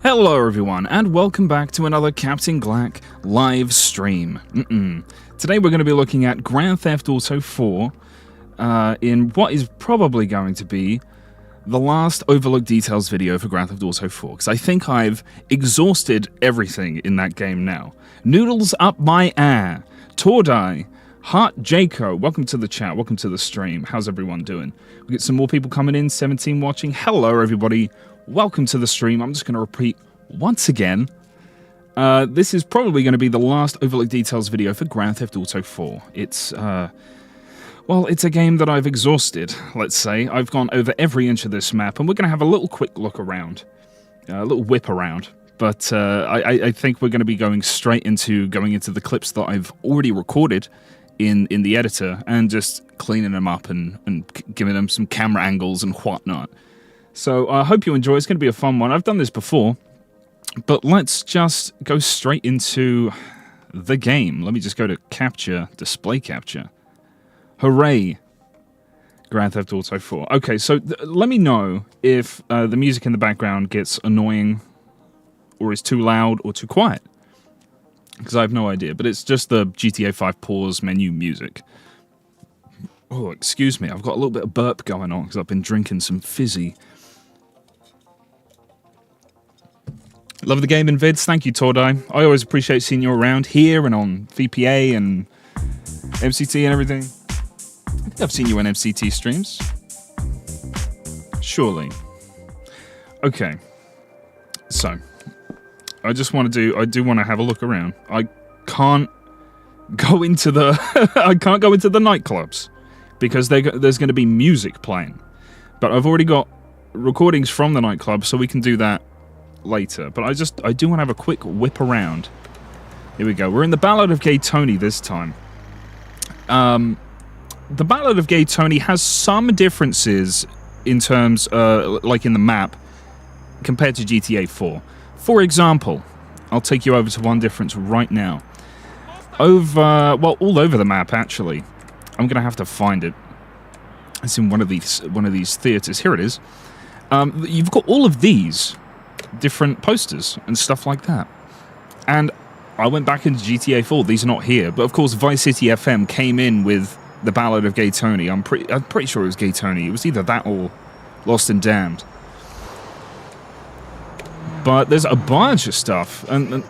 Hello everyone, and welcome back to another CaptainGlack live stream. Today we're going to be looking at Grand Theft Auto 4 in what is probably going to be the last overlooked details video for Grand Theft Auto 4, because I think I've exhausted everything in that game now. Noodles up my air, Tordai, Heart Jaco, welcome to the chat, welcome to the stream. How's everyone doing? We get some more people coming in, 17 watching. Hello everybody. Welcome to the stream. I'm just going to repeat once again. This is probably going to be the last overlooked details video for Grand Theft Auto 4. It's, well, it's a game that I've exhausted, let's say. I've gone over every inch of this map, and we're going to have a little quick look around. A little whip around. But I think we're going to be going straight into the clips that I've already recorded in the editor, and just cleaning them up and giving them some camera angles and whatnot. So I hope you enjoy. It's going to be a fun one. I've done this before, but let's just go straight into the game. Let me just go to capture, display capture. Hooray! Grand Theft Auto 4. Okay, so let me know if the music in the background gets annoying, or is too loud, or too quiet. Because I have no idea, but it's just the GTA 5 pause menu music. Oh, excuse me, I've got a little bit of burp going on because I've been drinking some fizzy. Love the game in vids. Thank you, Tordai. I always appreciate seeing you around here and on VPA and MCT and everything. I think I've seen you on MCT streams. Surely. Okay. So, I do want to have a look around. I can't go into the nightclubs because there's going to be music playing. But I've already got recordings from the nightclub, so we can do that later. But I do want to have a quick whip around. Here we go. We're in the Ballad of Gay Tony this time. The Ballad of Gay Tony has some differences in terms, like in the map, compared to GTA 4. For example, I'll take you over to one difference right now. All over the map, actually. I'm gonna have to find it. It's in one of these theaters. Here it is. You've got all of these different posters and stuff like that. And I went back into GTA 4. These are not here, but of course Vice City FM came in with the Ballad of Gay Tony. I'm pretty sure it was Gay Tony. It was either that or Lost and Damned. But there's a bunch of stuff, and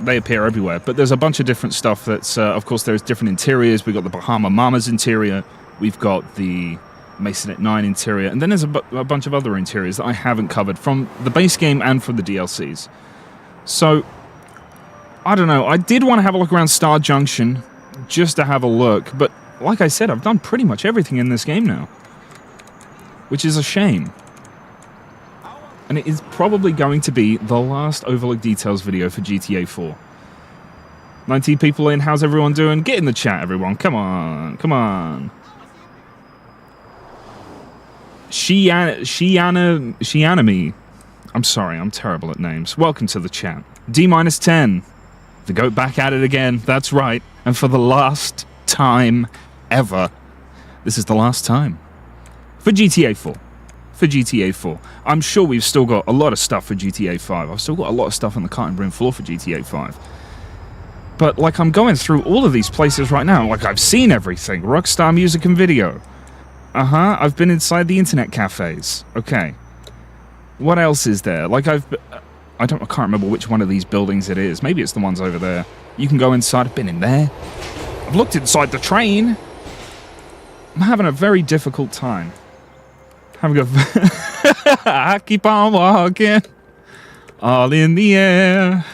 they appear everywhere. But there's a bunch of different stuff that's, of course, there's different interiors. We've got the Bahama Mamas interior. We've got the Masonette 9 interior. And then there's a bunch of other interiors that I haven't covered from the base game and from the DLCs. So, I don't know. I did want to have a look around Star Junction just to have a look. But like I said, I've done pretty much everything in this game now. Which is a shame. And it is probably going to be the last overlooked details video for GTA 4. 19 people in, how's everyone doing? Get in the chat, everyone. Come on, come on. Shianami. I'm sorry, I'm terrible at names. Welcome to the chat. D-10. The goat back at it again. That's right. And for the last time ever. This is the last time. For GTA 4. For GTA 4. I'm sure we've still got a lot of stuff for GTA 5. I've still got a lot of stuff on the cutting room floor for GTA 5. But, like, I'm going through all of these places right now. Like, I've seen everything. Rockstar Music and Video. I've been inside the internet cafes. Okay. What else is there? Like, I can't remember which one of these buildings it is. Maybe it's the ones over there. You can go inside. I've been in there. I've looked inside the train. I'm having a very difficult time. I keep on walking, all in the air.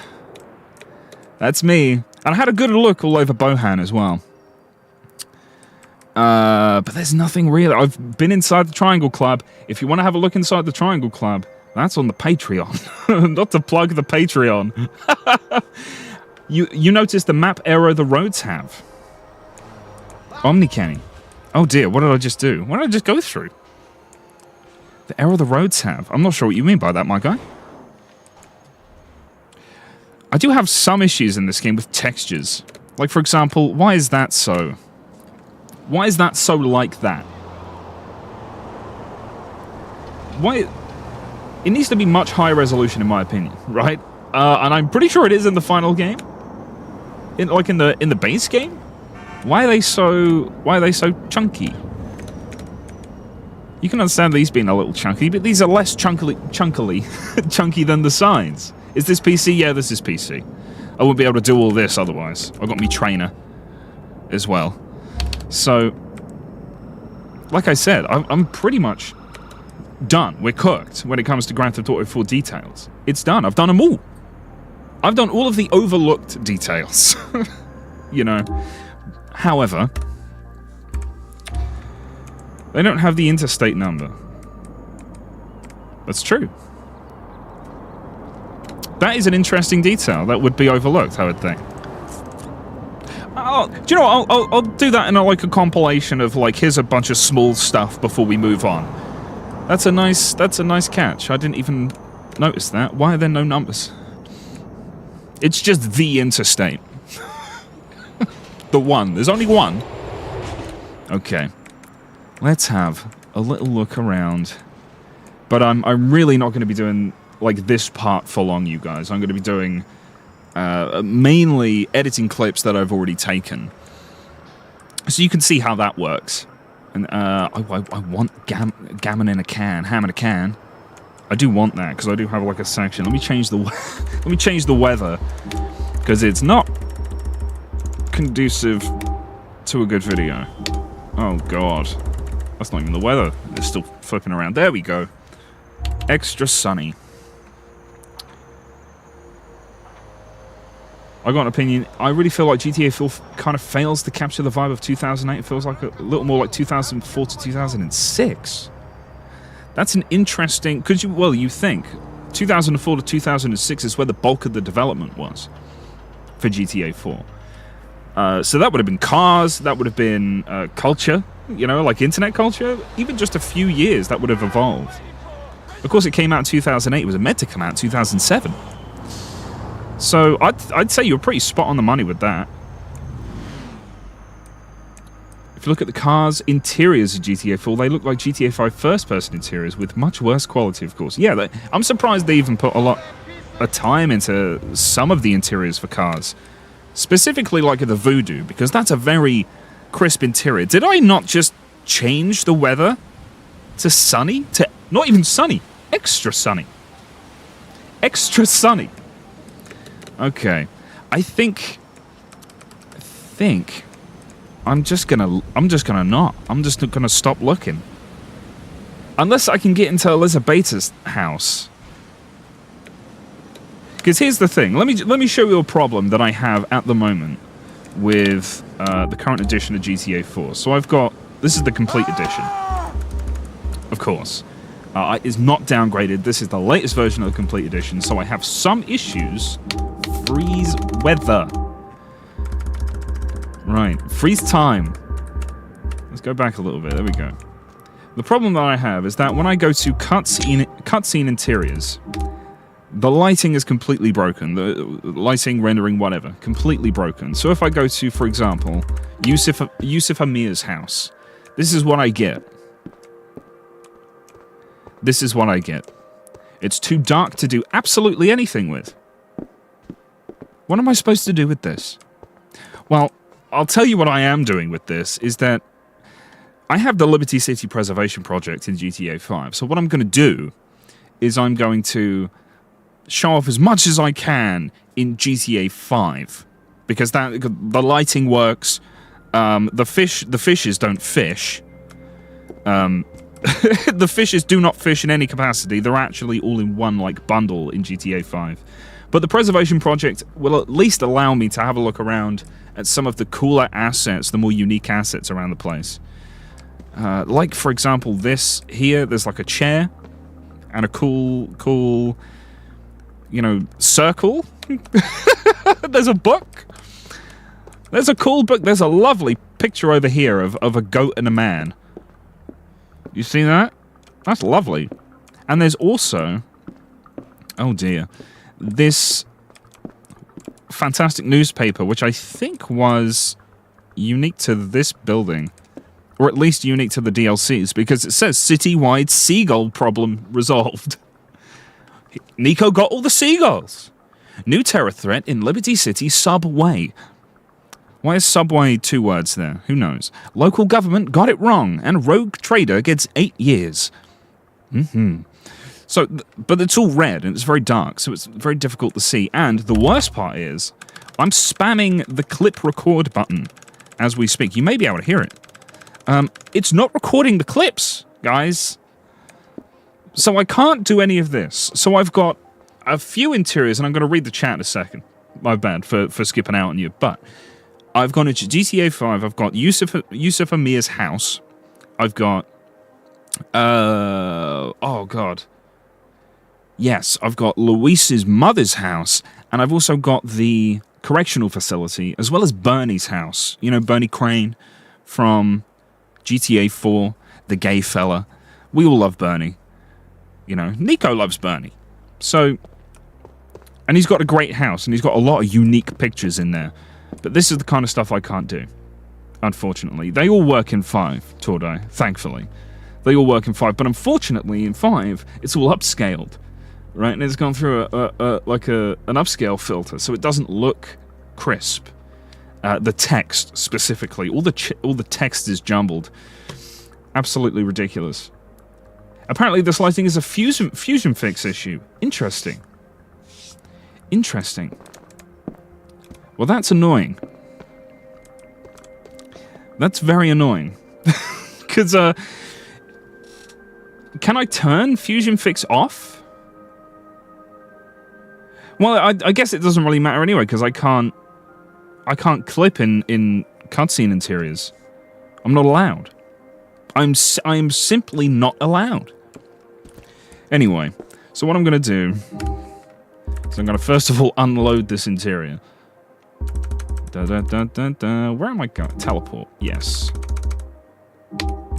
That's me. And I had a good look all over Bohan as well. But there's nothing real. I've been inside the Triangle Club. If you want to have a look inside the Triangle Club, that's on the Patreon. Not to plug the Patreon. You notice the map error the roads have. Omnicanny. Oh dear, what did I just do? What did I just go through? The error the roads have. I'm not sure what you mean by that, my guy. I do have some issues in this game with textures. Like, for example, why is that so? Why is that so like that? Why? It needs to be much higher resolution, in my opinion, right? And I'm pretty sure it is in the final game. In the base game. Why are they so chunky? You can understand these being a little chunky, but these are less chunky than the sides. Is this PC? Yeah, this is PC. I wouldn't be able to do all this otherwise. I've got me trainer as well. So, like I said, I'm pretty much done. We're cooked when it comes to Grand Theft Auto 4 details. It's done. I've done them all. I've done all of the overlooked details. You know. However, they don't have the interstate number. That's true. That is an interesting detail that would be overlooked, I would think. Do you know what? I'll do that in like a compilation of like, here's a bunch of small stuff before we move on. That's a nice catch. I didn't even notice that. Why are there no numbers? It's just the interstate. The one. There's only one. Okay. Let's have a little look around. But I'm really not going to be doing like this part for long, you guys. I'm going to be doing mainly editing clips that I've already taken, so you can see how that works. And I want gammon in a can, ham in a can. I do want that because I do have like a section. Let me change the let me change the weather because it's not conducive to a good video. Oh god, that's not even the weather. It's still flipping around. There we go. Extra sunny. I got an opinion. I really feel like GTA 4 kind of fails to capture the vibe of 2008. It feels like a little more like 2004 to 2006. That's an interesting... Because you think 2004 to 2006 is where the bulk of the development was for GTA 4. So that would have been cars, that would have been culture, you know, like internet culture. Even just a few years, that would have evolved. Of course, it came out in 2008. It was meant to come out in 2007. So I'd say you're pretty spot on the money with that. If you look at the cars' interiors of GTA 4, they look like GTA 5 first-person interiors with much worse quality, of course. Yeah, I'm surprised they even put a lot of time into some of the interiors for cars. Specifically like the Voodoo, because that's a very crisp interior. Did I not just change the weather to sunny? To not even sunny. Extra sunny. Extra sunny. Okay, I think I'm just gonna stop looking. Unless I can get into Elizabeta's house. Because here's the thing, let me show you a problem that I have at the moment with the current edition of GTA 4. So I've got, this is the complete edition, of course. It's not downgraded, this is the latest version of the complete edition, so I have some issues. Freeze weather. Right, freeze time. Let's go back a little bit. There we go. The problem that I have is that when I go to cutscene interiors, the lighting is completely broken. The lighting, rendering, whatever, completely broken. So if I go to, for example, Yusuf Amir's house, this is what I get. This is what I get. It's too dark to do absolutely anything with. What am I supposed to do with this? Well, I'll tell you what I am doing with this, is that I have the Liberty City Preservation Project in GTA 5. So what I'm going to do is I'm going to show off as much as I can in GTA 5. Because the lighting works, the fishes don't fish. The fishes do not fish in any capacity. They're actually all in one like bundle in GTA 5. But the Preservation Project will at least allow me to have a look around at some of the cooler assets, the more unique assets around the place. Like, for example, this here, there's like a chair and a cool, you know, circle. There's a book. There's a cool book. There's a lovely picture over here of a goat and a man. You see that? That's lovely. And there's also... Oh dear. This fantastic newspaper, which I think was unique to this building. Or at least unique to the DLCs, because it says citywide seagull problem resolved. Nico got all the seagulls. New terror threat in Liberty City Subway. Why is Subway 2 words there? Who knows? Local government got it wrong, and rogue trader gets 8 years. So, but it's all red, and it's very dark, so it's very difficult to see. And the worst part is, I'm spamming the clip record button as we speak. You may be able to hear it. It's not recording the clips, guys. So I can't do any of this. So I've got a few interiors, and I'm going to read the chat in a second. My bad for skipping out on you, but... I've gone into GTA 5, I've got Yusuf Amir's house. I've got... oh, God. Yes, I've got Luis's mother's house, and I've also got the correctional facility, as well as Bernie's house. You know, Bernie Crane from GTA 4, the gay fella. We all love Bernie. You know, Nico loves Bernie. So... And he's got a great house, and he's got a lot of unique pictures in there. But this is the kind of stuff I can't do, unfortunately. They all work in 5, Tordai, thankfully. They all work in 5, but unfortunately in 5, it's all upscaled, right? And it's gone through an upscale filter, so it doesn't look crisp. The text, specifically. All the text is jumbled. Absolutely ridiculous. Apparently this lighting is a fusion fix issue. Interesting. Interesting. Well, that's annoying. That's very annoying. Because, can I turn Fusion Fix off? Well, I guess it doesn't really matter anyway, because I can't clip in cutscene interiors. I'm not allowed. I'm simply not allowed. Anyway, so what I'm going to do is I'm going to first of all unload this interior. Where am I going? Teleport. Yes.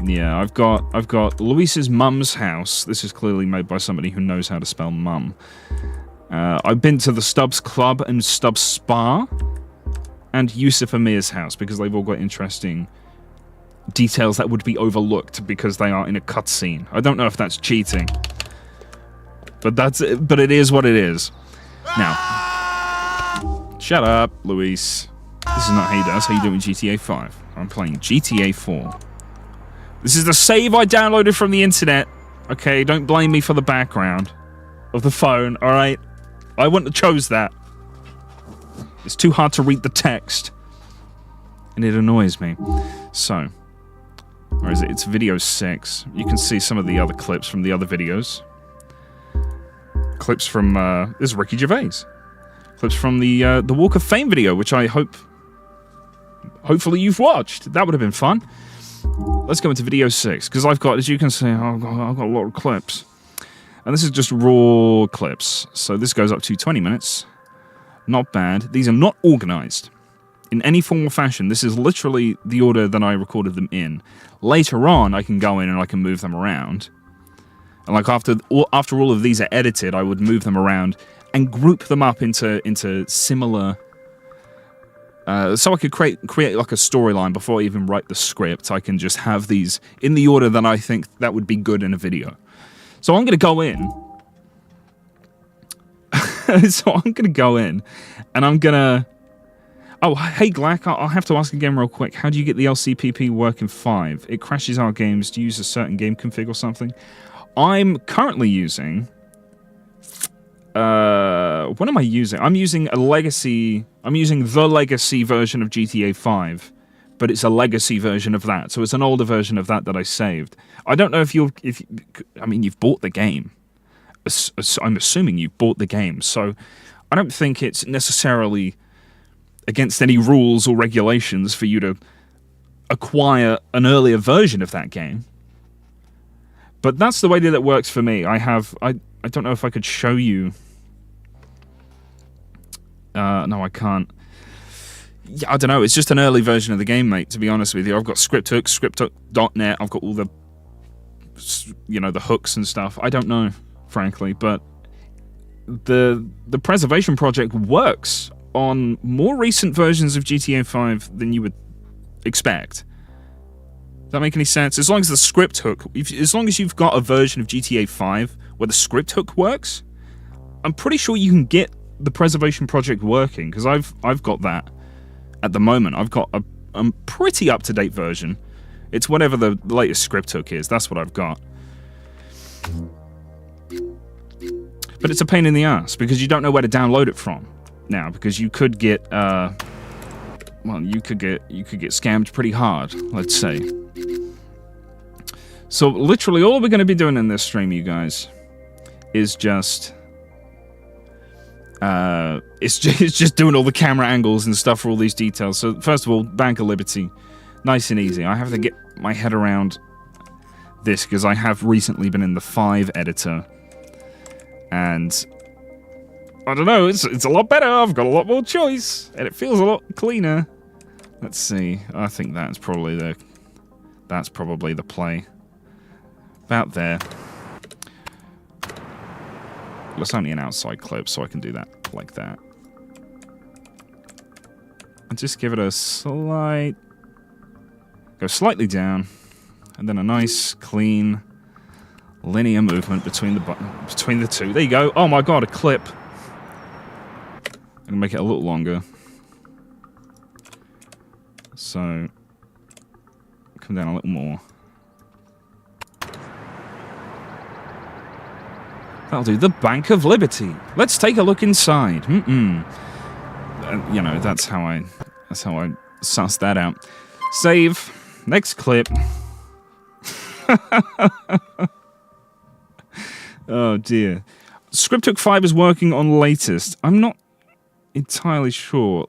Yeah, I've got Luis's mum's house. This is clearly made by somebody who knows how to spell mum. I've been to the Stubbs Club and Stubbs Spa, and Yusuf Amir's house, because they've all got interesting details that would be overlooked because they are in a cutscene. I don't know if that's cheating, but it is what it is. Now, shut up, Luis. This is not how you do. That's how you do in GTA 5. I'm playing GTA 4. This is the save I downloaded from the internet. Okay, don't blame me for the background of the phone, alright? I wouldn't have chose that. It's too hard to read the text. And it annoys me. So, where is it? It's video 6. You can see some of the other clips from the other videos. Clips from, this is Ricky Gervais. Clips from the Walk of Fame video, which I hopefully you've watched. That would have been fun. Let's go into video 6, because I've got, as you can see, I've got a lot of clips. And this is just raw clips. So this goes up to 20 minutes. Not bad. These are not organized in any form or fashion. This is literally the order that I recorded them in. Later on, I can go in and I can move them around. And like after all of these are edited, I would move them around and group them up into similar... so I could create like a storyline before I even write the script. I can just have these in the order that I think that would be good in a video. So I'm going to go in. And I'm going to... Oh, hey, Glack, I'll have to ask again real quick. How do you get the LCPP work in 5? It crashes our games. Do you use a certain game config or something? I'm currently using... what am I using? I'm using a legacy... I'm using the legacy version of GTA 5. But it's a legacy version of that. So it's an older version of that I saved. I don't know if you've bought the game. I'm assuming you've bought the game. So I don't think it's necessarily against any rules or regulations for you to acquire an earlier version of that game. But that's the way that it works for me. I don't know if I could show you... no, I can't. Yeah, I don't know. It's just an early version of the game, mate, to be honest with you. I've got scripthook, scripthook.net. I've got all the, you know, the hooks and stuff. I don't know, frankly, but the preservation project works on more recent versions of GTA 5 than you would expect. Does that make any sense? As long as the script hook, as long as you've got a version of GTA 5 where the script hook works, I'm pretty sure you can get the preservation project working, because I've got that at the moment. I've got a pretty up-to-date version. It's whatever the latest script hook is. That's what I've got. But it's a pain in the ass because you don't know where to download it from now, because you could get well, you could get scammed pretty hard, let's say. So literally all we're going to be doing in this stream, you guys, is just it's just doing all the camera angles and stuff for all these details. So first of all, Bank of Liberty, nice and easy. I have to get my head around this because I have recently been in the 5 editor, and I don't know, it's a lot better. I've got a lot more choice, and it feels a lot cleaner. Let's see. I think that's probably the play. About there. Well, it's only an outside clip, so I can do that like that. And just give it a slight... Go slightly down, and then a nice, clean, linear movement between the two. There you go. Oh my god, a clip. I'm gonna make it a little longer. So, come down a little more. That'll do. The Bank of Liberty. Let's take a look inside. You know, that's how I suss that out. Save. Next clip. Oh dear. Scripthook 5 is working on latest. I'm not entirely sure.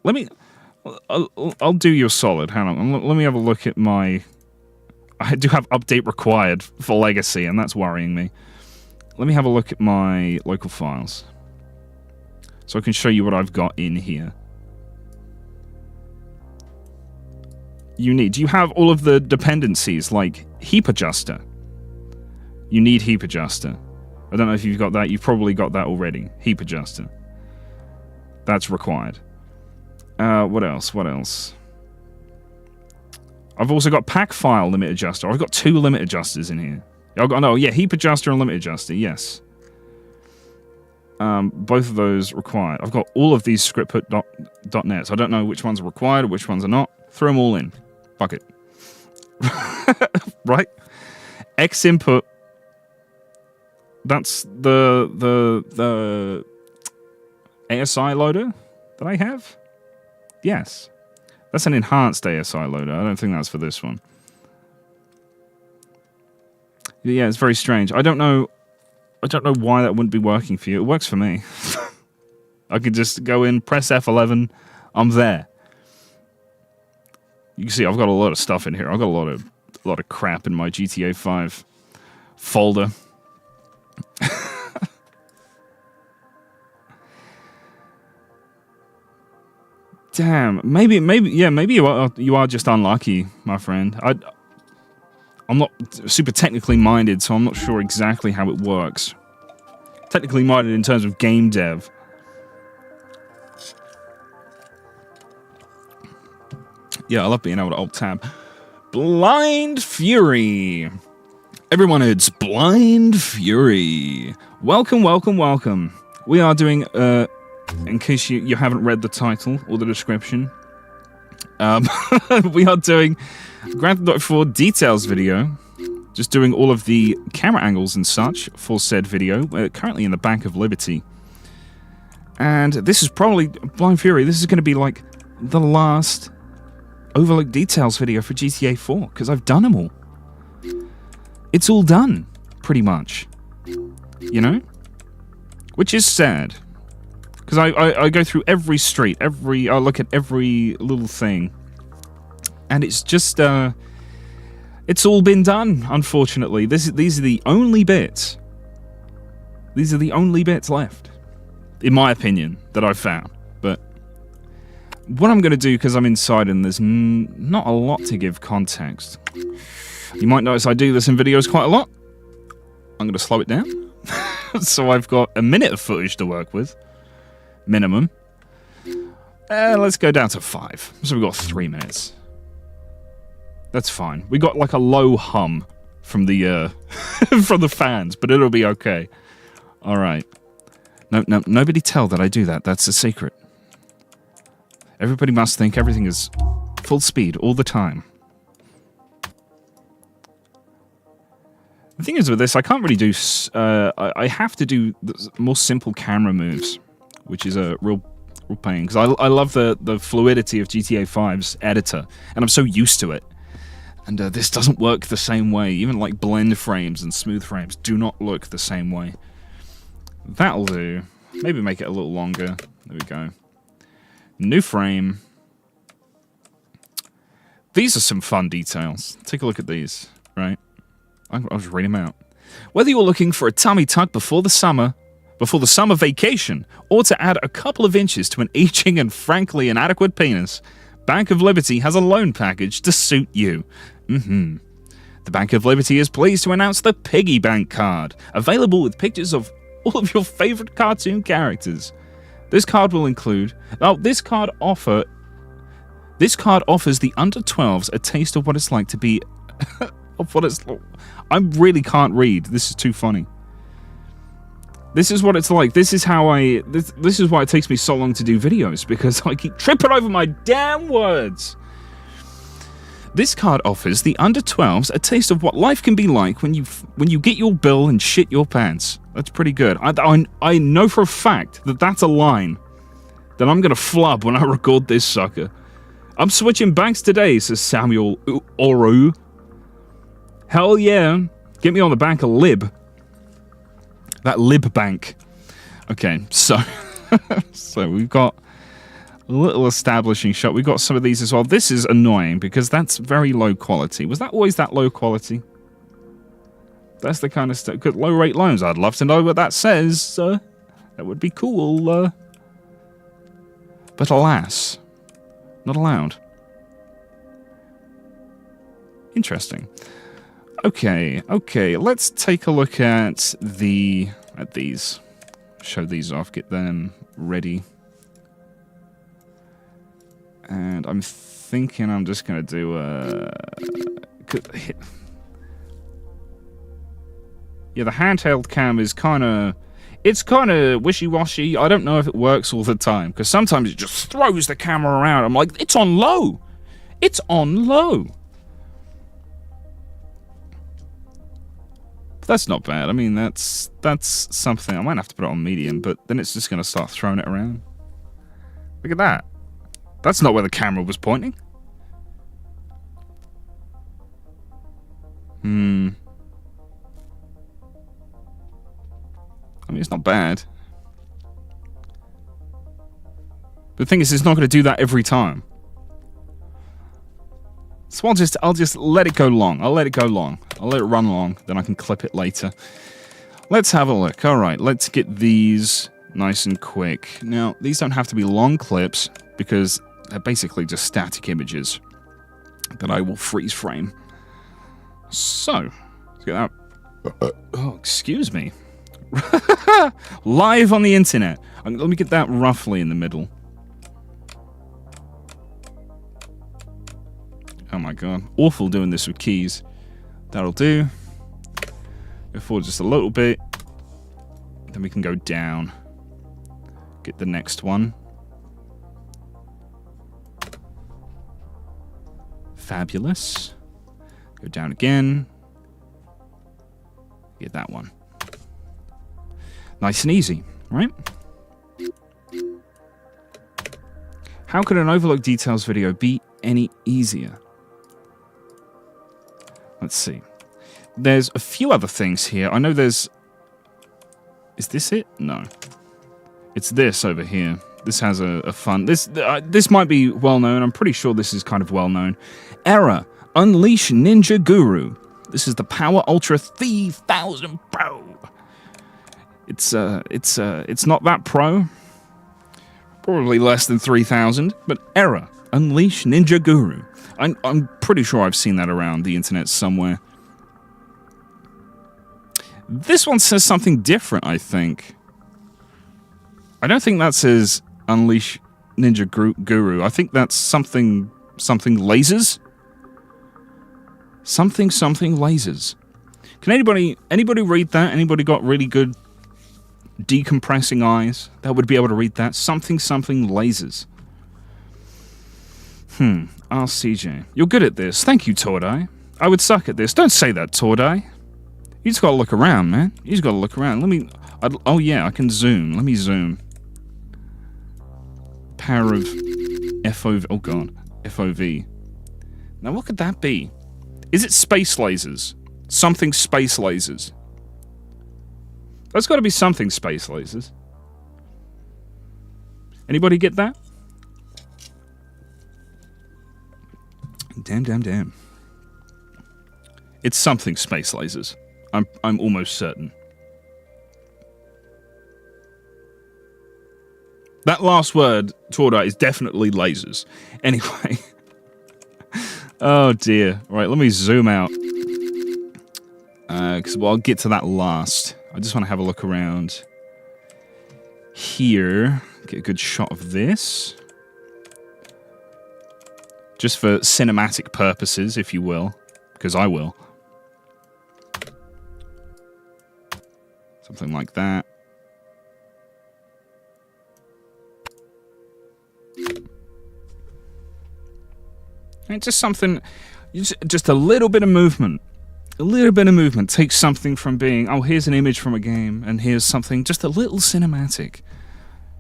I'll do you a solid. Hang on. Let me have a look at my... I do have update required for Legacy, and that's worrying me. Let me have a look at my local files, so I can show you what I've got in here. Do you have all of the dependencies, like heap adjuster? You need heap adjuster. I don't know if you've got that. You've probably got that already. Heap adjuster. That's required. What else? What else? I've also got pack file limit adjuster. I've got 2 limit adjusters in here. Heap adjuster and limit adjuster, yes. Both of those required. I've got all of these scripthook.net. I don't know which ones are required or which ones are not. Throw them all in. Fuck it. Right? X input. That's the ASI loader that I have? Yes. That's an enhanced ASI loader. I don't think that's for this one. Yeah, it's very strange. I don't know why that wouldn't be working for you. It works for me. I could just go in, press F11, I'm there. You can see I've got a lot of stuff in here. I've got a lot of crap in my GTA 5 folder. Damn, maybe you are just unlucky, my friend. I'm not super technically minded, so I'm not sure exactly how it works. Technically minded in terms of game dev. Yeah, I love being able to alt-tab. Blind Fury. Everyone, it's Blind Fury. Welcome, welcome, welcome. We are doing, in case you haven't read the title or the description, we are doing Grand Theft Auto 4 details video. Just doing all of the camera angles and such for said video. We're currently in the Bank of Liberty. And this is probably, Blind Fury, this is going to be like the last overlook details video for GTA 4, because I've done them all. It's all done, pretty much. You know? Which is sad. Because I go through every street, I look at every little thing. And it's just, it's all been done, unfortunately. These are the only bits. These are the only bits left, in my opinion, that I've found. But what I'm going to do, because I'm inside and there's not a lot to give context. You might notice I do this in videos quite a lot. I'm going to slow it down. So I've got a minute of footage to work with. Minimum. Let's go down to 5. So we've got 3 minutes. That's fine. We got like a low hum from the from the fans, but it'll be okay. All right. No, nobody tell that I do that. That's a secret. Everybody must think everything is full speed all the time. The thing is with this, I can't really do... I have to do more simple camera moves, which is a real pain, because I love the fluidity of GTA 5's editor, and I'm so used to it. And this doesn't work the same way. Even like blend frames and smooth frames do not look the same way. That'll do. Maybe make it a little longer. There we go. New frame. These are some fun details. Take a look at these, right? I'll just read them out. Whether you're looking for a tummy tuck before the summer vacation, or to add a couple of inches to an aging and frankly inadequate penis, Bank of Liberty has a loan package to suit you. The Bank of Liberty is pleased to announce the Piggy Bank card, available with pictures of all of your favorite cartoon characters. This card will include... This card offers the under-12s a taste of what it's like to be... I really can't read. This is too funny. This is what it's like. This is how I... This is why it takes me so long to do videos, because I keep tripping over my damn words. This card offers the under-12s a taste of what life can be like when you get your bill and shit your pants. That's pretty good. I know for a fact that that's a line that I'm going to flub when I record this sucker. I'm switching banks today, says Samuel Oru. Hell yeah. Get me on the bank of Lib. That Lib bank. Okay, so... so we've got a little establishing shot. We've got some of these as well. This is annoying because that's very low quality. Was that always that low quality? That's the kind of stuff. Good low rate loans. I'd love to know what that says. That would be cool. But alas, not allowed. Interesting. Okay. Let's take a look at these. Show these off. Get them ready. And I'm thinking I'm just gonna do yeah, the handheld cam is kind of wishy-washy. I don't know if it works all the time, because sometimes it just throws the camera around. I'm like, it's on low. It's on low. But that's not bad. I mean, that's something. I might have to put it on medium, but then it's just going to start throwing it around. Look at that. That's not where the camera was pointing. I mean, it's not bad. The thing is, it's not going to do that every time. So I'll just let it go long. I'll let it go long. I'll let it run long. Then I can clip it later. Let's have a look. All right, let's get these nice and quick. Now, these don't have to be long clips because they're basically just static images that I will freeze frame. So, let's get that. Oh, excuse me. Live on the internet. Let me get that roughly in the middle. Oh my god. Awful doing this with keys. That'll do. Go forward just a little bit. Then we can go down. Get the next one. Fabulous. Go down again. Get that one. Nice and easy, right? How could an overlook details video be any easier? Let's see. There's a few other things here. I know there's... Is this it? No. It's this over here. This has a fun... This might be well known. I'm pretty sure this is kind of well known. Error. Unleash Ninja Guru. This is the Power Ultra 3000 Pro. It's not that pro, Probably less than 3,000, but error. Unleash Ninja Guru. I'm pretty sure I've seen that around the internet somewhere. This one says something different, I think. I don't think that says Unleash Ninja Guru. I think that's something lasers. Something lasers. Can anybody read that? Anybody got really good decompressing eyes that would be able to read that? Something lasers. RCJ. You're good at this. Thank you, Tordai. I would suck at this. Don't say that, Tordai. You just gotta look around, man. You just gotta look around. Oh yeah, I can zoom. Let me zoom. Power of FOV. Oh god. FOV. Now what could that be? Is it space lasers? Something space lasers. That's gotta be something space lasers. Anybody get that? Damn. It's something space lasers. I'm almost certain. That last word, Tordai, is definitely lasers. Anyway. Oh dear. Right, let me zoom out. Because I'll get to that last. I just want to have a look around here. Get a good shot of this. Just for cinematic purposes, if you will. Because I will. Something like that. And just something, just a little bit of movement. A little bit of movement takes something from being, oh, here's an image from a game, and here's something, just a little cinematic.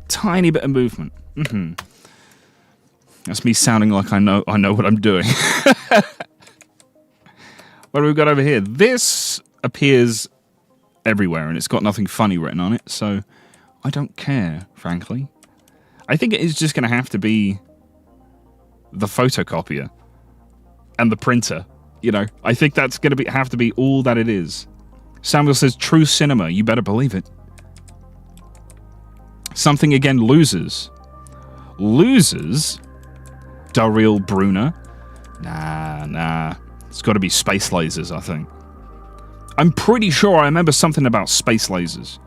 Tiny bit of movement. That's me sounding like I know what I'm doing. What have we got over here? This appears everywhere, and it's got nothing funny written on it, so I don't care, frankly. I think it is just going to have to be the photocopier and the printer. You know, I think that's going to have to be all that it is. Samuel says, true cinema. You better believe it. Something again loses. Loses? Daryl Bruner? Nah. It's got to be space lasers, I think. I'm pretty sure I remember something about space lasers.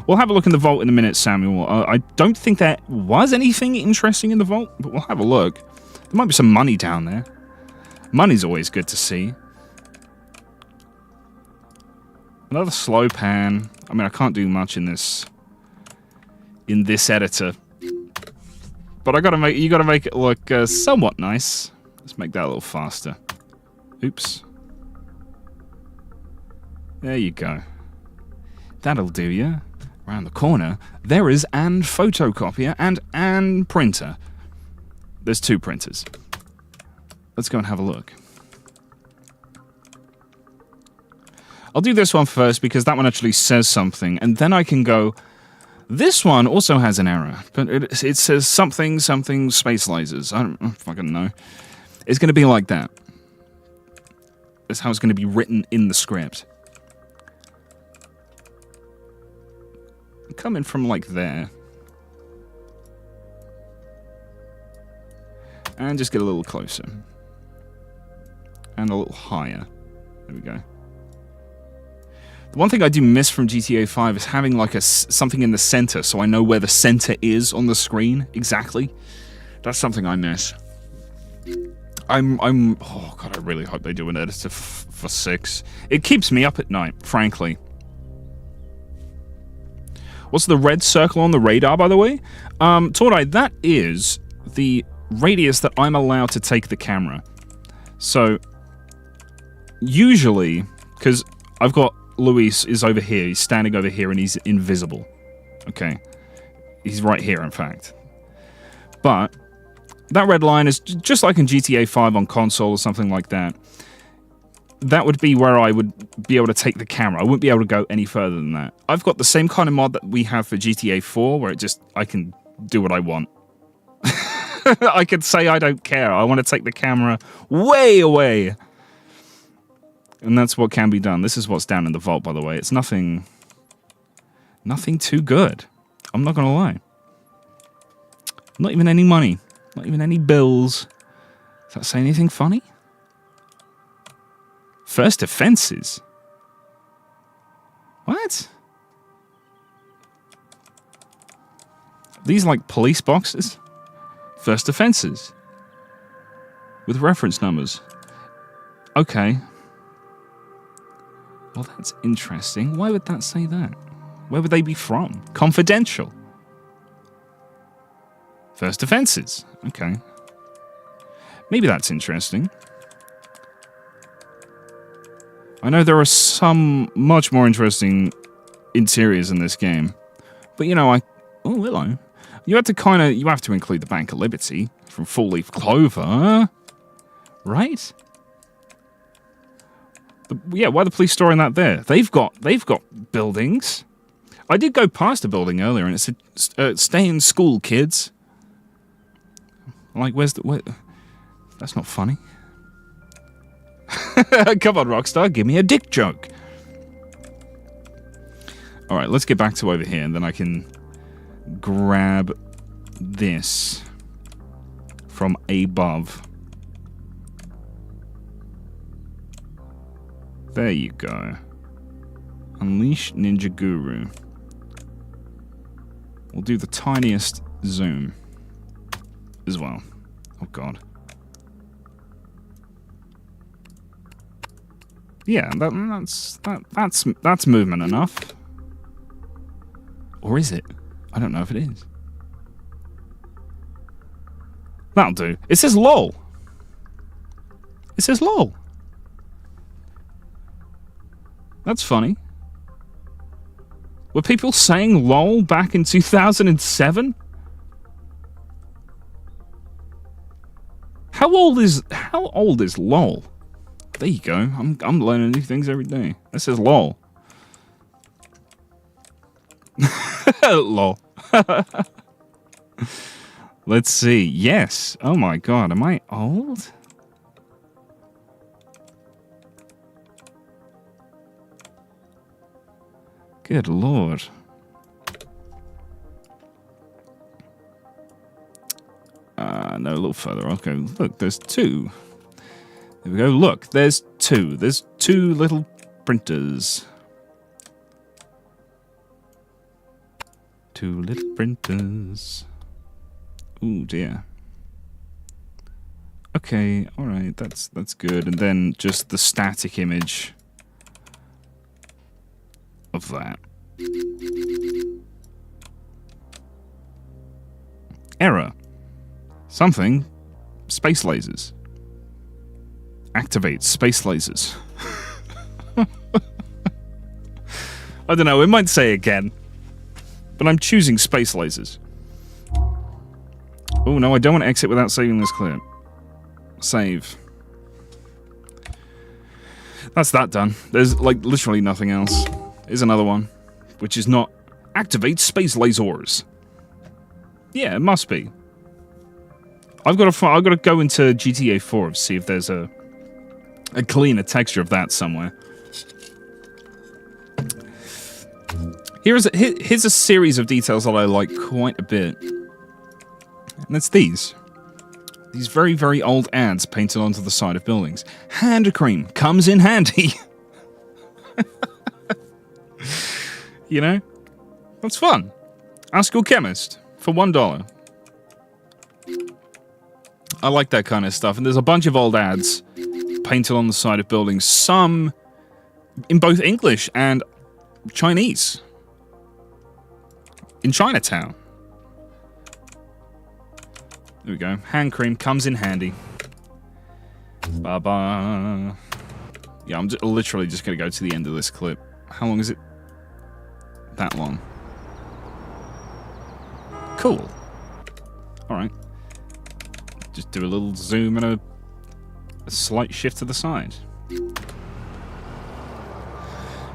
We'll have a look in the vault in a minute, Samuel. I don't think there was anything interesting in the vault, but we'll have a look. There might be some money down there. Money's always good to see. Another slow pan. I mean, I can't do much in this editor. But you gotta make it look somewhat nice. Let's make that a little faster. Oops. There you go. That'll do you. Around the corner, there is an photocopier and an printer. There's two printers. Let's go and have a look. I'll do this one first because that one actually says something, and then I can go, this one also has an error, but it says something space lasers. I don't fucking know. It's going to be like that. That's how it's going to be written in the script. Coming from like there. And just get a little closer. And a little higher. There we go. The one thing I do miss from GTA 5 is having like something in the center, so I know where the center is on the screen exactly. That's something I miss. Oh god, I really hope they do an editor for 6. It keeps me up at night, frankly. What's the red circle on the radar, by the way? Tordai, that is the radius that I'm allowed to take the camera. So, usually, because I've got Luis is over here, he's standing over here and he's invisible. Okay. He's right here, in fact. But, that red line is just like in GTA 5 on console or something like that. That would be where I would be able to take the camera. I wouldn't be able to go any further than that. I've got the same kind of mod that we have for GTA 4, where I can do what I want. I could say I don't care. I want to take the camera way away. And that's what can be done. This is what's down in the vault, by the way. It's nothing too good. I'm not going to lie. Not even any money. Not even any bills. Does that say anything funny? First offences. What? These like police boxes? First offences. With reference numbers. Okay. Well, that's interesting. Why would that say that? Where would they be from? Confidential. First offences. Okay. Maybe that's interesting. I know there are some much more interesting interiors in this game. But, you know, oh, hello. You have to include the Bank of Liberty from Full Leaf Clover. Right? Yeah, why are the police storing that there? They've got buildings. I did go past a building earlier and it said, stay in school, kids. I'm like, where? That's not funny. Come on, Rockstar, give me a dick joke. Alright, let's get back to over here, and then I can grab this from above. There you go. Unleash Ninja Guru. We'll do the tiniest zoom as well. Oh god. Yeah, that's movement enough. Or is it? I don't know if it is. That'll do. It says LOL. It says LOL. That's funny. Were people saying LOL back in 2007? How old is LOL? There you go. I'm learning new things every day. That says LOL. LOL. Let's see. Yes. Oh my god. Am I old? Good lord. No, a little further. Okay, look, there's two. There we go. Look, there's two. There's two little printers. Two little printers. Ooh, dear. Okay, alright, that's good. And then just the static image of that. Error. Something. Space lasers. Activate space lasers. I don't know, it might say again. But I'm choosing space lasers. Oh no, I don't want to exit without saving this clip. Save. That's that done. There's like literally nothing else. Here's another one, which is not activate space lasers. Yeah, it must be. I've got to go into GTA 4 and see if there's a cleaner texture of that somewhere. Here's a series of details that I like quite a bit. And it's these. These very, very old ads painted onto the side of buildings. Hand cream comes in handy. You know? That's fun. Ask your chemist for $1. I like that kind of stuff. And there's a bunch of old ads painted on the side of buildings. Some in both English and Chinese. In Chinatown. There we go. Hand cream comes in handy. Ba-ba. Yeah, I'm literally just going to go to the end of this clip. How long is it? That long. Cool. Alright. Just do a little zoom and a slight shift to the side.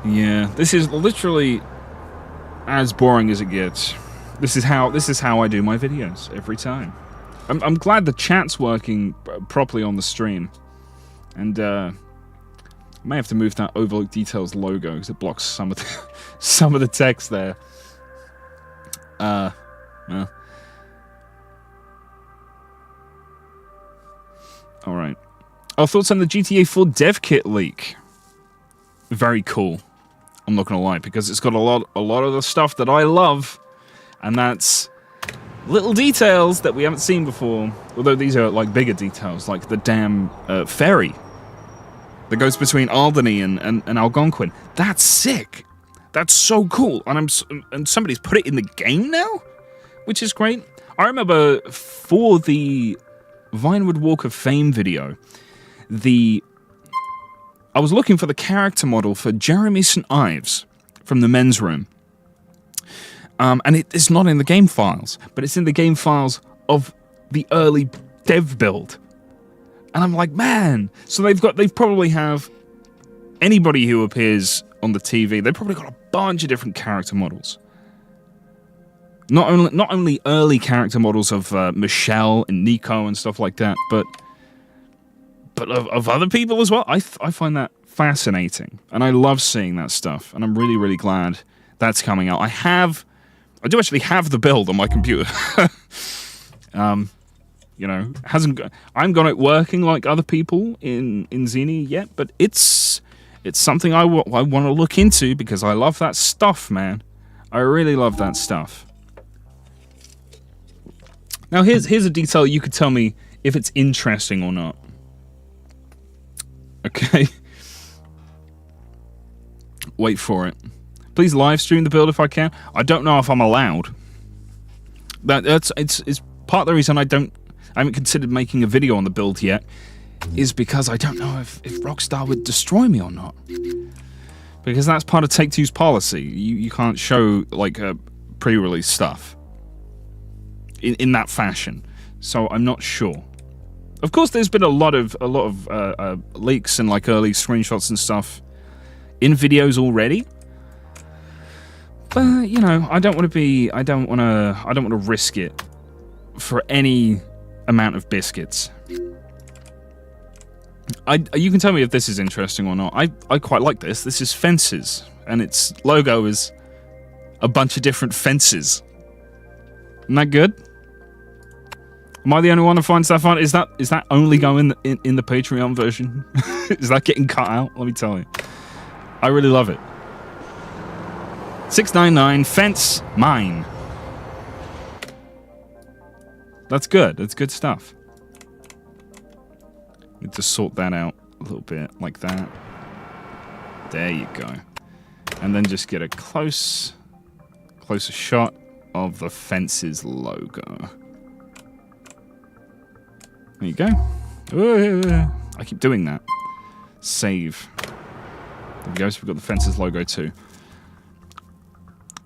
Yeah, this is literally as boring as it gets. This is how I do my videos every time. I'm glad the chat's working properly on the stream, and I may have to move that Overlook Details logo because it blocks some of the text there. Well, All right. Our thoughts on the GTA 4 dev kit leak. Very cool. I'm not gonna lie, because it's got a lot of the stuff that I love, and that's little details that we haven't seen before. Although these are like bigger details, like the damn ferry that goes between Alderney and Algonquin. That's sick. That's so cool, and somebody's put it in the game now, which is great. I remember for the Vinewood Walk of Fame video, I was looking for the character model for Jeremy St. Ives from the men's room. And it's not in the game files, but it's in the game files of the early dev build. And I'm like, man, so they probably have anybody who appears on the TV, they've probably got a bunch of different character models. Not only early character models of Michelle and Nico and stuff like that, but of other people as well. I find that fascinating, and I love seeing that stuff, and I'm really, really glad that's coming out. I do actually have the build on my computer. You know, I haven't got it working like other people in Xeni yet, but it's something I want to look into, because I love that stuff, man. I really love that stuff. Now, here's a detail you could tell me if it's interesting or not. Okay. Wait for it. Please live stream the build if I can. I don't know if I'm allowed. It's part of the reason I haven't considered making a video on the build yet, is because I don't know if Rockstar would destroy me or not. Because that's part of Take-Two's policy. You can't show like pre-release stuff in that fashion. So I'm not sure. Of course, there's been a lot of leaks and like early screenshots and stuff in videos already. But you know, I don't want to risk it for any amount of biscuits. You can tell me if this is interesting or not. I quite like this. This is fences, and its logo is a bunch of different fences. Isn't that good? Am I the only one who finds that fun? Is that only going in the Patreon version? Is that getting cut out? Let me tell you. I really love it. 699 fence mine. That's good. That's good stuff. Need to sort that out a little bit like that. There you go. And then just get a closer shot of the fence's logo. There you go. I keep doing that. Save. There we go, so we've got the fence's logo too.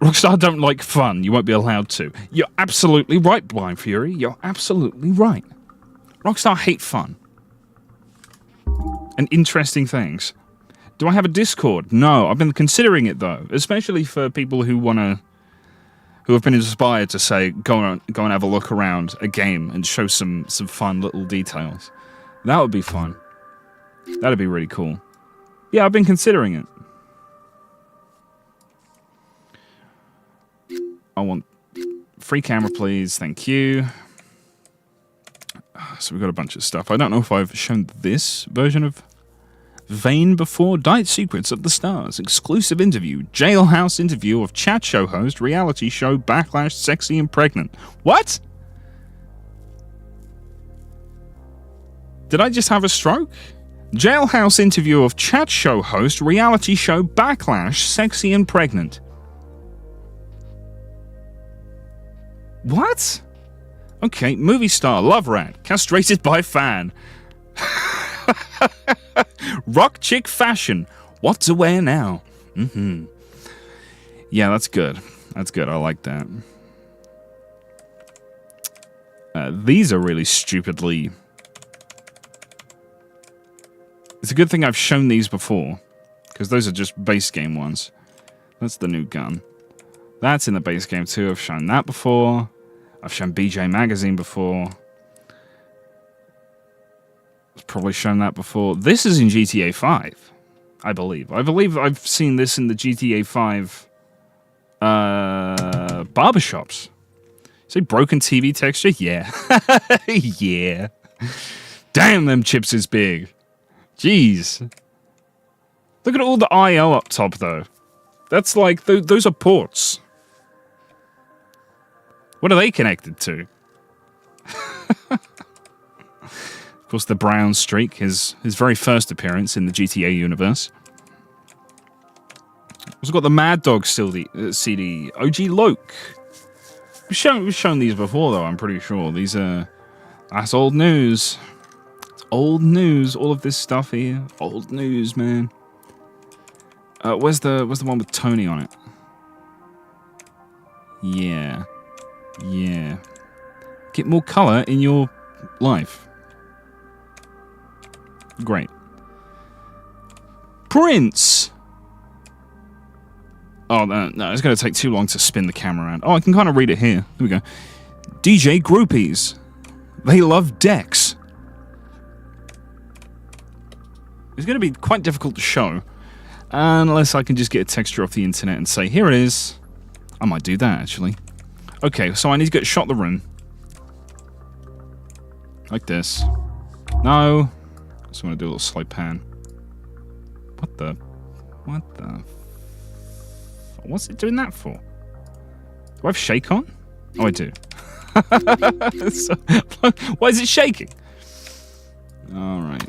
Rockstar don't like fun. You won't be allowed to. You're absolutely right, Blind Fury. You're absolutely right. Rockstar hate fun. And interesting things. Do I have a Discord? No, I've been considering it though. Especially for people who have been inspired to say, go and have a look around a game and show some fun little details. That would be fun. That'd be really cool. Yeah, I've been considering it. I want free camera, please. Thank you. So we've got a bunch of stuff. I don't know if I've shown this version of Vane before. Diet Secrets of the Stars. Exclusive interview. Jailhouse interview of chat show host. Reality show Backlash Sexy and Pregnant. What? Did I just have a stroke? Jailhouse interview of chat show host. Reality show Backlash Sexy and Pregnant. What? Okay, movie star, love rat, castrated by fan. Rock chick fashion, what to wear now? Yeah, that's good. That's good, I like that. These are really stupidly... It's a good thing I've shown these before, because those are just base game ones. That's the new gun. That's in the base game too. I've shown that before. I've shown BJ Magazine before. I've probably shown that before. This is in GTA 5, I believe. I believe I've seen this in the GTA 5 barbershops. Say broken TV texture? Yeah. Yeah. Damn, them chips is big. Jeez. Look at all the I/O up top, though. That's like, those are ports. What are they connected to? Of course, the brown streak, his very first appearance in the GTA universe. Also got the Mad Dog CD, OG Loke. We've shown these before, though, I'm pretty sure. These are... That's old news. It's old news, all of this stuff here. Old news, man. Where's the one with Tony on it? Yeah. Yeah. Get more colour in your life. Great. Prince! Oh, no, it's going to take too long to spin the camera around. Oh, I can kind of read it here. Here we go. DJ Groupies. They love Dex. It's going to be quite difficult to show. Unless I can just get a texture off the internet and say, here it is. I might do that, actually. Okay, so I need to get shot the room. Like this. No. I just want to do a little slow pan. What the... What's it doing that for? Do I have shake on? Oh, I do. So, why is it shaking? Alright.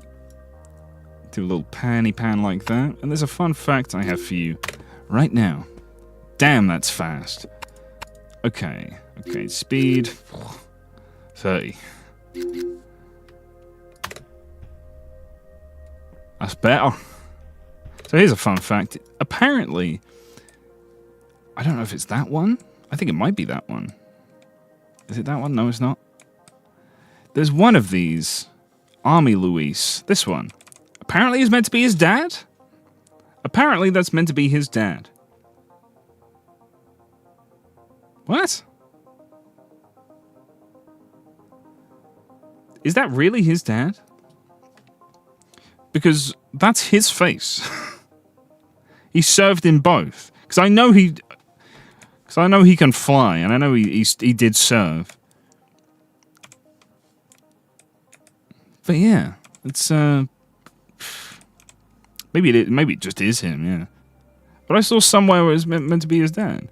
Do a little panny pan like that. And there's a fun fact I have for you right now. Damn, that's fast. Okay. Okay, speed. 30. That's better. So here's a fun fact. Apparently, I don't know if it's that one. I think it might be that one. Is it that one? No, it's not. There's one of these. Army Luis. This one. Apparently he's meant to be his dad? Apparently that's meant to be his dad. What? Is that really his dad? Because that's his face. He served in both. Because I know he can fly, and I know he did serve. But yeah, it's maybe it just is him, yeah. But I saw somewhere where it's meant to be his dad.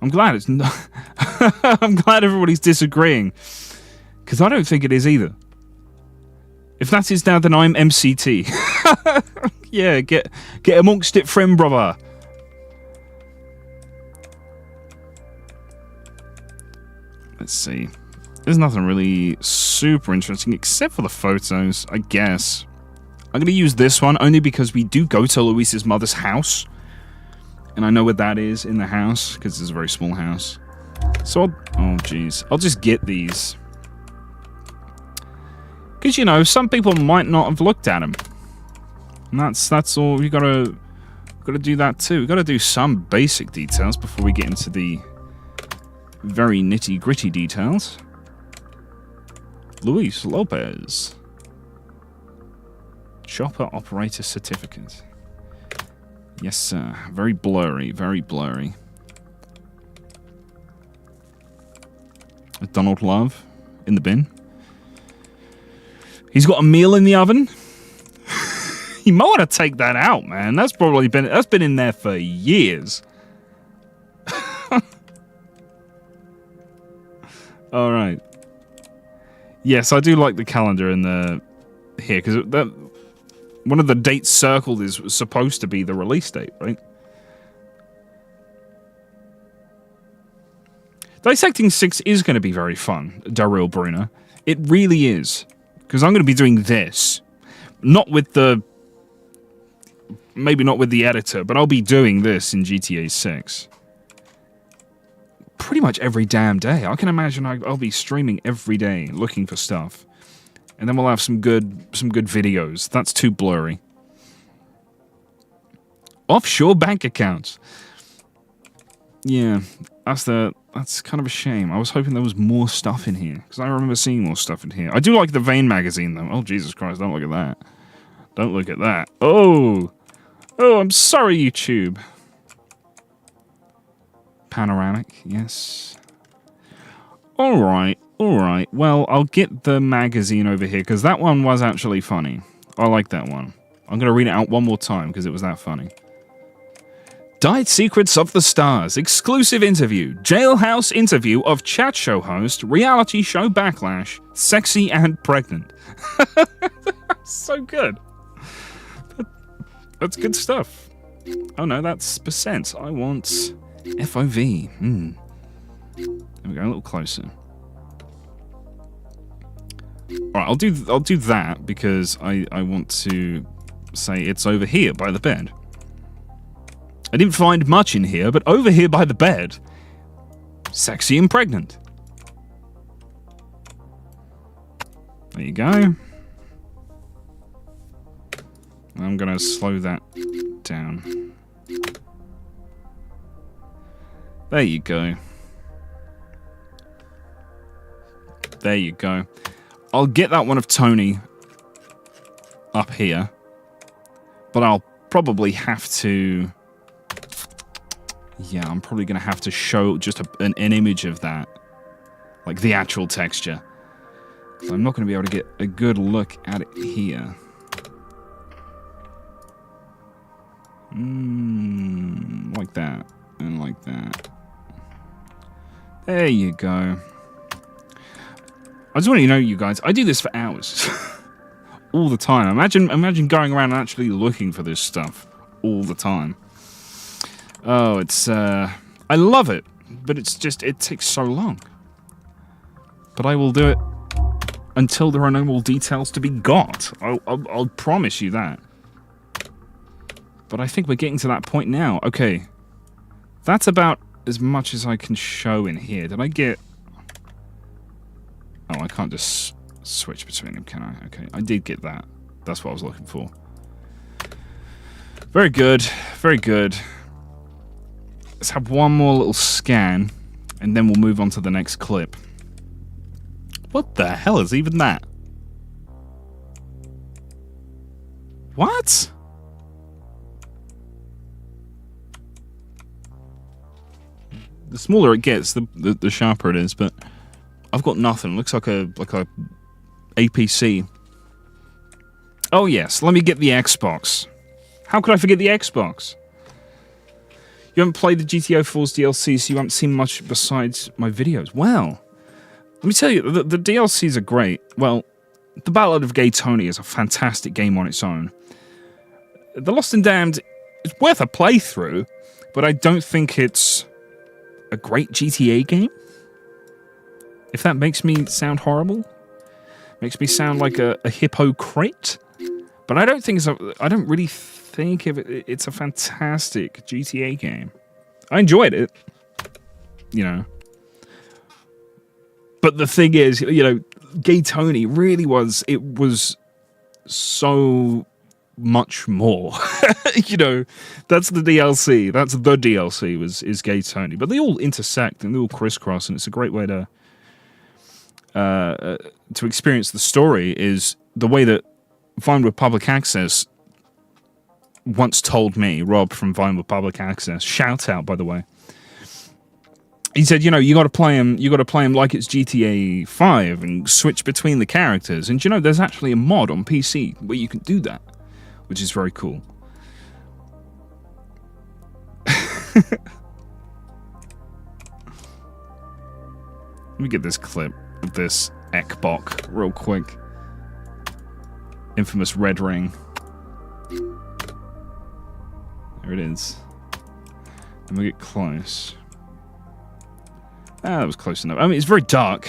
I'm glad it's not. I'm glad everybody's disagreeing, because I don't think it is either. If that's his dad, then I'm MCT. Yeah, get amongst it, friend, brother. Let's see. There's nothing really super interesting except for the photos, I guess. I'm going to use this one only because we do go to Luis's mother's house. And I know where that is in the house, because it's a very small house. So, oh jeez. I'll just get these. Because, you know, some people might not have looked at them. And that's all. We gotta do that too. We gotta do some basic details before we get into the very nitty-gritty details. Luis Lopez. Chopper operator certificate. Yes, sir. Very blurry, very blurry. Donald Love in the bin. He's got a meal in the oven. You might want to take that out, man. That's been in there for years. All right. Yes, I do like the calendar in the here because that one of the dates circled is supposed to be the release date, right? Dissecting 6 is going to be very fun, Daryl Bruner. It really is. Because I'm going to be doing this. Not with the... Maybe not with the editor, but I'll be doing this in GTA 6. Pretty much every damn day. I can imagine I'll be streaming every day, looking for stuff. And then we'll have some good videos. That's too blurry. Offshore bank accounts. Yeah, that's kind of a shame. I was hoping there was more stuff in here, because I remember seeing more stuff in here. I do like the Vane magazine, though. Oh, Jesus Christ, don't look at that. Don't look at that. Oh! Oh, I'm sorry, YouTube. Panoramic, yes. Alright, alright. Well, I'll get the magazine over here, because that one was actually funny. I like that one. I'm going to read it out one more time, because it was that funny. Diet Secrets of the Stars, exclusive interview, jailhouse interview of chat show host, reality show Backlash, sexy and pregnant. So good. That's good stuff. Oh no, that's percent. I want FOV. There we go, a little closer. Alright, I'll do that because I want to say it's over here by the bed. I didn't find much in here, but over here by the bed, sexy and pregnant. There you go. I'm gonna slow that down. There you go. There you go. I'll get that one of Tony up here, but I'll probably have to... Yeah, I'm probably going to have to show just an image of that. Like the actual texture. So I'm not going to be able to get a good look at it here. Like that. And like that. There you go. I just want you to know, you guys, I do this for hours. All the time. Imagine going around and actually looking for this stuff all the time. Oh, it's, I love it, but it's just, it takes so long. But I will do it until there are no more details to be got. I'll promise you that. But I think we're getting to that point now. Okay. That's about as much as I can show in here. Did I get... Oh, I can't just switch between them, can I? Okay, I did get that. That's what I was looking for. Very good. Very good. Let's have one more little scan, and then we'll move on to the next clip. What the hell is even that? What? The smaller it gets, the sharper it is, but I've got nothing. It looks like a APC. Oh yes, let me get the Xbox. How could I forget the Xbox? You haven't played the GTA 4's DLC, so you haven't seen much besides my videos. Well, let me tell you, the DLCs are great. Well, The Ballad of Gay Tony is a fantastic game on its own. The Lost and Damned is worth a playthrough, but I don't think it's a great GTA game. If that makes me sound horrible, makes me sound like a hypocrite. But I don't think I don't really think it's a fantastic GTA game. I enjoyed it, you know. But the thing is, you know, Gay Tony really was so much more. You know, that's the DLC. That's the DLC is Gay Tony. But they all intersect and they all crisscross, and it's a great way to experience the story. Is the way that Vinewood Public Access once told me, Rob from Vinewood Public Access, shout out by the way. He said, you know, you got to play him like it's GTA 5 and switch between the characters. And you know, there's actually a mod on PC where you can do that, which is very cool. Let me get this clip of this Ekbok real quick. Infamous red ring. There it is. And we get close. Ah, that was close enough. I mean, it's very dark,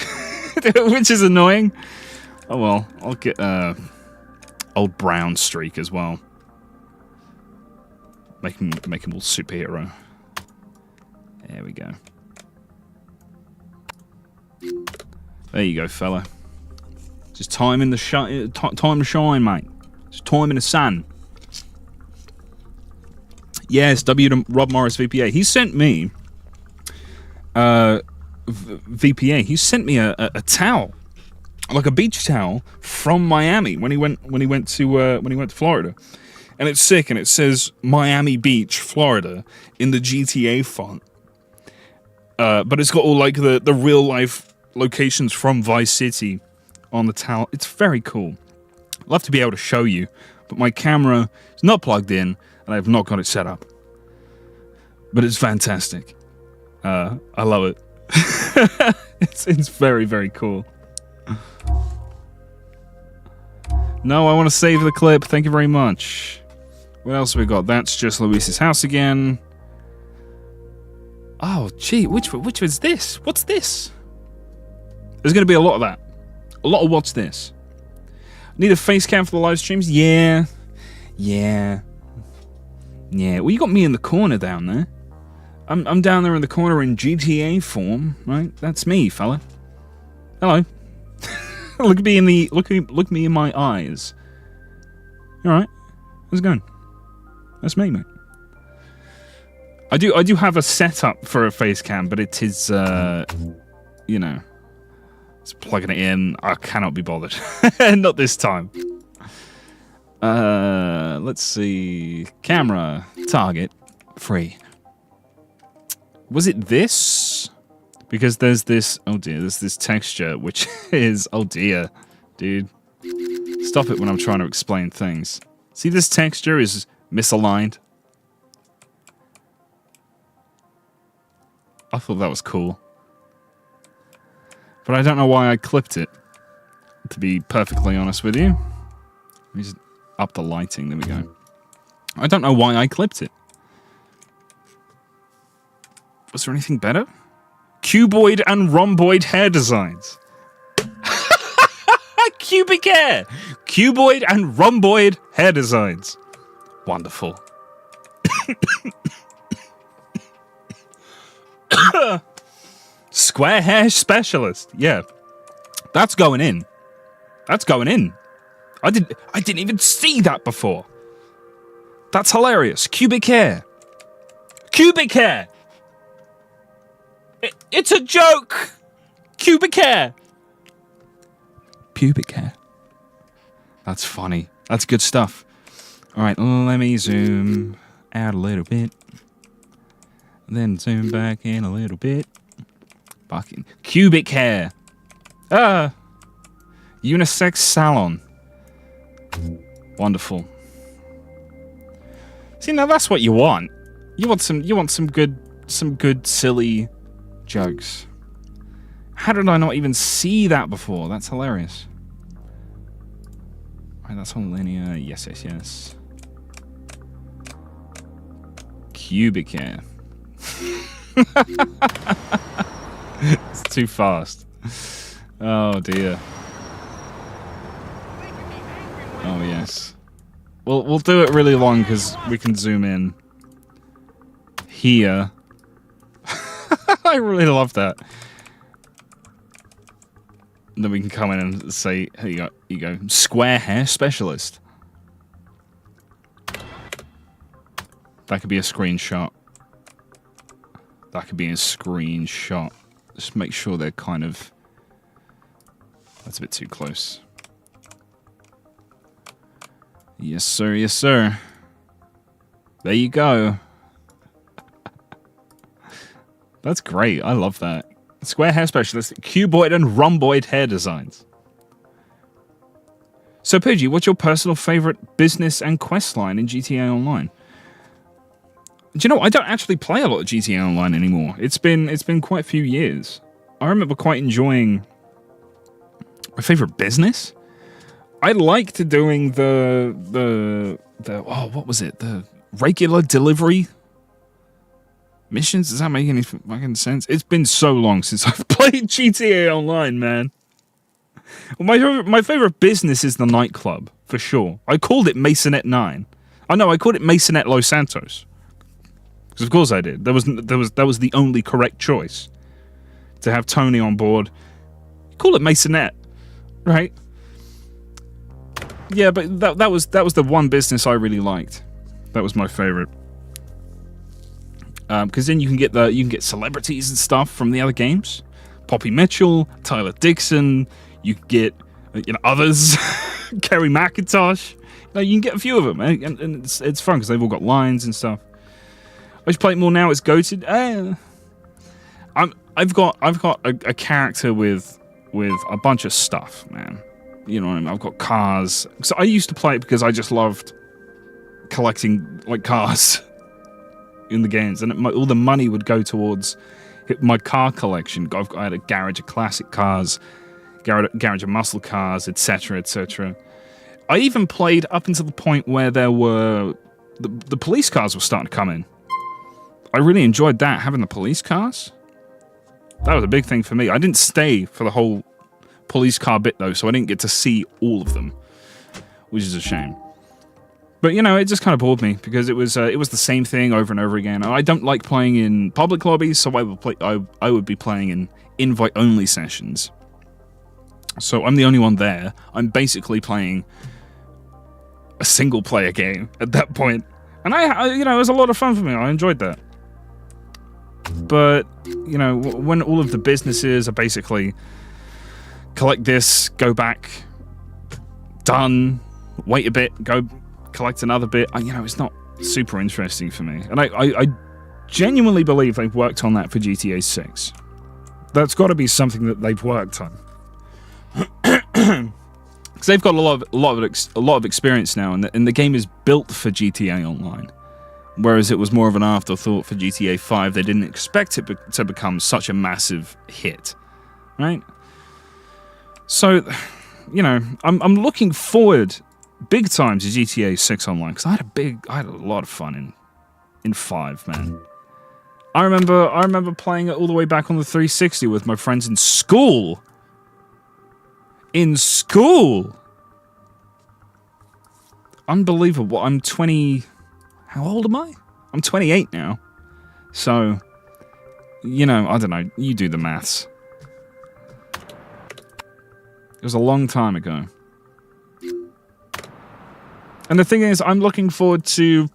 which is annoying. Oh well, I'll get old brown streak as well. Make him all superhero. There we go. There you go, fella. Just time in the time to shine, mate. Just time in the sun. Yes, W to Rob Morris VPA. He sent me VPA. He sent me a towel, like a beach towel from Miami when he went to Florida, and it's sick. And it says Miami Beach, Florida, in the GTA font. But it's got all like the real life locations from Vice City on the tower. It's very cool. I'd love to be able to show you, but my camera is not plugged in, and I have not got it set up. But it's fantastic. I love it. It's very, very cool. No, I want to save the clip. Thank you very much. What else have we got? That's just Luis's house again. Oh, gee, which is this? What's this? There's going to be a lot of that. A lot of what's this? Need a face cam for the live streams? Yeah. Well, you got me in the corner down there. I'm down there in the corner in GTA form, right? That's me, fella. Hello. Look me in my eyes. You all right? How's it going? That's me, mate. I do have a setup for a face cam, but it is you know, it's plugging it in. I cannot be bothered. Not this time. Let's see. Camera target free. Was it this? Because there's this, oh dear, there's this texture, which is, oh dear, dude. Stop it when I'm trying to explain things. See, this texture is misaligned. I thought that was cool. But I don't know why I clipped it, to be perfectly honest with you. Let me just up the lighting, there we go. I don't know why I clipped it. Was there anything better? Cuboid and rhomboid hair designs. Cubic hair! Cuboid and rhomboid hair designs. Wonderful. Square hair specialist. Yeah. That's going in. That's going in. I didn't even see that before. That's hilarious. Cubic hair. Cubic hair! It's a joke! Cubic hair! Pubic hair. That's funny. That's good stuff. Alright, let me zoom out a little bit. Then zoom back in a little bit. Fucking cubic hair. Unisex salon. Wonderful. See, now that's what you want. You want some good silly jokes. How did I not even see that before? That's hilarious. Right, that's on linear. Yes. Cubic hair. It's too fast. Oh dear. Oh yes. We'll do it really long because we can zoom in here. I really love that. And then we can come in and say, here you go, square hair specialist. That could be a screenshot. That could be a screenshot. Just make sure they're kind of... That's a bit too close. Yes, sir. Yes, sir. There you go. That's great. I love that. Square hair specialist, cuboid and rhomboid hair designs. So, Pidgey, what's your personal favorite business and quest line in GTA Online? Do you know, I don't actually play a lot of GTA Online anymore. It's been quite a few years. I remember quite enjoying my favorite business. I liked doing the what was it? The regular delivery missions. Does that make any fucking sense? It's been so long since I've played GTA Online, man. Well, my favorite business is the nightclub for sure. I called it Masonette 9. Oh no, I called it Masonette Los Santos. Because of course I did. That was the only correct choice to have Tony on board. Call it Masonette, right? Yeah, but that was the one business I really liked. That was my favorite. Because then you can get celebrities and stuff from the other games. Poppy Mitchell, Tyler Dixon. You can get others, Kerry McIntosh. You can get a few of them, and it's fun because they've all got lines and stuff. I just play it more now. It's goated. I've got a character with a bunch of stuff, man. You know what I mean? I've got cars. So I used to play it because I just loved collecting like cars in the games, and all the money would go towards my car collection. I had a garage of classic cars, garage of muscle cars, etc., etc. I even played up until the point where there were the police cars were starting to come in. I really enjoyed that, having the police cars. That was a big thing for me. I didn't stay for the whole police car bit though, so I didn't get to see all of them, which is a shame. But you know, it just kind of bored me because it was the same thing over and over again. I don't like playing in public lobbies, so I would be playing in invite-only sessions. So I'm the only one there. I'm basically playing a single-player game at that point, and you know, it was a lot of fun for me. I enjoyed that. But you know, when all of the businesses are basically collect this, go back, done, wait a bit, go collect another bit, you know, it's not super interesting for me. And I genuinely believe they've worked on that for GTA 6. That's got to be something that they've worked on. Because they've got a lot of experience now, and the game is built for GTA Online. Whereas it was more of an afterthought for GTA 5. They didn't expect it to become such a massive hit, right? So, you know, I'm looking forward big time to GTA 6 Online, because I had a lot of fun in 5, man. I remember playing it all the way back on the 360 with my friends in school. In school! Unbelievable. I'm 20... How old am I? I'm 28 now. So, you know, I don't know. You do the maths. It was a long time ago. And the thing is, I'm looking forward to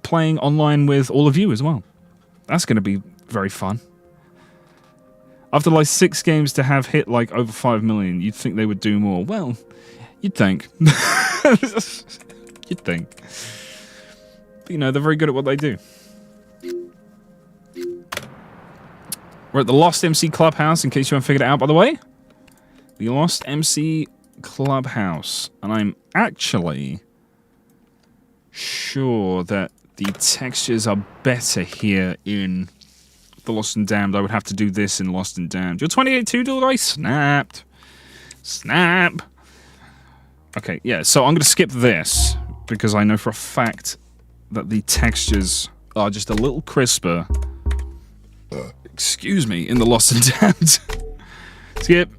playing online with all of you as well. That's going to be very fun. After like 6 games to have hit like over 5 million, you'd think they would do more. Well, you'd think. You'd think. But, you know, they're very good at what they do. We're at the Lost MC Clubhouse, in case you haven't figured it out, by the way. The Lost MC Clubhouse. And I'm actually sure that the textures are better here in the Lost and Damned. I would have to do this in Lost and Damned. You're 28 too, dude? I snapped. Snap. Okay, yeah, so I'm going to skip this, because I know for a fact that the textures are just a little crisper. Excuse me, in the Lost and Damned. Skip.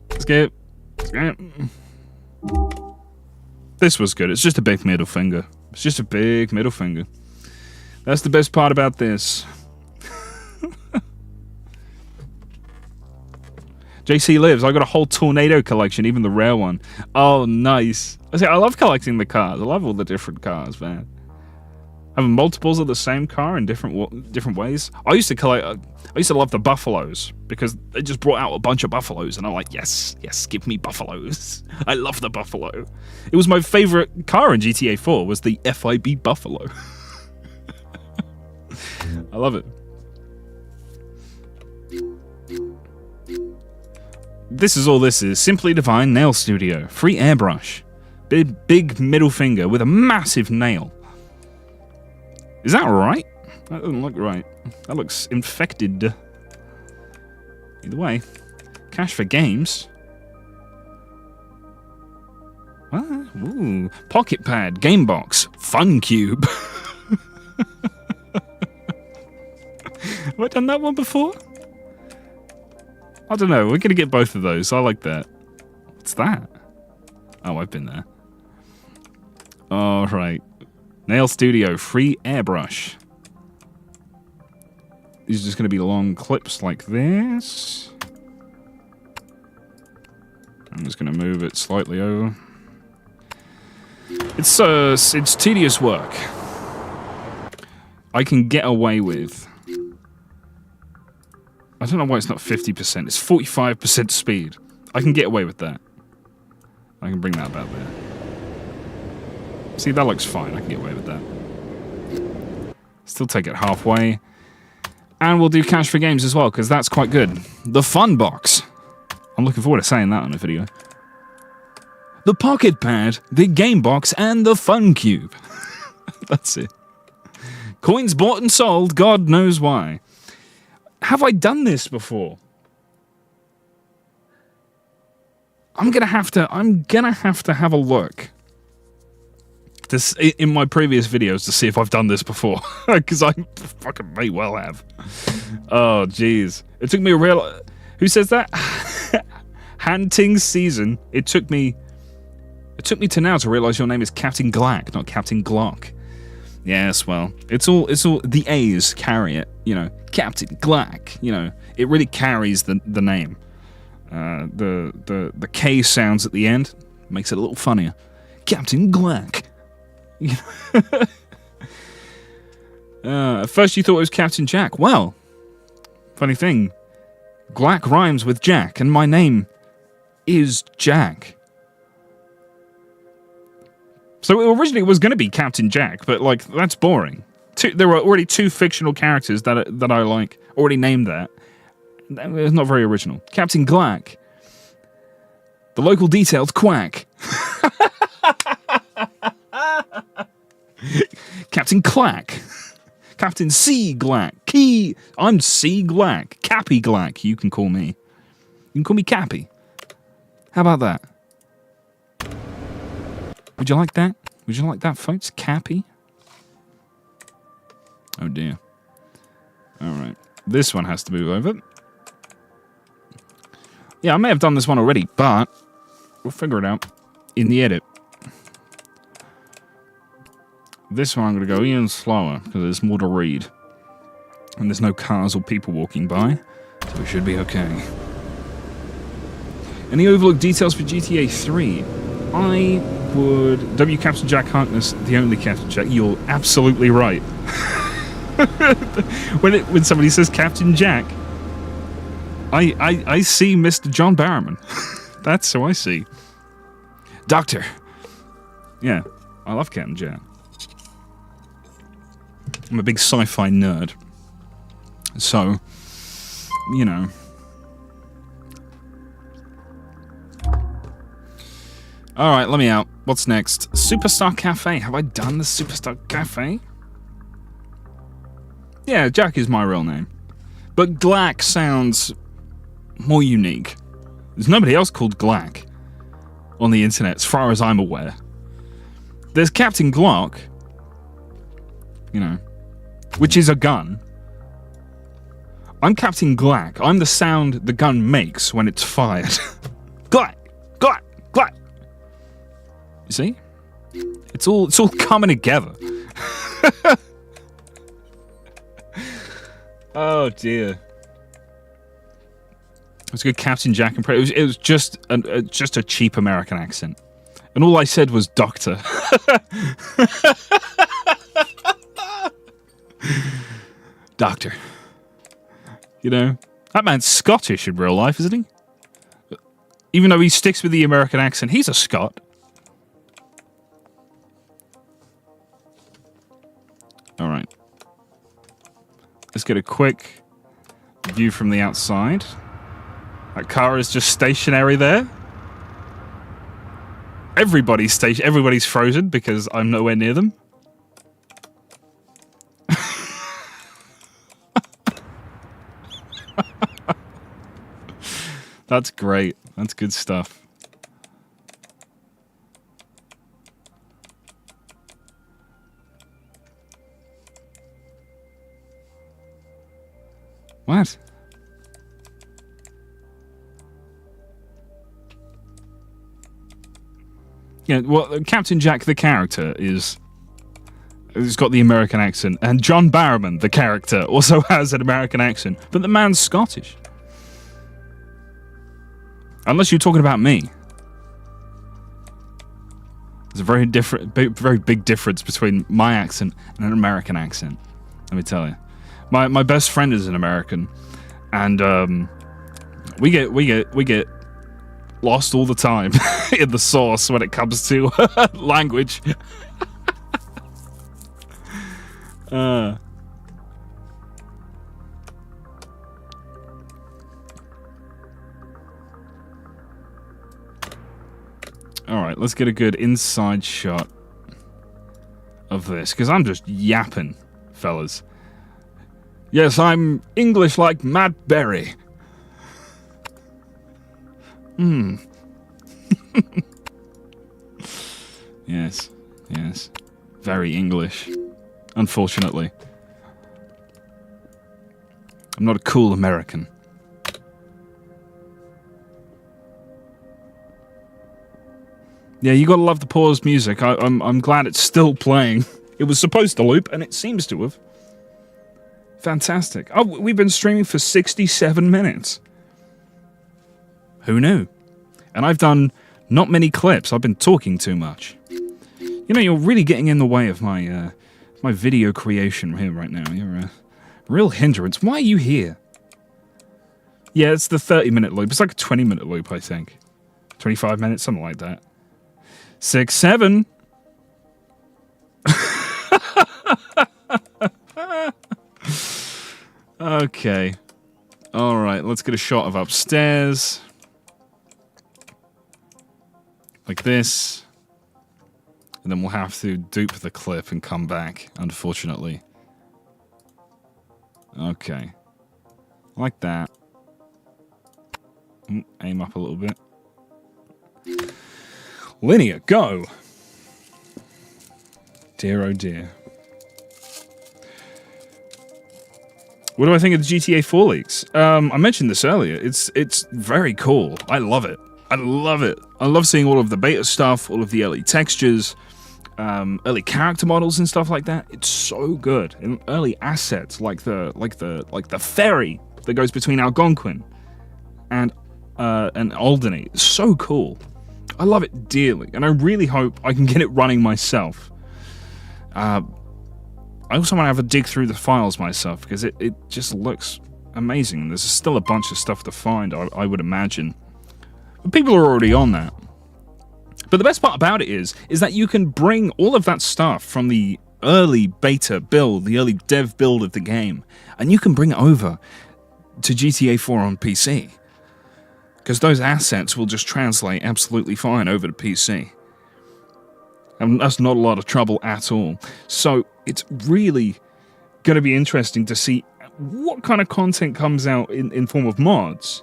This was good. It's just a big middle finger. It's just a big middle finger. That's the best part about this. JC Lives, I got a whole tornado collection, even the rare one. Oh, nice. I love collecting the cars. I love all the different cars, man. Having multiples of the same car in different ways. I used to love the Buffaloes, because they just brought out a bunch of Buffaloes, and I'm like, yes, give me Buffaloes. I love the Buffalo. It was my favorite car in GTA 4, was the FIB Buffalo. I love it. This is all this is. Simply Divine Nail Studio. Free airbrush. Big middle finger with a massive nail. Is that right? That doesn't look right. That looks infected. Either way. Cash for games. Ooh. Pocket pad. Game box. Fun cube. Have I done that one before? I don't know. We're going to get both of those. I like that. What's that? Oh, I've been there. All right. Nail Studio. Free airbrush. These are just going to be long clips like this. I'm just going to move it slightly over. It's tedious work. I can get away with... I don't know why it's not 50%. It's 45% speed. I can get away with that. I can bring that about there. See, that looks fine. I can get away with that. Still take it halfway. And we'll do cash for games as well, because that's quite good. The Fun Box. I'm looking forward to saying that on a video. The Pocket Pad, the Game Box, and the Fun Cube. That's it. Coins bought and sold, God knows why. Have I done this before? I'm gonna have to have a look in my previous videos to see if I've done this before, because I fucking may well have. Oh jeez, it took me a real. Who says that? Hunting season. It took me to now to realize your name is CaptainGlack, not CaptainGlock. Yes, well, it's all the A's carry it, you know. CaptainGlack, you know, it really carries the name. The K sounds at the end makes it a little funnier. CaptainGlack. At first you thought it was Captain Jack. Well, funny thing, Glack rhymes with Jack, and my name is Jack. So originally it was going to be Captain Jack, but like that's boring. There were already two fictional characters that I like already named that. It's not very original. CaptainGlack, the local detailed quack. Captain Clack, Captain C Glack, I'm C Glack, Cappy Glack. You can call me. You can call me Cappy. How about that? Would you like that? Would you like that, folks? Cappy? Oh dear. Alright. This one has to move over. Yeah, I may have done this one already, but we'll figure it out in the edit. This one I'm going to go even slower, because there's more to read. And there's no cars or people walking by, so we should be okay. Any overlooked details for GTA 3? I would... Captain Jack Harkness, the only Captain Jack. You're absolutely right. When somebody says Captain Jack, I see Mr. John Barrowman. That's who I see. Doctor. Yeah, I love Captain Jack. I'm a big sci-fi nerd. So, you know. Alright, let me out. What's next? Superstar Cafe. Have I done the Superstar Cafe? Yeah, Jack is my real name. But Glack sounds more unique. There's nobody else called Glack on the internet, as far as I'm aware. There's Captain Glock, you know, which is a gun. I'm Captain Glack. I'm the sound the gun makes when it's fired. Glack! Glack! Glack! You see? It's all coming together. Oh dear. It was a good Captain Jack impression. It was just a cheap American accent. And all I said was doctor. Doctor. You know, that man's Scottish in real life, isn't he? Even though he sticks with the American accent, he's a Scot. Alright. Let's get a quick view from the outside. That car is just stationary there. Everybody's frozen because I'm nowhere near them. That's great. That's good stuff. What? Yeah, well, Captain Jack, the character, has got the American accent, and John Barrowman, the character, also has an American accent, but the man's Scottish. Unless you're talking about me. There's a very big difference between my accent and an American accent. Let me tell you. My best friend is an American, and we get lost all the time in the sauce when it comes to language. Alright, let's get a good inside shot of this, because I'm just yapping, fellas. Yes, I'm English like Matt Berry. Yes, yes. Very English. Unfortunately. I'm not a cool American. Yeah, you gotta love the paused music. I'm glad it's still playing. It was supposed to loop, and it seems to have. Fantastic. Oh, we've been streaming for 67 minutes. Who knew? And I've done not many clips. I've been talking too much. You know, you're really getting in the way of my my video creation here right now. You're a real hindrance. Why are you here? Yeah, it's the 30-minute loop. It's like a 20-minute loop, I think. 25 minutes, something like that. 6, 7. Okay. Alright, let's get a shot of upstairs. Like this. And then we'll have to dupe the clip and come back, unfortunately. Okay. Like that. Aim up a little bit. Linear, go! Dear oh dear. What do I think of the GTA 4 leaks? I mentioned this earlier. It's very cool. I love it. I love it. I love seeing all of the beta stuff, all of the early textures, early character models and stuff like that. It's so good. And early assets like the ferry that goes between Algonquin and Alderney. It's so cool. I love it dearly, and I really hope I can get it running myself. I also want to have a dig through the files myself, because it just looks amazing. And there's still a bunch of stuff to find, I would imagine. But people are already on that. But the best part about it is that you can bring all of that stuff from the early beta build, the early dev build of the game, and you can bring it over to GTA 4 on PC. Because those assets will just translate absolutely fine over to PC. And that's not a lot of trouble at all. So it's really going to be interesting to see what kind of content comes out in form of mods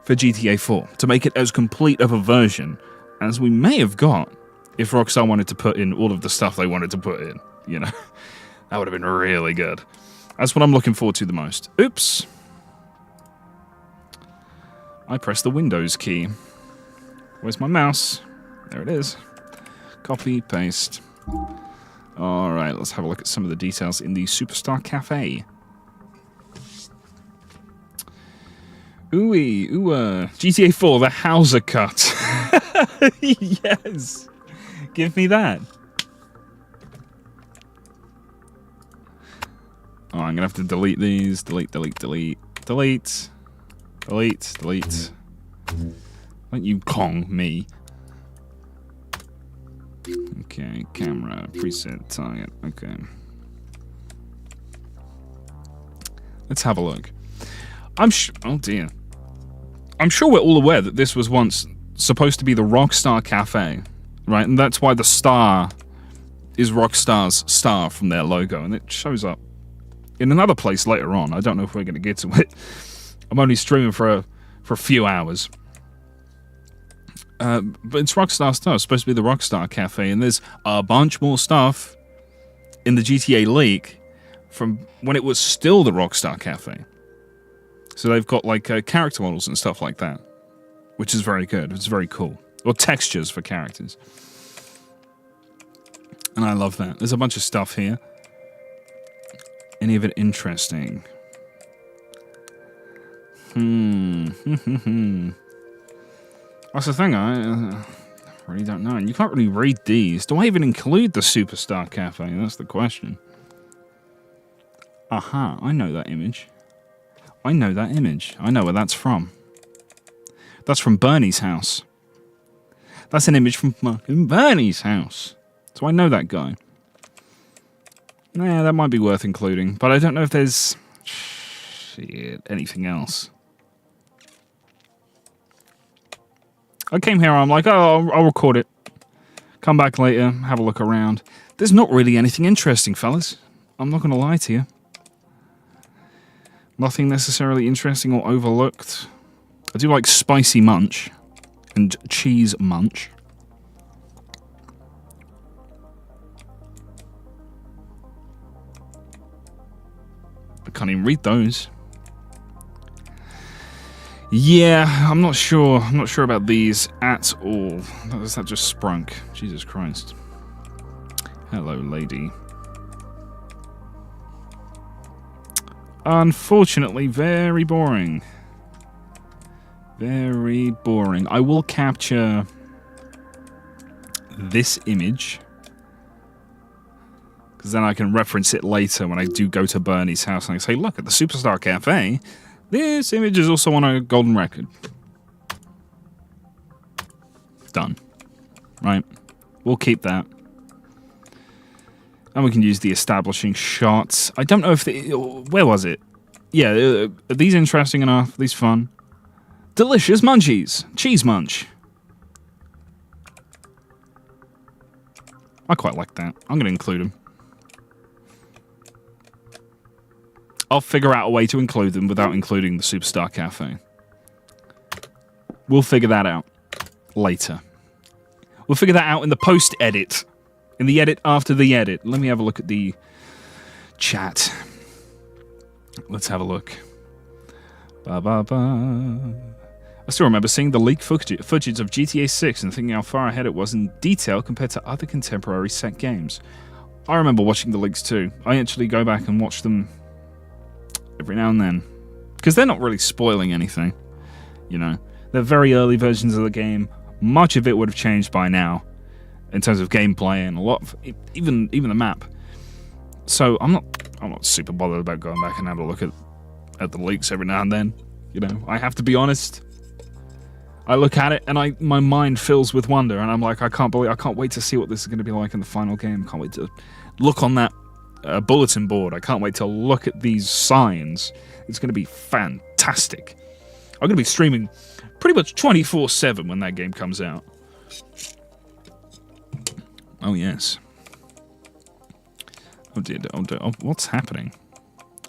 for GTA 4 to make it as complete of a version as we may have got if Rockstar wanted to put in all of the stuff they wanted to put in. You know, that would have been really good. That's what I'm looking forward to the most. Oops. I pressed the Windows key. Where's my mouse? There it is. Copy, paste. Alright, let's have a look at some of the details in the Superstar Cafe. Ooh-wee, GTA 4, the Hauser cut. Yes! Give me that. Oh, I'm gonna have to delete these. Delete. Don't you Kong me. Okay, camera, preset, target, okay. Let's have a look. Oh dear. I'm sure we're all aware that this was once supposed to be the Rockstar Cafe, right? And that's why the star is Rockstar's star from their logo, and it shows up in another place later on. I don't know if we're going to get to it. I'm only streaming for a few hours. But it's Rockstar stuff. It's supposed to be the Rockstar Cafe, and there's a bunch more stuff in the GTA leak from when it was still the Rockstar Cafe. So they've got like character models and stuff like that, which is very good. It's very cool. Or textures for characters. And I love that. There's a bunch of stuff here. Any of it interesting? That's the thing, I really don't know. And you can't really read these. Do I even include the Superstar Cafe? That's the question. Aha, I know that image. I know where that's from. That's from Bernie's house. That's an image from fucking Bernie's house. So I know that guy. Yeah, that might be worth including. But I don't know if there's anything else. I came here, I'm like, oh, I'll record it. Come back later, have a look around. There's not really anything interesting, fellas. I'm not going to lie to you. Nothing necessarily interesting or overlooked. I do like spicy munch and cheese munch. I can't even read those. Yeah, I'm not sure. I'm not sure about these at all. That just sprunk. Jesus Christ. Hello, lady. Unfortunately, very boring. Very boring. I will capture this image, because then I can reference it later when I do go to Bernie's house and I say, look, at the Superstar Cafe, this image is also on a golden record. Done. Right? We'll keep that. And we can use the establishing shots. I don't know if where was it? Yeah, are these interesting enough? Are these fun? Delicious munchies. Cheese munch. I quite like that. I'm going to include them. I'll figure out a way to include them without including the Superstar Cafe. We'll figure that out later. We'll figure that out in the post-edit. In the edit after the edit. Let me have a look at the chat. Let's have a look. I still remember seeing the leaked footage of GTA 6 and thinking how far ahead it was in detail compared to other contemporary set games. I remember watching the leaks too. I actually go back and watch them every now and then. Because they're not really spoiling anything. You know, they're very early versions of the game. Much of it would have changed by now. In terms of gameplay and a lot of, even the map. So I'm not super bothered about going back and having a look at the leaks every now and then. You know, I have to be honest. I look at it and my mind fills with wonder, and I'm like, I can't wait to see what this is going to be like in the final game. Can't wait to look on that bulletin board. I can't wait to look at these signs. It's going to be fantastic. I'm going to be streaming pretty much 24/7 when that game comes out. Oh, yes. Oh, dear. Oh, what's happening?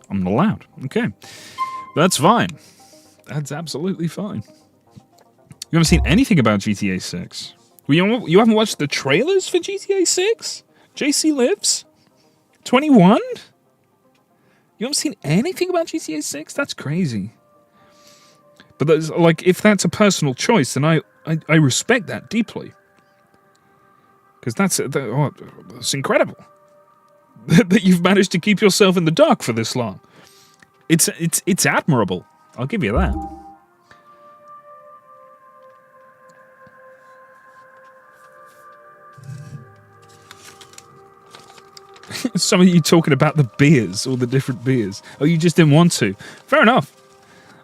I'm not allowed. Okay. That's fine. That's absolutely fine. You haven't seen anything about GTA 6? You haven't watched the trailers for GTA 6? JC Lives? 21? You haven't seen anything about GTA 6? That's crazy. But that's, like, if that's a personal choice, then I respect that deeply. Because that's incredible. That you've managed to keep yourself in the dark for this long. It's admirable. I'll give you that. Some of you talking about the beers, all the different beers. Oh, you just didn't want to. Fair enough.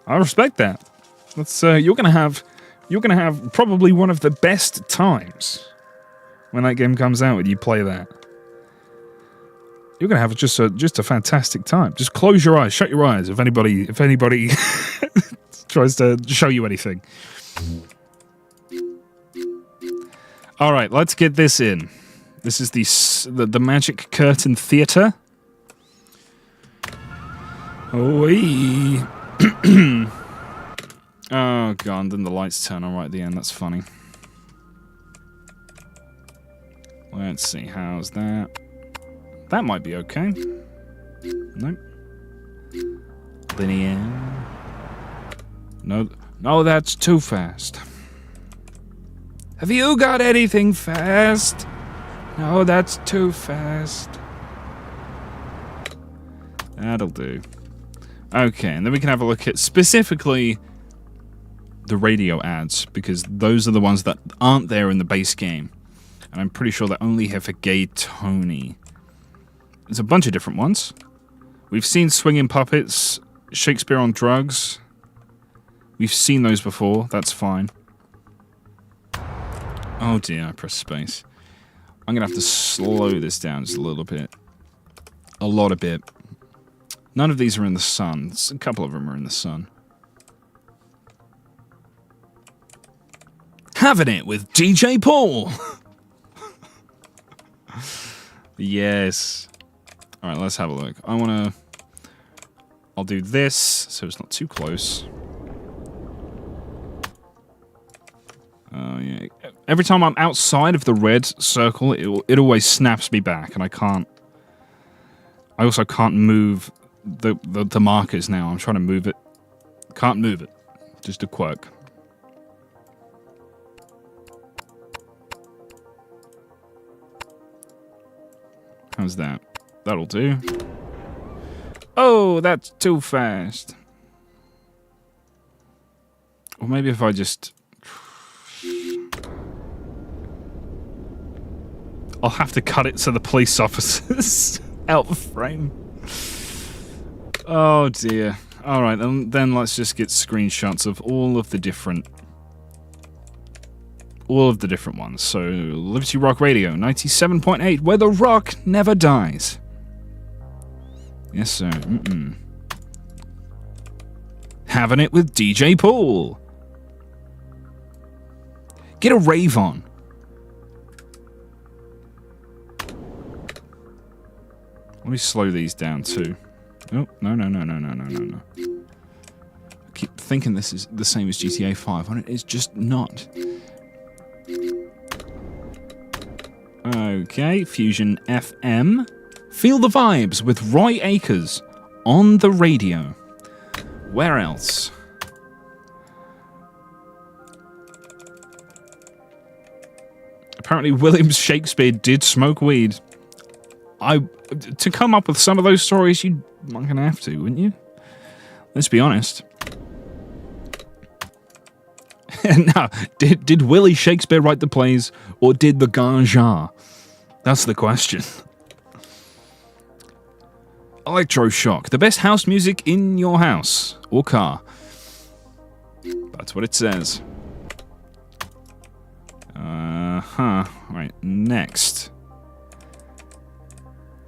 I respect that. That's you're gonna have probably one of the best times when that game comes out and you play that. You're gonna have just a fantastic time. Just close your eyes, shut your eyes if anybody tries to show you anything. All right, let's get this in. This is the Magic Curtain Theater. Oh, oh god, then the lights turn on right at the end. That's funny. Let's see, how's that? That might be okay. Nope. Linear. No, that's too fast. Have you got anything fast? No, that's too fast. That'll do. Okay, and then we can have a look at specifically the radio ads, because those are the ones that aren't there in the base game. And I'm pretty sure they're only here for Gay Tony. There's a bunch of different ones. We've seen Swinging Puppets, Shakespeare on Drugs. We've seen those before, that's fine. Oh dear, I pressed space. I'm going to have to slow this down just a little bit. A lot of bit. None of these are in the sun. A couple of them are in the sun. Having it with DJ Paul. Yes. Alright, let's have a look. I'll do this, so it's not too close. Yeah. Every time I'm outside of the red circle, it always snaps me back, and I can't... I also can't move the markers now. I'm trying to move it. Can't move it. Just a quirk. How's that? That'll do. Oh, that's too fast. Or maybe if I just... I'll have to cut it so the police officers out of frame. Oh dear. Alright, then let's just get screenshots of all of the different ones. So, Liberty Rock Radio, 97.8, where the rock never dies. Yes, sir. Having it with DJ Paul. Get a rave on. Let me slow these down too. Oh, no. I keep thinking this is the same as GTA 5, and it is just not. Okay, Fusion FM. Feel the vibes with Roy Akers on the radio. Where else? Apparently William Shakespeare did smoke weed. To come up with some of those stories, you'd gonna have to, wouldn't you? Let's be honest. Now, did Willie Shakespeare write the plays, or did the ganja? That's the question. Electroshock, the best house music in your house or car. That's what it says. Right, next.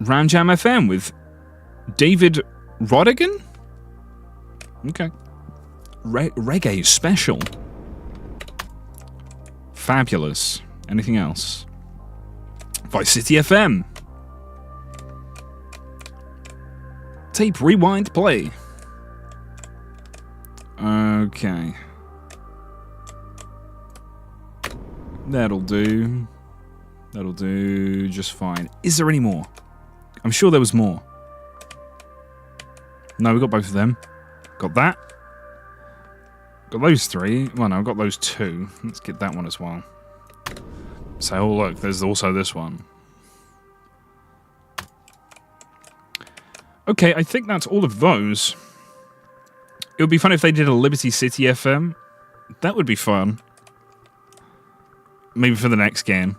Ramjam FM with David Rodigan? Okay. Reggae special. Fabulous. Anything else? Vice City FM. Tape rewind play. Okay. That'll do. That'll do just fine. Is there any more? I'm sure there was more. No, we got both of them. Got that. Got those three. Well, no, I've got those two. Let's get that one as well. So, oh look, there's also this one. Okay, I think that's all of those. It would be fun if they did a Liberty City FM. That would be fun. Maybe for the next game.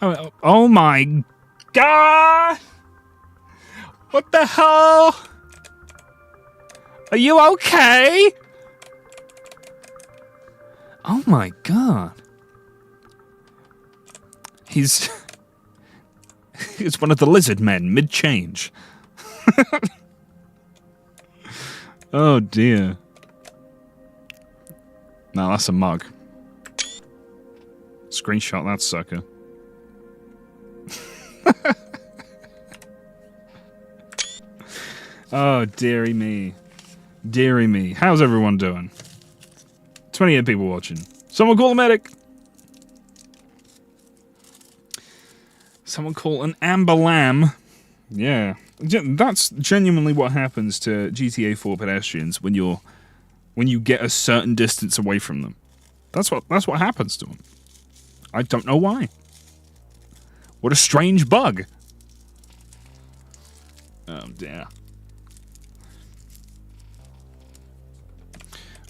Oh my God! What the hell? Are you okay? Oh my God. He's one of the lizard men mid-change. Oh dear. No, that's a mug. Screenshot that sucker. Oh, dearie me. Dearie me. How's everyone doing? 28 people watching. Someone call a medic. Someone call an amber lamb. Yeah. That's genuinely what happens to GTA 4 pedestrians when you get a certain distance away from them. That's what happens to them. I don't know why. What a strange bug. Oh dear.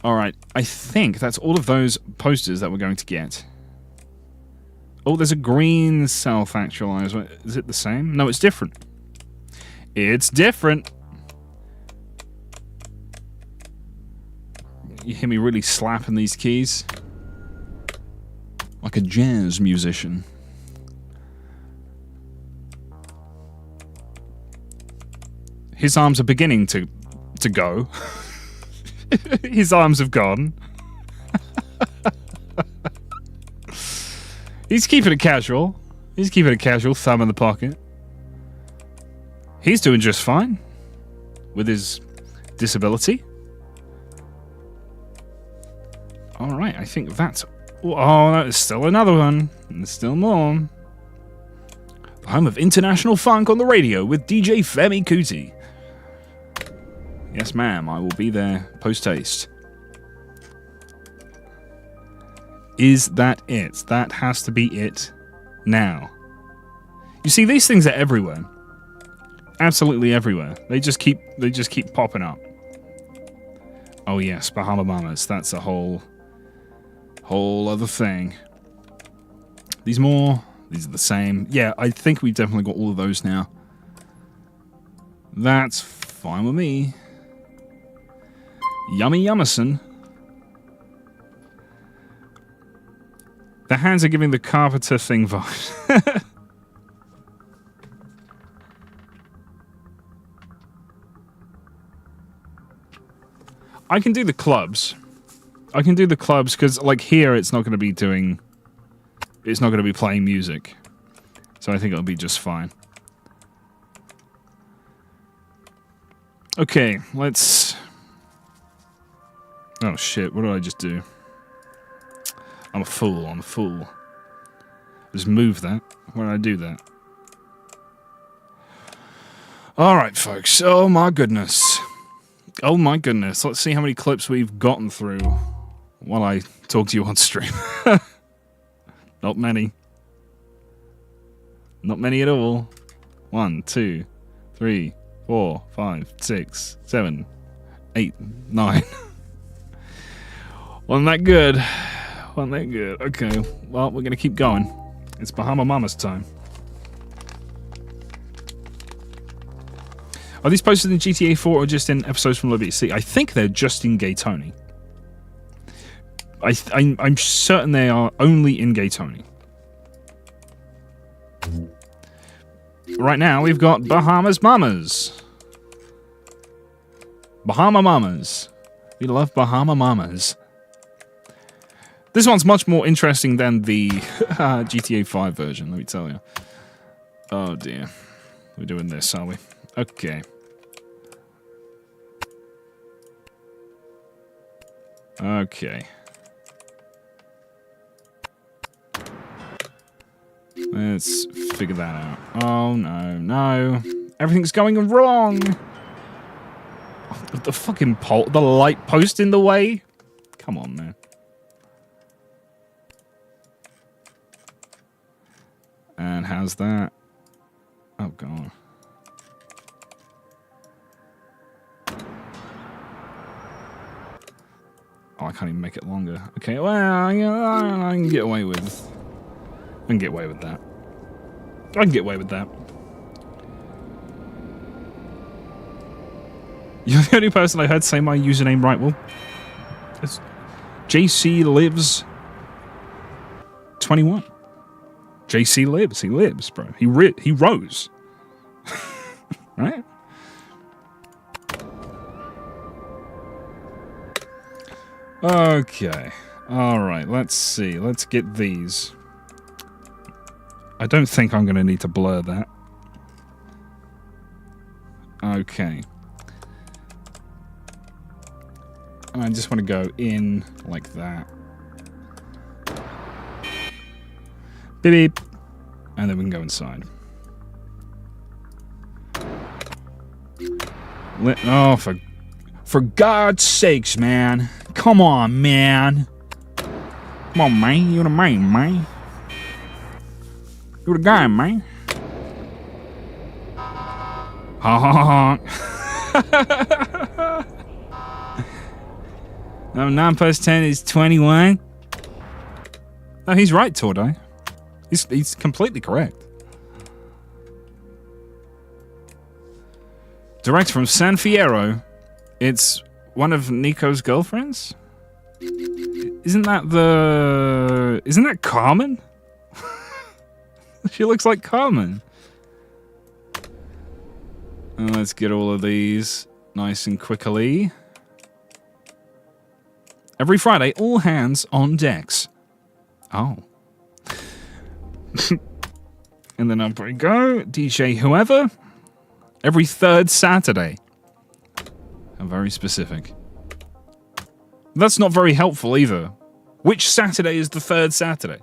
Alright, I think that's all of those posters that we're going to get. Oh, there's a green self-actualizer. Is it the same? No, it's different. It's different. You hear me really slapping these keys? Like a jazz musician. His arms are beginning to go. His arms have gone. He's keeping it casual. He's keeping it casual, thumb in the pocket. He's doing just fine with his disability. All right, I think that's... Oh, there's still another one. There's still more. The home of international funk on the radio with DJ Femi Kuti. Yes, ma'am, I will be there post-haste. Is that it? That has to be it now. You see, these things are everywhere. Absolutely everywhere. They just keep popping up. Oh yes, Bahama Mamas. That's a whole other thing. These more. These are the same. Yeah, I think we've definitely got all of those now. That's fine with me. Yummy Yummerson. The hands are giving the carpenter thing vibes. I can do the clubs. I can do the clubs because, like, here it's not going to be doing... It's not going to be playing music. So I think it'll be just fine. Okay, let's... Oh shit, what did I just do? I'm a fool, I'm a fool. Just move that. Why did I do that? Alright, folks. Oh my goodness. Oh my goodness. Let's see how many clips we've gotten through while I talk to you on stream. Not many. Not many at all. 1, 2, 3, 4, 5, 6, 7, 8, 9. Wasn't that good. Wasn't that good. Okay, well, we're going to keep going. It's Bahama Mama's time. Are these posted in GTA 4 or just in episodes from LBC? I think they're just in Gay Tony. I'm certain they are only in Gay Tony. Right now, we've got Bahamas Mamas. Bahama Mamas. We love Bahama Mamas. This one's much more interesting than the GTA 5 version, let me tell you. Oh dear. We're doing this, are we? Okay. Okay. Let's figure that out. Oh no, no. Everything's going wrong! The fucking pole, the light post in the way? Come on, man. And how's that? Oh god. Oh, I can't even make it longer. Okay, well, I can get away with... I can get away with that. I can get away with that. You're the only person I heard say my username right. Well, it's JC Lives 21. JC lives. He lives, bro. He rose. Right? Okay. Alright, let's see. Let's get these. I don't think I'm going to need to blur that. Okay. And I just want to go in like that. Beep beep. And then we can go inside. Oh, for God's sakes, man. Come on, man. Come on, man. You're the man. You're the guy, man. Ha ha ha. No, 9 plus 10 is 21. No, he's right, Tordai. He's completely correct. Direct from San Fierro. It's one of Nico's girlfriends? Isn't that Carmen? She looks like Carmen. And let's get all of these nice and quickly. Every Friday, all hands on decks. Oh. And then up we go. DJ whoever. Every third Saturday. I'm very specific. That's not very helpful either. Which Saturday is the third Saturday?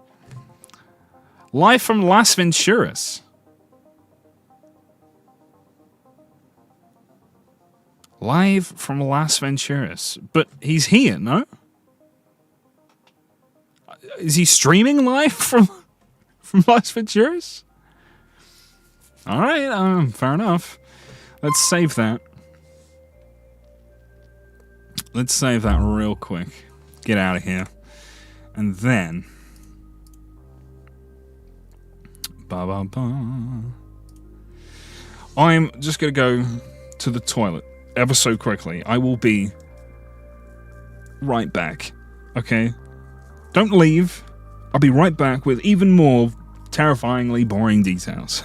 Live from Las Venturas. Live from Las Venturas. But he's here, no? Is he streaming live from Las Venturas? Alright, fair enough. Let's save that. Let's save that real quick. Get out of here. And then... I'm just going to go to the toilet ever so quickly. I will be right back. Okay? Don't leave. I'll be right back with even more terrifyingly boring details.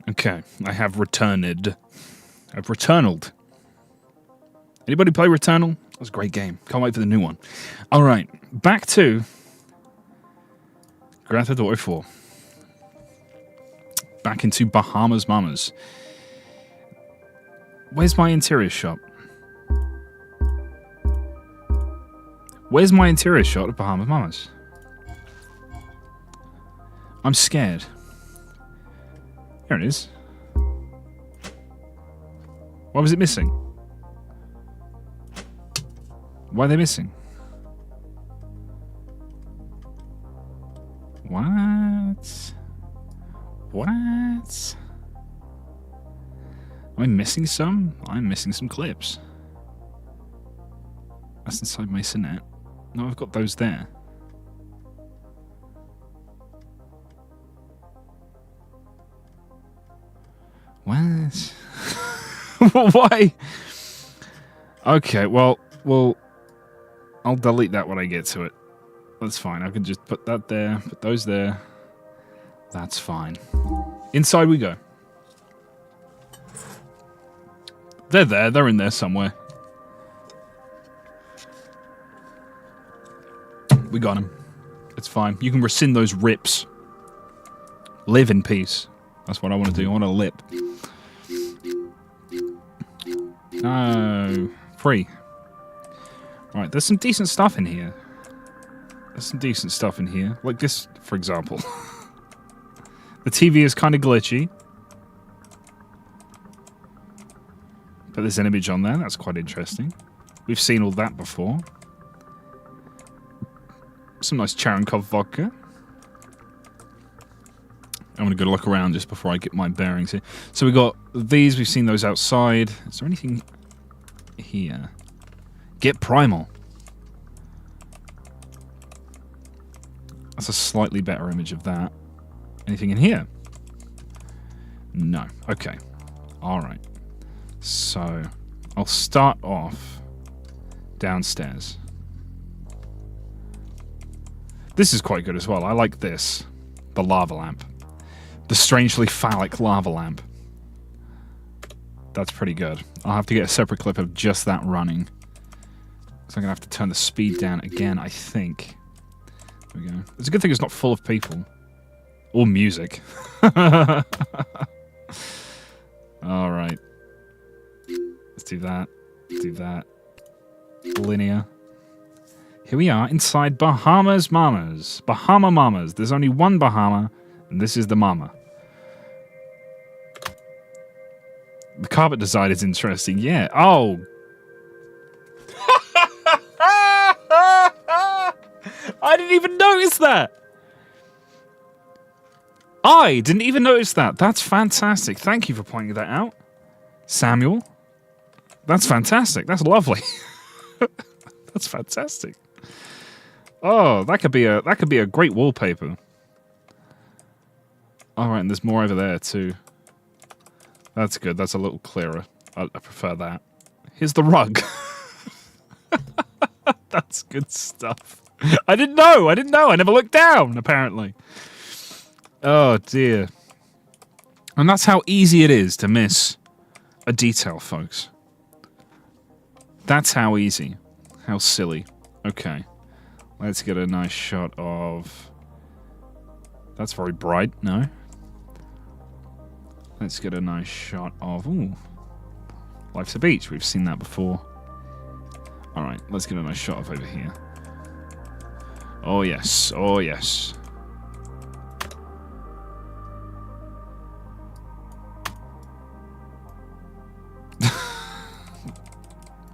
Okay, I have returned. I've returned. Anybody play Returnal? That was a great game. Can't wait for the new one. All right, back to Grand Theft Auto 4. Back into Bahamas Mamas. Where's my interior shot? Where's my interior shot of Bahamas Mamas? I'm scared. Here it is. Why was it missing? Why are they missing? What? What? Am I missing some? I'm missing some clips. That's inside my Cinet. No, I've got those there. What? Why? Okay, well, I'll delete that when I get to it. That's fine. I can just put that there, put those there. That's fine. Inside we go. They're there. They're in there somewhere. We got him. It's fine. You can rescind those rips. Live in peace. That's what I want to do. I want to lip. No. Free. Alright, there's some decent stuff in here. There's some decent stuff in here. Like this, for example. The TV is kind of glitchy. But there's an image on there. That's quite interesting. We've seen all that before. Some nice Charankov vodka. I'm going to go look around just before I get my bearings here. So we got these. We've seen those outside. Is there anything here? Get Primal. That's a slightly better image of that. Anything in here? No. Okay. Alright. So, I'll start off downstairs. This is quite good as well. I like this. The lava lamp. The strangely phallic lava lamp. That's pretty good. I'll have to get a separate clip of just that running. So I'm going to have to turn the speed down again, I think. There we go. It's a good thing it's not full of people. Or music. Alright. Let's do that. Do that. Linear. Here we are inside Bahamas Mamas. Bahama Mamas. There's only one Bahama, and this is the Mama. The carpet design is interesting. Yeah. Oh. I didn't even notice that. I didn't even notice that. That's fantastic. Thank you for pointing that out, Samuel. That's fantastic. That's lovely. That's fantastic. Oh, that could be a great wallpaper. All right, and there's more over there too. That's good. That's a little clearer. I prefer that. Here's the rug. That's good stuff. I didn't know. I never looked down, apparently. Oh, dear. And that's how easy it is to miss a detail, folks. That's how easy. How silly. Okay. Let's get a nice shot of... That's very bright. No. Let's get a nice shot of... Ooh. Life's a beach. We've seen that before. Alright, let's get a nice shot of over here. Oh, yes. Oh, yes.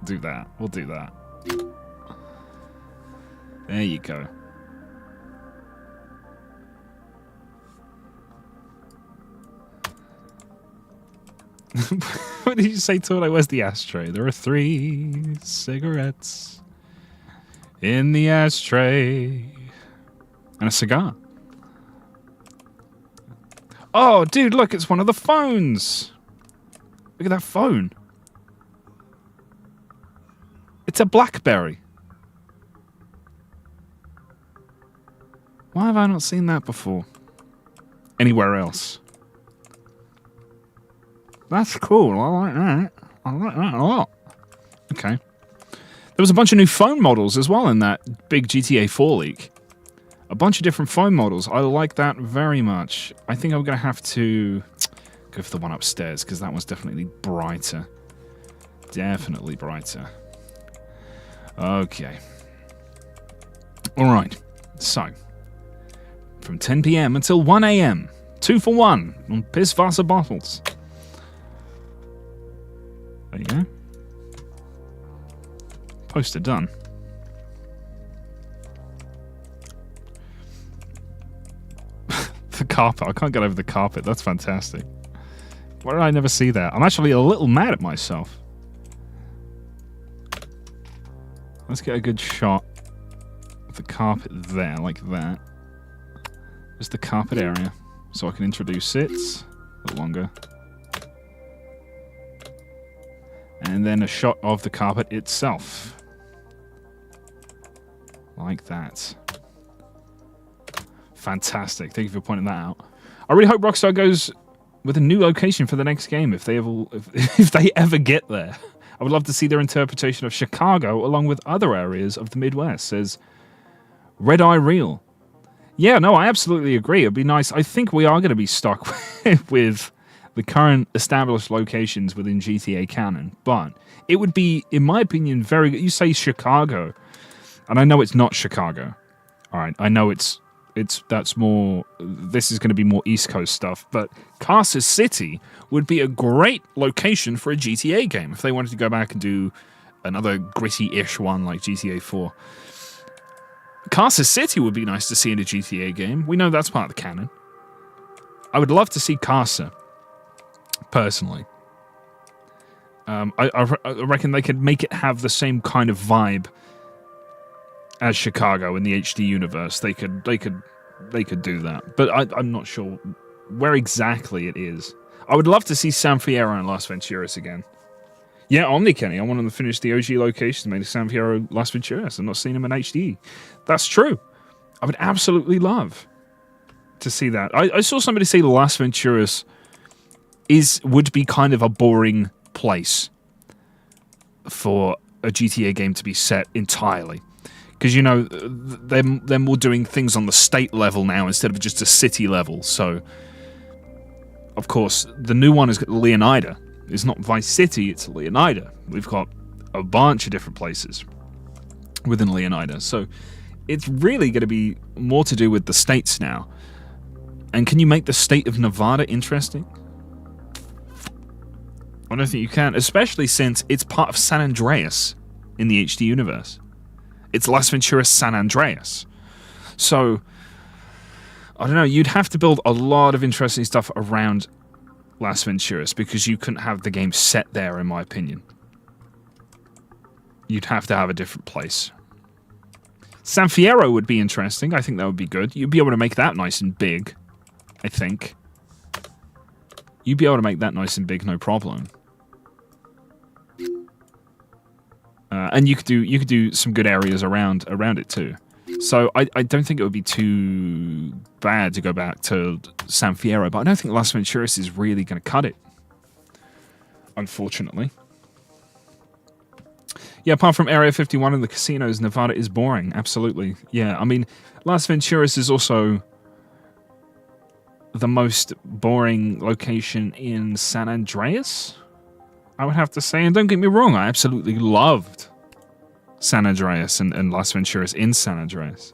Do that. We'll do that. There you go. What did you say, Torno? Where's the ashtray? There are 3 cigarettes in the ashtray. And a cigar. Oh, dude, look, it's one of the phones. Look at that phone. It's a BlackBerry. Why have I not seen that before? Anywhere else? That's cool. I like that. I like that a lot. Okay. There was a bunch of new phone models as well in that big GTA 4 leak. A bunch of different phone models. I like that very much. I think I'm going to have to go for the one upstairs because that one's definitely brighter. Definitely brighter. Okay. Alright. So. From 10 PM until 1 AM. 2 for 1 on Pisswasser bottles. There you go. Poster done. The carpet. I can't get over the carpet. That's fantastic. Why did I never see that? I'm actually a little mad at myself. Let's get a good shot of the carpet there, like that. Just the carpet area, so I can introduce it. A little longer. And then a shot of the carpet itself. Like that. Fantastic. Thank you for pointing that out. I really hope Rockstar goes with a new location for the next game if they ever get there. I would love to see their interpretation of Chicago along with other areas of the Midwest, says Red Eye Real. Yeah, no, I absolutely agree. It'd be nice. I think we are going to be stuck with the current established locations within GTA canon, but it would be, in my opinion, very good. You say Chicago, and I know it's not Chicago. All right, I know that's more, this is going to be more East Coast stuff, but Carcer City would be a great location for a GTA game if they wanted to go back and do another gritty-ish one like GTA 4. Carcer City would be nice to see in a GTA game. We know that's part of the canon. I would love to see Carcer, personally. I reckon they could make it have the same kind of vibe as Chicago in the HD universe. They could they could do that. But I'm not sure where exactly it is. I would love to see San Fierro and Las Venturas again. Yeah, Omnikenny. I want them to finish the OG locations, made San Fierro, Las Venturas. I've not seen them in HD. That's true. I would absolutely love to see that. I saw somebody say Las Venturas would be kind of a boring place for a GTA game to be set entirely. Because, you know, they're more doing things on the state level now instead of just a city level. So, of course, the new one is Leonida. It's not Vice City, it's Leonida. We've got a bunch of different places within Leonida. So, it's really going to be more to do with the states now. And can you make the state of Nevada interesting? I don't think you can, especially since it's part of San Andreas in the HD universe. It's Las Venturas San Andreas. So, I don't know, you'd have to build a lot of interesting stuff around Las Venturas because you couldn't have the game set there, in my opinion. You'd have to have a different place. San Fierro would be interesting. I think that would be good. You'd be able to make that nice and big, I think. You'd be able to make that nice and big, no problem. And you could do some good areas around it too. So I don't think it would be too bad to go back to San Fierro, but I don't think Las Venturas is really going to cut it, unfortunately. Yeah, apart from Area 51 and the casinos, Nevada is boring. Absolutely. Yeah, I mean, Las Venturas is also the most boring location in San Andreas, I would have to say. And don't get me wrong, I absolutely loved San Andreas and Las Venturas in San Andreas.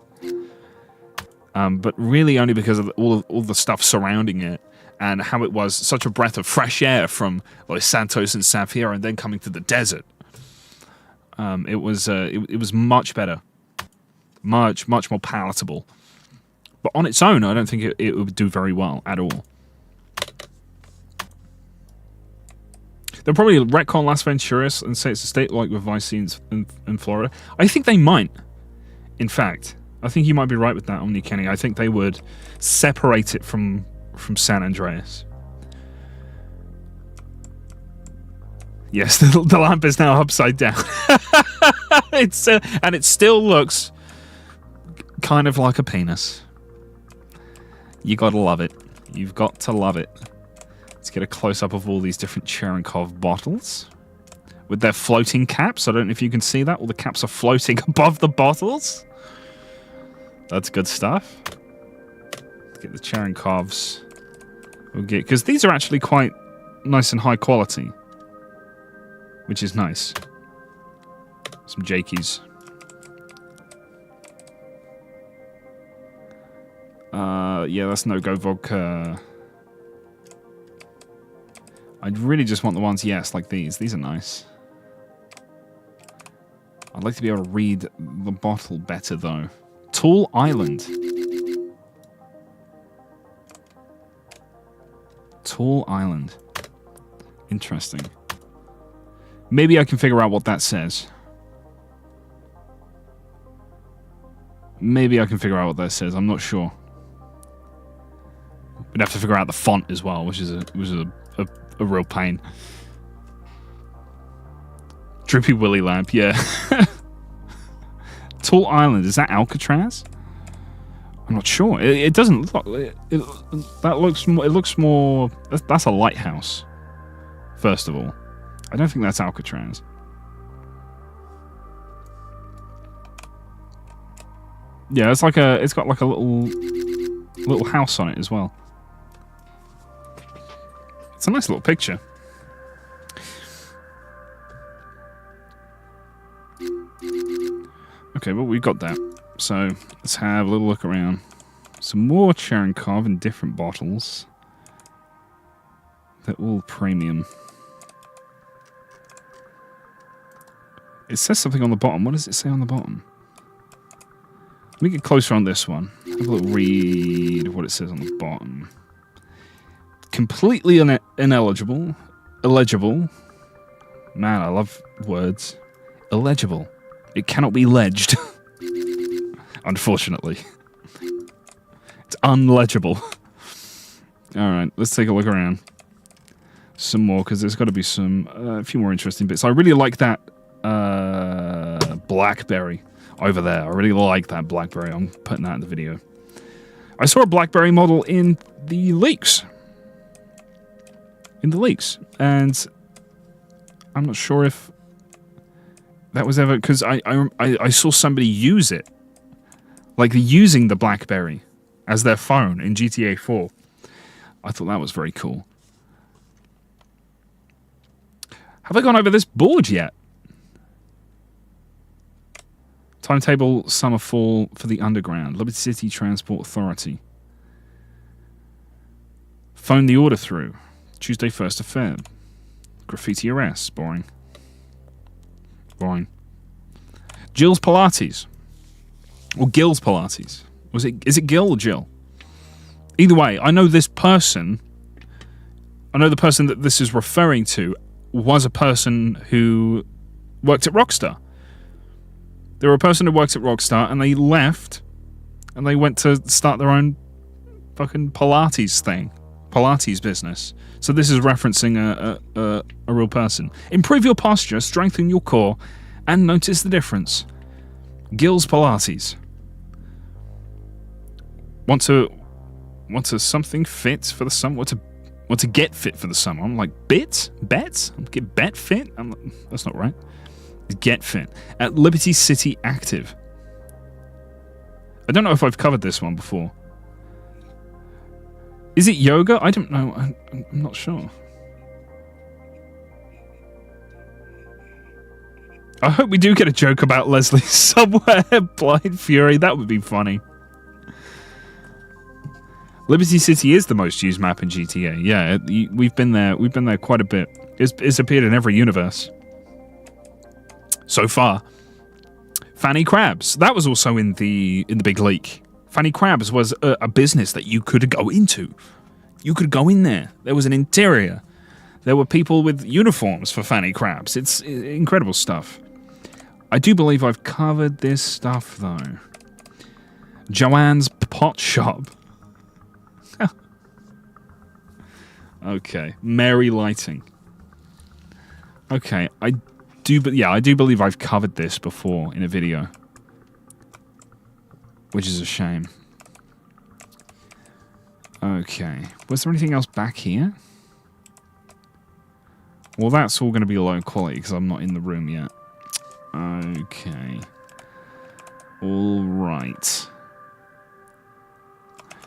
But really only because of all the stuff surrounding it and how it was such a breath of fresh air from Los Santos and San Fierro and then coming to the desert. It was much better. Much more palatable. But on its own, I don't think it would do very well at all. They'll probably retcon Las Venturas and say it's a state like with Vice City in Florida. I think they might. In fact, I think you might be right with that, Omnikenny. I think they would separate it from San Andreas. Yes, the lamp is now upside down. And it still looks kind of like a penis. You gotta love it. You've got to love it. Let's get a close-up of all these different Cherenkov bottles with their floating caps. I don't know if you can see that. All the caps are floating above the bottles. That's good stuff. Let's get the Cherenkovs. Because these are actually quite nice and high quality, which is nice. Some Jakies. Yeah, that's no-go vodka. I'd really just want the ones, yes, like these. These are nice. I'd like to be able to read the bottle better, though. Tall Island. Tall Island. Interesting. Maybe I can figure out what that says. Maybe I can figure out what that says. I'm not sure. We'd have to figure out the font as well, which is a real pain. Drippy Willy lamp, yeah. Tall Island, is that Alcatraz? I'm not sure. It doesn't look. It looks more. That's a lighthouse. First of all, I don't think that's Alcatraz. Yeah, it's got like a little house on it as well. It's a nice little picture. Okay, well, we've got that. So, let's have a little look around. Some more Cherenkov in different bottles. They're all premium. It says something on the bottom. What does it say on the bottom? Let me get closer on this one. Have a little read of what it says on the bottom. Completely ineligible. Illegible. Man, I love words. Illegible. It cannot be ledged. Unfortunately. unlegible. All right, let's take a look around. Some more, because there's got to be some a few more interesting bits. I really like that BlackBerry over there. I really like that BlackBerry. I'm putting that in the video. I saw a BlackBerry model in the leaks. And I'm not sure if that was ever, because I saw somebody use it, like using the BlackBerry as their phone in GTA 4. I thought that was very cool. Have I gone over this board yet? Timetable summer fall for the underground. Liberty City Transport Authority. Phone the order through. Tuesday 1st of Feb. Graffiti arrests. Boring. Boring. Jill's Pilates. Or Gil's Pilates. Is it Gil or Jill? Either way, I know this person. I know the person that this is referring to was a person who worked at Rockstar. They were a person who worked at Rockstar, and they left, and they went to start their own fucking Pilates thing. Pilates business. So this is referencing a real person. Improve your posture, strengthen your core, and notice the difference. Gil's Pilates. Want to something fit for the summer? Want to get fit for the summer? I'm like, bets? Get bet fit? That's not right. Get fit at Liberty City Active. I don't know if I've covered this one before. Is it yoga? I don't know. I'm not sure. I hope we do get a joke about Leslie somewhere. Blind Fury. That would be funny. Liberty City is the most used map in GTA. Yeah, we've been there. We've been there quite a bit. It's appeared in every universe so far. Fanny Crabs. That was also in the big leak. Fanny Crabs was a business that you could go into. You could go in there. There was an interior. There were people with uniforms for Fanny Crabs. It's incredible stuff. I do believe I've covered this stuff though. Joanne's Pot Shop. Okay, Mary Lighting. Okay, I do believe I've covered this before in a video, which is a shame. Okay, was there anything else back here? Well, that's all going to be low quality because I'm not in the room yet. Okay, all right.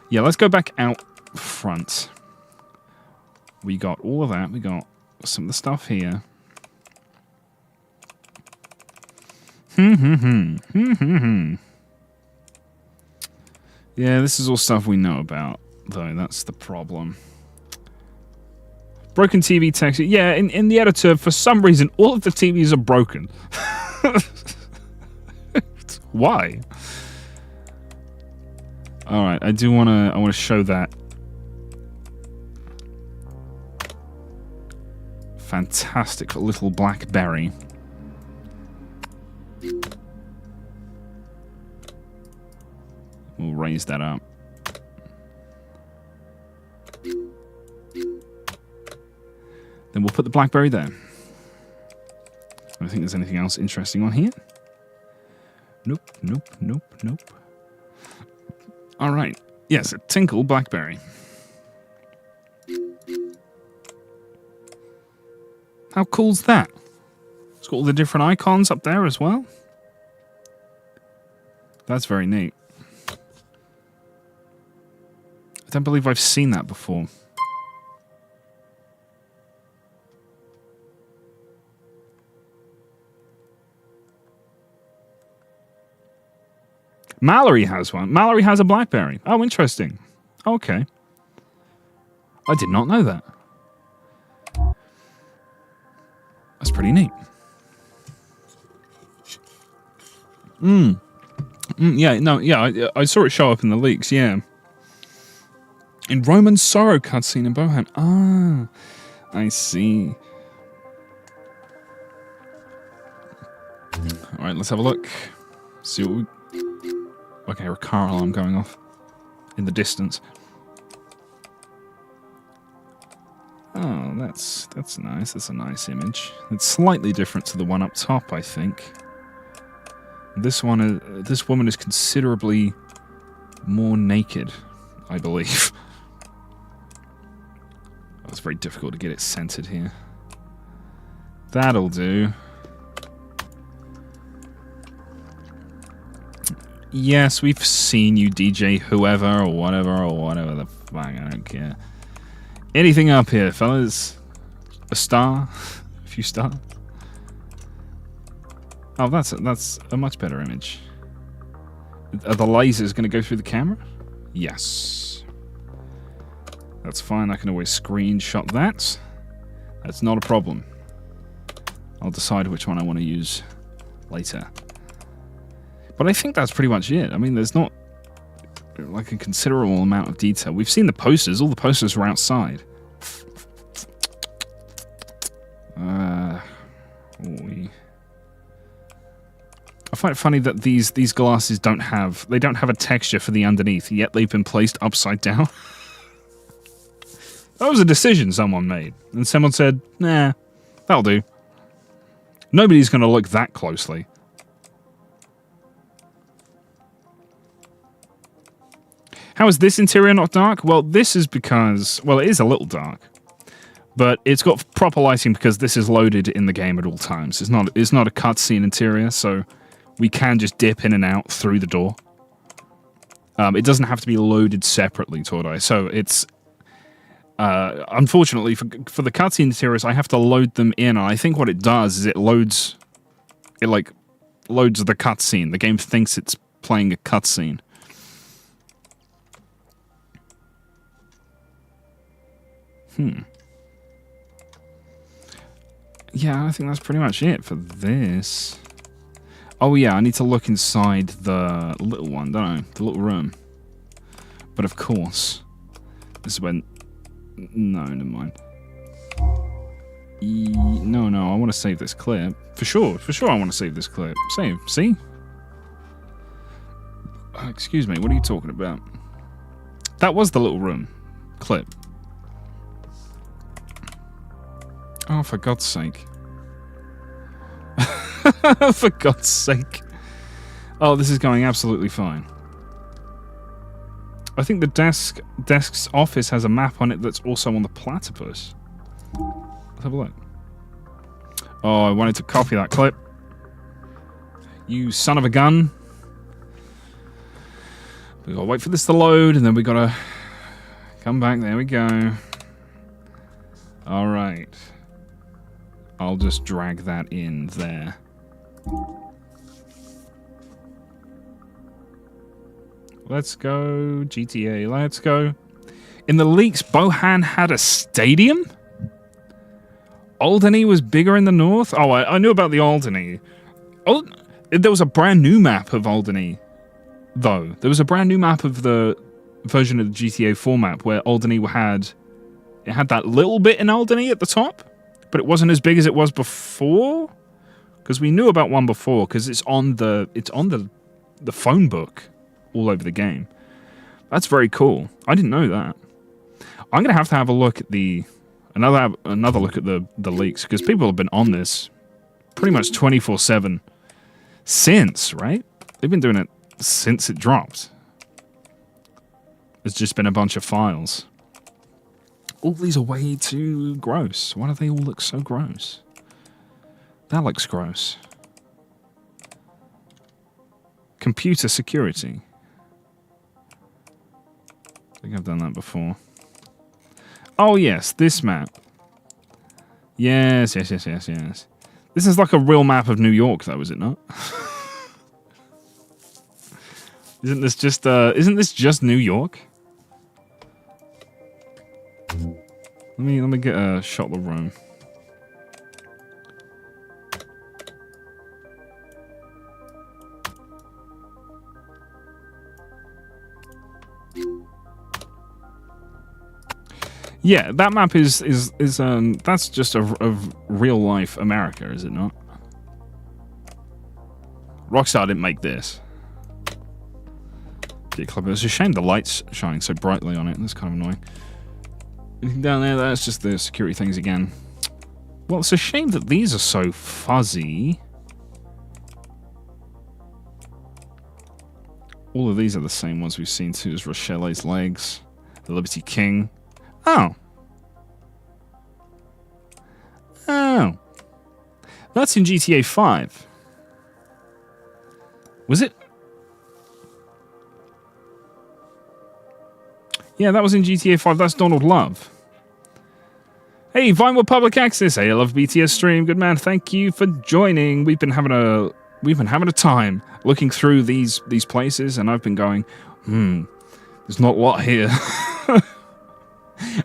Yeah, let's go back out front. We got all of that. We got some of the stuff here. Yeah, this is all stuff we know about, though. That's the problem. Broken TV text. Yeah, in the editor, for some reason, all of the TVs are broken. Why? All right, I want to show that. Fantastic little BlackBerry. We'll raise that up. Then we'll put the BlackBerry there. I don't think there's anything else interesting on here. Nope. All right. Yes, a Tinkle BlackBerry. How cool's that? It's got all the different icons up there as well. That's very neat. I don't believe I've seen that before. Mallory has one. Mallory has a BlackBerry. Oh, interesting. Okay. I did not know that. That's pretty neat. Yeah, I saw it show up in the leaks, yeah. In Roman Sorrow cutscene in Bohan. Ah, I see. Alright, let's have a look. See what we... Okay, a car alarm going off. in the distance. Oh, that's nice. That's a nice image. It's slightly different to the one up top, I think. This woman is considerably more naked, I believe. Oh, it's very difficult to get it centered here. That'll do. Yes, we've seen you, DJ whoever or whatever the fuck, I don't care. Anything up here, fellas? A star? A few stars? Oh, that's a much better image. Are the lasers going to go through the camera? Yes. That's fine, I can always screenshot that. That's not a problem. I'll decide which one I want to use later. But I think that's pretty much it. I mean, there's not like a considerable amount of detail. We've seen the posters. All the posters were outside. I find it funny that these glasses don't have a texture for the underneath, yet they've been placed upside down. That was a decision someone made, and someone said, "Nah, that'll do." Nobody's going to look that closely. How is this interior not dark? Well, this is because... Well, it is a little dark. But it's got proper lighting because this is loaded in the game at all times. It's not a cutscene interior, so we can just dip in and out through the door. It doesn't have to be loaded separately, Tordai. So it's... unfortunately, for the cutscene interiors, I have to load them in, and I think what it does is it loads... It, like, loads the cutscene. The game thinks it's playing a cutscene. Yeah, I think that's pretty much it for this. Oh yeah, I need to look inside the little one, don't I? The little room. But of course, this is when... No, never mind. No, I want to save this clip. For sure I want to save this clip. Save, see? Excuse me, what are you talking about? That was the little room. Clip. Oh, for God's sake. For God's sake. Oh, this is going absolutely fine. I think the desk's office has a map on it that's also on the platypus. Let's have a look. Oh, I wanted to copy that clip. You son of a gun. We gotta wait for this to load, and then we gotta come back. There we go. Alright. I'll just drag that in there. Let's go, GTA, let's go. In the leaks, Bohan had a stadium? Alderney was bigger in the north? Oh, I knew about the Alderney. There was a brand new map of Alderney, though. There was a brand new map of the version of the GTA 4 map where Alderney had... It had that little bit in Alderney at the top. But it wasn't as big as it was before, because we knew about one before, because it's on the phone book all over the game. That's very cool. I didn't know that. I'm gonna have a look at another look at the leaks, because people have been on this pretty much 24/7 since, right? They've been doing it since it dropped. It's just been a bunch of files. All these are way too gross. Why do they all look so gross? That looks gross. Computer security. I think I've done that before. Oh yes, this map. Yes. This is like a real map of New York, though, is it not? Isn't this just New York? Let me get a shot of the room. Yeah, that map is that's just a real life America, is it not? Rockstar didn't make this. Gay club. It's a shame the light's shining so brightly on it. That's kind of annoying. Anything down there? That's just the security things again. Well, it's a shame that these are so fuzzy. All of these are the same ones we've seen too. There's Rochelle's legs. The Liberty King. Oh. Oh. That's in GTA 5. Was it? Yeah, that was in GTA 5. That's Donald Love. Hey, Vinewood Public Access. Hey, I love BTS stream. Good man. Thank you for joining. We've been having a time looking through these places, and I've been going, there's not a lot here.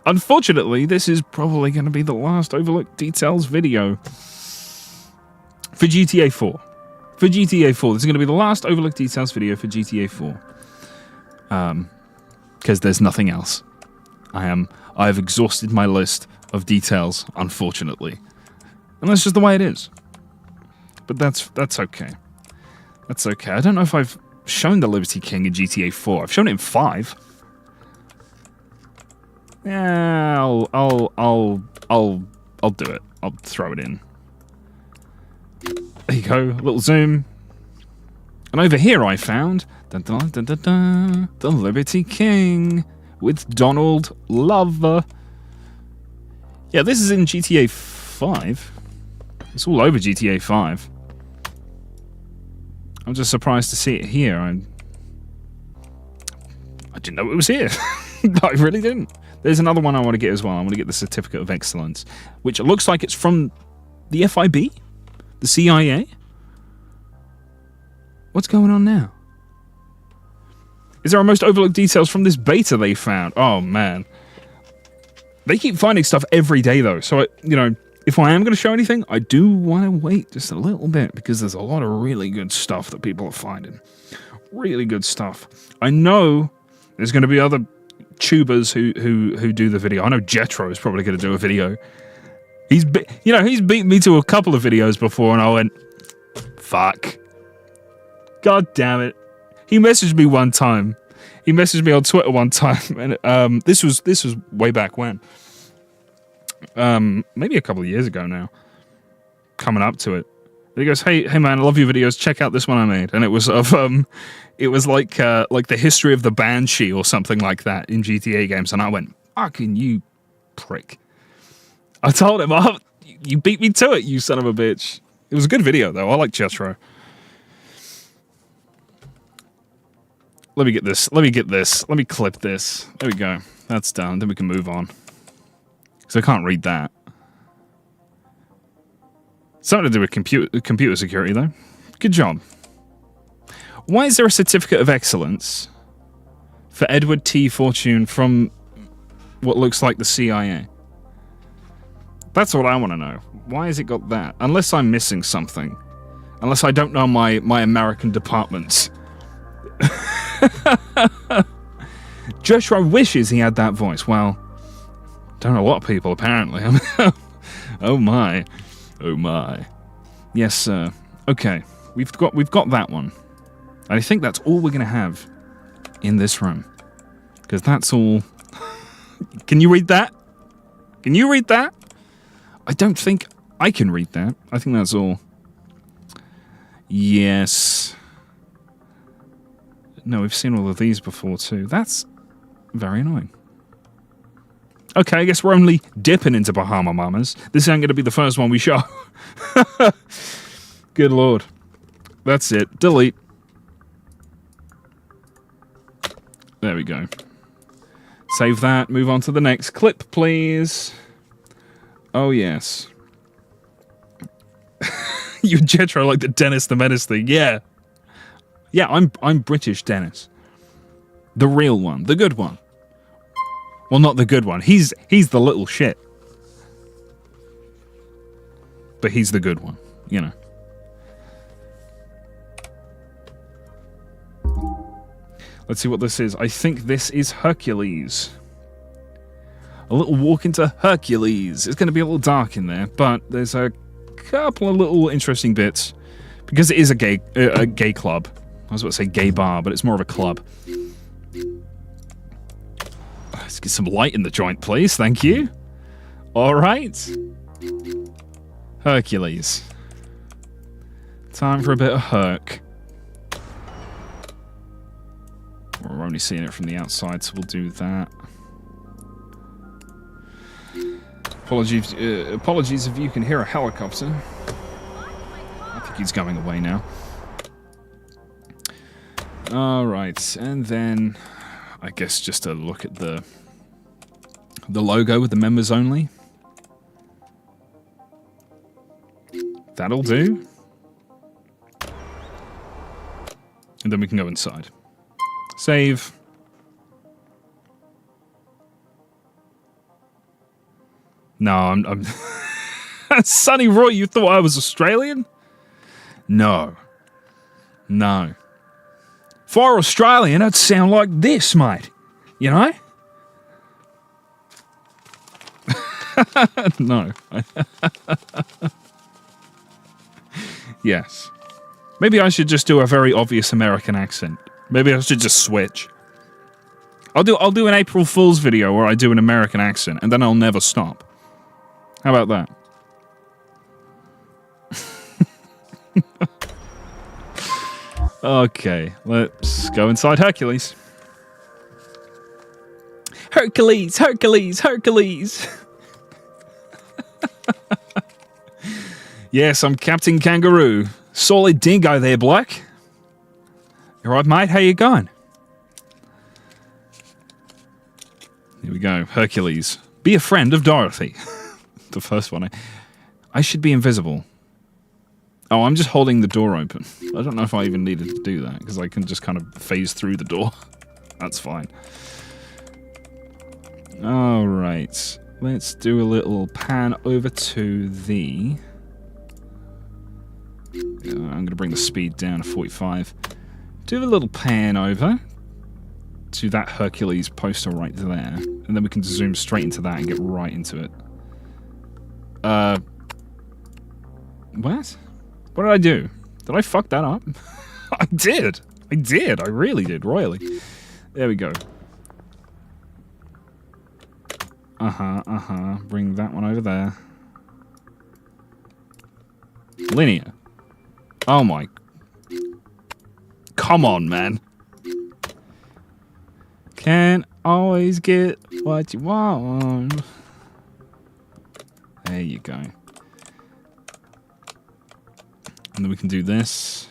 Unfortunately, this is probably going to be the last Overlooked Details video for GTA 4. For GTA 4, this is going to be the last Overlooked Details video for GTA 4. Because there's nothing else. I've exhausted my list of details, unfortunately. And that's just the way it is. But that's okay. That's okay. I don't know if I've shown the Liberty King in GTA 4. I've shown it in 5. Yeah, I'll do it. I'll throw it in. There you go. A little zoom. And over here I found the Liberty King with Donald Love. Yeah, this is in GTA 5. It's all over GTA 5. I'm just surprised to see it here. I didn't know it was here. I really didn't. There's another one I want to get as well. I want to get the Certificate of Excellence, which looks like it's from the FIB? The CIA? What's going on now? Is there our most overlooked details from this beta they found? Oh, man. They keep finding stuff every day, though. So, if I am going to show anything, I do want to wait just a little bit, because there's a lot of really good stuff that people are finding. Really good stuff. I know there's going to be other tubers who do the video. I know Jetro is probably going to do a video. He's beat me to a couple of videos before, and I went, fuck. God damn it. He messaged me one time. He messaged me on Twitter one time, and this was way back when. Maybe a couple of years ago now. Coming up to it. And he goes, hey man, I love your videos. Check out this one I made. And it was of it was like the history of the Banshee or something like that in GTA games. And I went, fucking you prick. I told him, oh, you beat me to it, you son of a bitch. It was a good video though. I like Jetro. Let me get this. Let me clip this. There we go. That's done. Then we can move on. Because I can't read that. Something to do with computer security, though. Good job. Why is there a Certificate of Excellence for Edward T. Fortune from what looks like the CIA? That's what I want to know. Why has it got that? Unless I'm missing something. Unless I don't know my American departments. Joshua wishes he had that voice. Well, don't know a lot of people apparently. Oh my. Oh my. Yes, sir. Okay. We've got that one. And I think that's all we're gonna have in this room. Because that's all. Can you read that? Can you read that? I don't think I can read that. I think that's all. Yes. No, we've seen all of these before too. That's very annoying. Okay, I guess we're only dipping into Bahama Mamas. This ain't going to be the first one we show. Good lord. That's it. Delete. There we go. Save that. Move on to the next clip, please. Oh, yes. You and Jetro like the Dennis the Menace thing. Yeah. Yeah, I'm British Dennis. The real one. The good one. Well, not the good one. He's the little shit. But he's the good one, you know. Let's see what this is. I think this is Hercules. A little walk into Hercules. It's going to be a little dark in there, but there's a couple of little interesting bits. Because it is a gay club. I was about to say gay bar, but it's more of a club. Let's get some light in the joint, please. Thank you. All right. Hercules. Time for a bit of Herc. We're only seeing it from the outside, so we'll do that. Apologies if you can hear a helicopter. I think he's going away now. Alright, and then I guess just a look at the logo with the members only. That'll do. And then we can go inside. Save. No, I'm Sonny Roy, you thought I was Australian? No. No. If I were Australian, I'd sound like this, mate. You know? No. Yes. Maybe I should just do a very obvious American accent. Maybe I should just switch. I'll do an April Fool's video where I do an American accent, and then I'll never stop. How about that? Okay, let's go inside Hercules. Hercules, Hercules, Hercules. Yes, I'm Captain Kangaroo. Solid dingo there, Black. You alright, mate? How you going? Here we go. Hercules. Be a friend of Dorothy. The first one. I should be invisible. Oh, I'm just holding the door open. I don't know if I even needed to do that, because I can just kind of phase through the door. That's fine. Alright. Let's do a little pan over to the... I'm going to bring the speed down to 45. Do a little pan over to that Hercules poster right there. And then we can zoom straight into that and get right into it. What? What did I do? Did I fuck that up? I did. I did. I really did, royally. There we go. Bring that one over there. Linear. Oh my... Come on, man. Can't always get what you want. There you go. And then we can do this.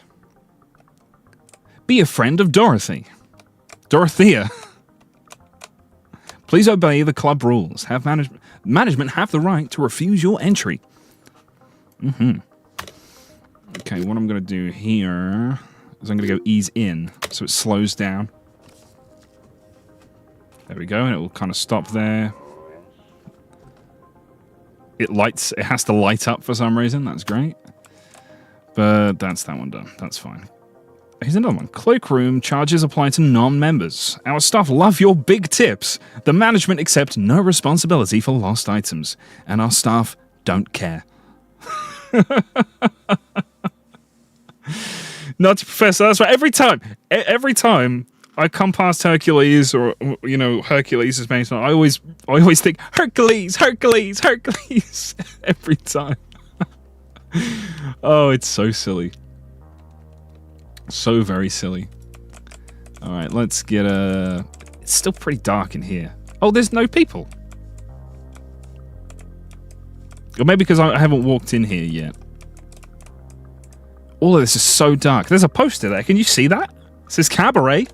Be a friend of Dorothy. Dorothea. Please obey the club rules. Have management have the right to refuse your entry. Okay, what I'm going to do here is I'm going to go ease in so it slows down. There we go, and it will kind of stop there. It has to light up for some reason. That's great. But that's that one done. That's fine. Here's another one. Cloakroom charges apply to non-members. Our staff love your big tips. The management accept no responsibility for lost items. And our staff don't care. Nutty Professor, that's right. Every time I come past Hercules, or you know, Hercules is based on, I always think Hercules, Hercules, Hercules every time. Oh, it's so silly. So very silly. All right, let's get a... It's still pretty dark in here. Oh, there's no people. Or maybe because I haven't walked in here yet. All of this is so dark. There's a poster there. Can you see that? It says Cabaret.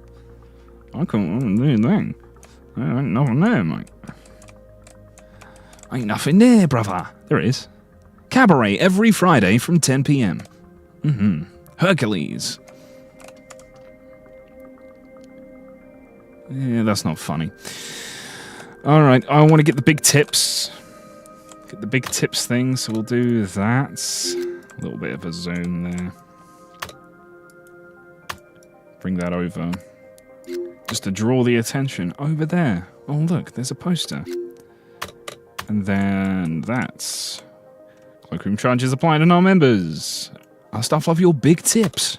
I can't do anything. There ain't nothing there, mate. Ain't nothing there, brother. There it is. Cabaret every Friday from 10 p.m. Hercules. Yeah, that's not funny. Alright, I want to get the big tips. Get the big tips thing, so we'll do that. A little bit of a zoom there. Bring that over. Just to draw the attention. Over there. Oh, look, there's a poster. And then that's... Cloakroom charges apply to non-members. Our staff love your big tips.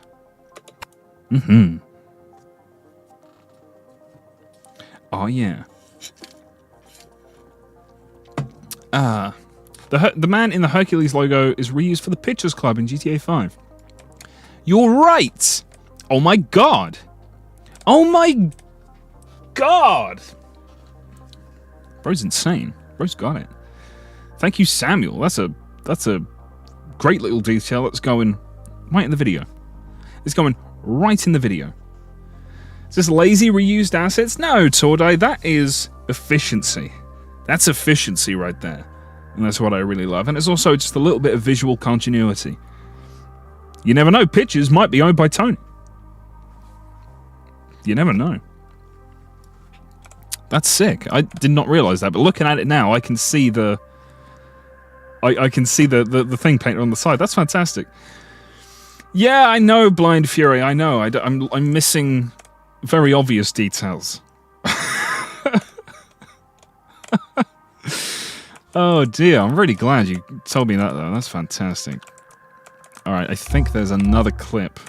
Oh, yeah. The man in the Hercules logo is reused for the Pitchers Club in GTA 5. You're right! Oh my god! Oh my god! Bro's insane. Bro's got it. Thank you, Samuel. That's a great little detail that's going right in the video. It's going right in the video. Is this lazy reused assets? No, Tordai, that is efficiency. That's efficiency right there. And that's what I really love. And it's also just a little bit of visual continuity. You never know, Pitchers might be owned by Tony. You never know. That's sick. I did not realize that, but looking at it now, I can see the I can see the thing painted on the side. That's fantastic. Yeah, I know, Blind Fury. I know. I'm missing very obvious details. Oh dear, I'm really glad you told me that though. That's fantastic. Alright, I think there's another clip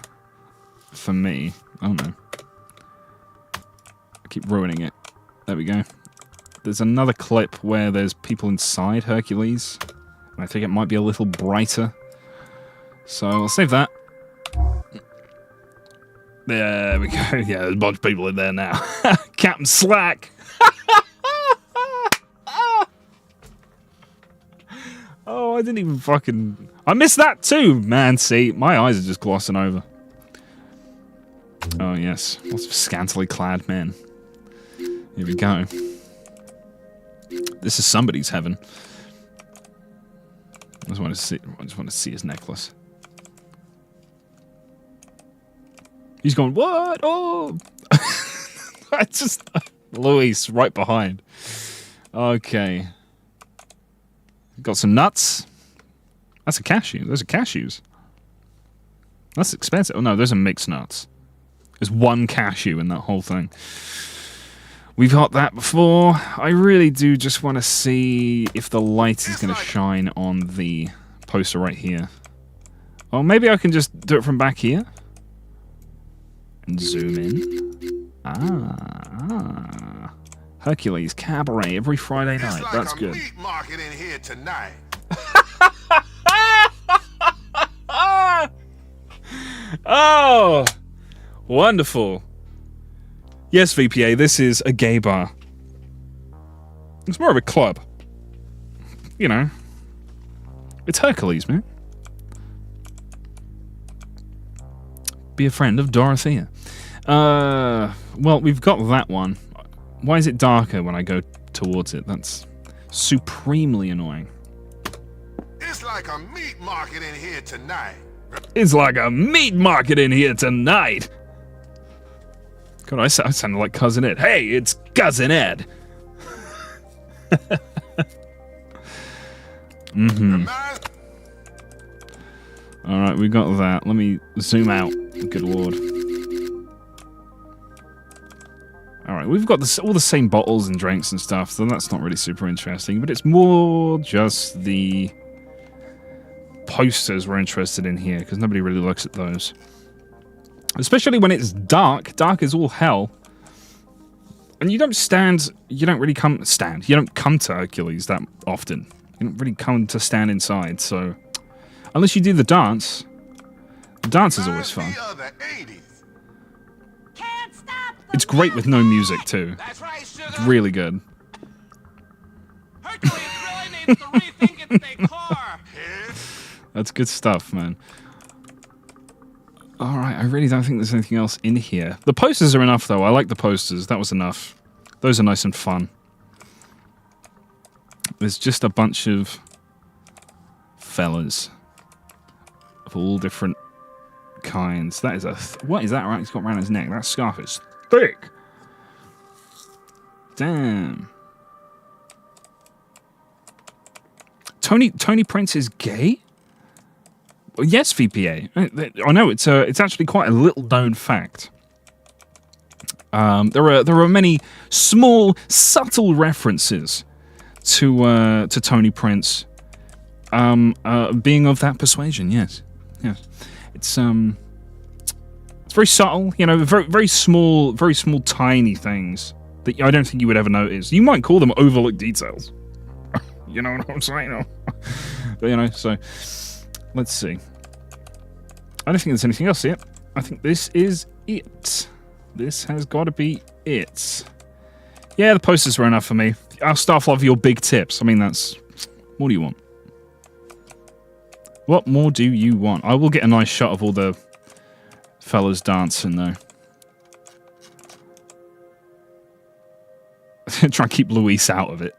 for me. Oh no. I keep ruining it. There we go. There's another clip where there's people inside Hercules. And I think it might be a little brighter. So I'll save that. There we go. Yeah, there's a bunch of people in there now. CaptainGlack. Oh, I didn't even fucking... I missed that too, man. See, my eyes are just glossing over. Oh, yes. Lots of scantily clad men. Here we go. This is somebody's heaven. I just want to see his necklace. He's going, what? Oh! I just... Luis, right behind. Okay. Got some nuts. That's a cashew. Those are cashews. That's expensive. Oh no, those are mixed nuts. There's one cashew in that whole thing. We've got that before. I really do just want to see if the light is going to shine on the poster right here. Or maybe I can just do it from back here. And zoom in. Ah. Hercules Cabaret every Friday night. Like that's good. Meat market in here tonight. Oh, wonderful. Yes, VPA, this is a gay bar. It's more of a club. You know. It's Hercules, man. Be a friend of Dorothea. Well, we've got that one. Why is it darker when I go towards it? That's supremely annoying. It's like a meat market in here tonight. It's like a meat market in here tonight. God, I sounded like Cousin Ed. Hey, it's Cousin Ed. Alright, we got that. Let me zoom out. Good lord. Alright, we've got all the same bottles and drinks and stuff, so that's not really super interesting, but it's more just the posters we're interested in here, because nobody really looks at those. Especially when it's dark. Dark is all hell. And you don't really come to Hercules that often. You don't really come to stand inside, so... Unless you do the dance. The dance is always fun. It's great with no music, too. It's really good. Hercules really needs to rethink its decor. That's good stuff, man. Alright, I really don't think there's anything else in here. The posters are enough, though. I like the posters. That was enough. Those are nice and fun. There's just a bunch of fellas of all different kinds. That is what is that right? He's got around his neck. That scarf is thick. Damn. Tony Prince is gay? Well, yes, VPA. I know it's actually quite a little known fact. There are many small, subtle references to Tony Prince being of that persuasion. Yes, yes. It's very subtle. You know, very small, tiny things that I don't think you would ever notice. You might call them overlooked details. You know what I'm saying? But, you know, so let's see. I don't think there's anything else here. I think this is it. This has got to be it. Yeah, the posters were enough for me. Our staff love your big tips. I mean, that's... What do you want? What more do you want? I will get a nice shot of all the fellas dancing, though. Try and keep Luis out of it.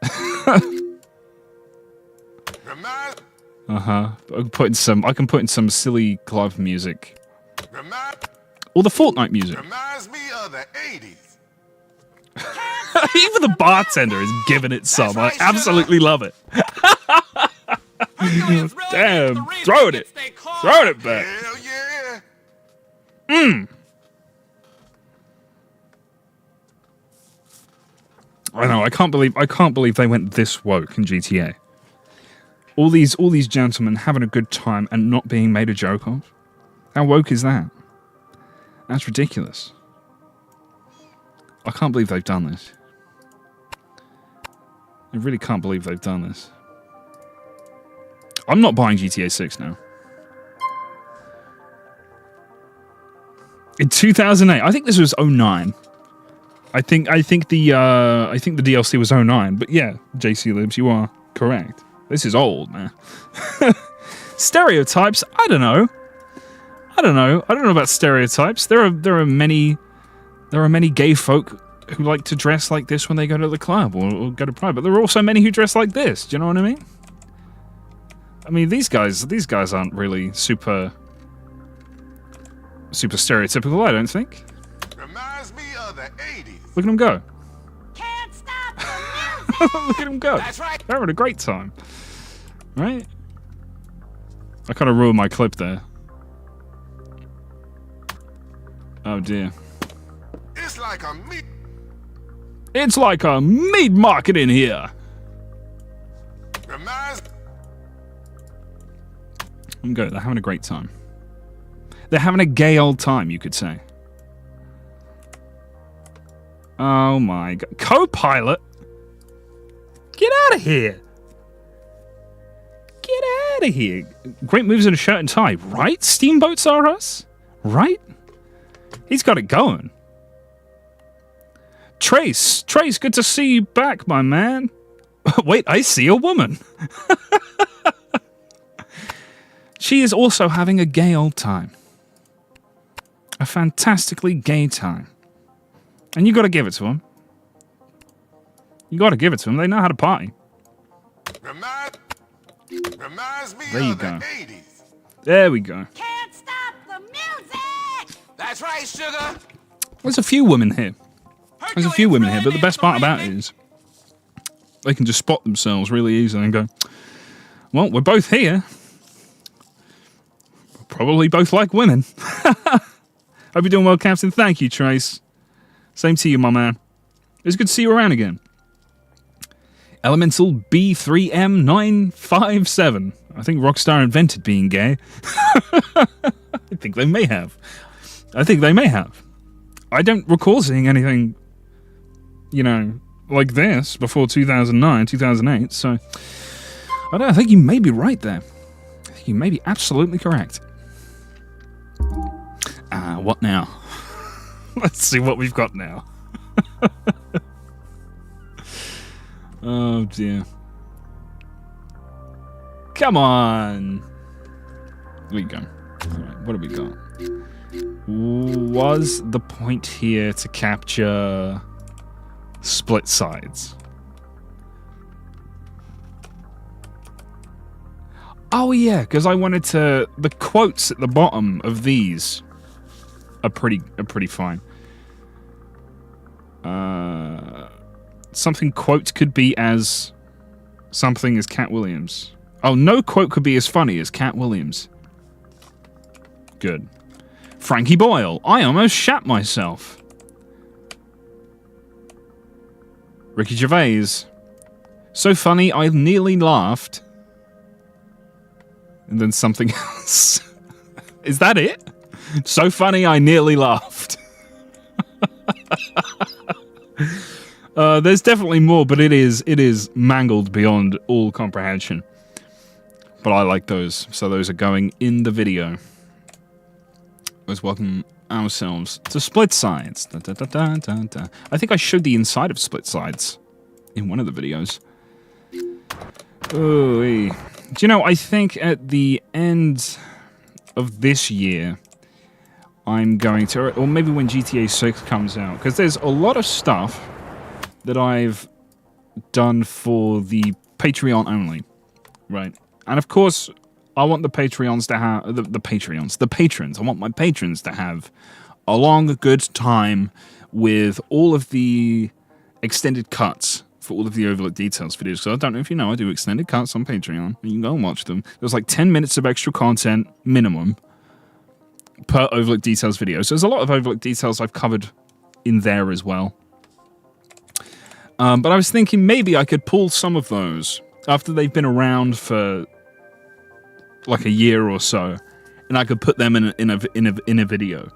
I can put in some silly club music. Or the Fortnite music. Reminds me of the 80s. Even the bartender is giving it some. I absolutely love it. Damn, throwing it. Throwing it back. Hell yeah. I know, I can't believe they went this woke in GTA. All these gentlemen having a good time and not being made a joke of. How woke is that? That's ridiculous. I can't believe they've done this. I really can't believe they've done this. I'm not buying GTA 6 now. In 2008, I think this was 09. I think the DLC was 09, but yeah, JC Libs, you are correct. This is old, man. Stereotypes? I don't know about stereotypes. There are many gay folk who like to dress like this when they go to the club or go to Pride, but there are also many who dress like this. Do you know what I mean? I mean, these guys aren't really super stereotypical, I don't think. Reminds me of the 80s. Look at them go. Can't stop the music. Look at them go. That's right. They're having a great time. Right? I kind of ruined my clip there. Oh dear. It's like a meat market in here. Reminds. I'm good. They're having a great time. They're having a gay old time, you could say. Oh my god. Co-pilot? Get out of here. Get out of here. Great moves in a shirt and tie. Right? Steamboats are us? Right? He's got it going. Trace, good to see you back, my man. Wait, I see a woman. She is also having a gay old time. A fantastically gay time. And you got to give it to them. You got to give it to them. They know how to party. Reminds me There you of go. the 80s. There we go. Can't stop the music. That's right, sugar. There's a few women here. There's a few women here, but the best part about it is they can just spot themselves really easily and go, well, we're both here. We're probably both like women. Hope you're doing well, Captain. Thank you, Trace. Same to you, my man. It's good to see you around again. Elemental B3M957. I think Rockstar invented being gay. I think they may have. I don't recall seeing anything, you know, like this before 2009, 2008, so I think you may be right there. I think you may be absolutely correct. What now? Let's see what we've got now. Oh dear. Come on. There we go. Alright, what have we got? Was the point here to capture split sides? Oh yeah, because I wanted to... The quotes at the bottom of these are pretty fine. Something quote could be as something as Cat Williams. Oh, no quote could be as funny as Cat Williams. Good. Frankie Boyle, I almost shat myself. Ricky Gervais, so funny I nearly laughed. And then something else. Is that it? So funny I nearly laughed. There's definitely more, but it is mangled beyond all comprehension. But I like those, so those are going in the video. Let's welcome ourselves to Split Sides. Da, da, da, da, da, da. I think I showed the inside of Split Sides in one of the videos. Ooh-wee. Do you know, I think at the end of this year, I'm going to, or maybe when GTA 6 comes out, because there's a lot of stuff that I've done for the Patreon only, right? And of course, I want the Patreons to have, the patrons, I want my patrons to have a long, good time with all of the extended cuts for all of the Overlook Details videos. So I don't know if you know, I do extended cuts on Patreon. You can go and watch them. There's like 10 minutes of extra content, minimum, per Overlook Details video. So there's a lot of Overlook Details I've covered in there as well. But I was thinking maybe I could pull some of those after they've been around for like a year or so, and I could put them in a video.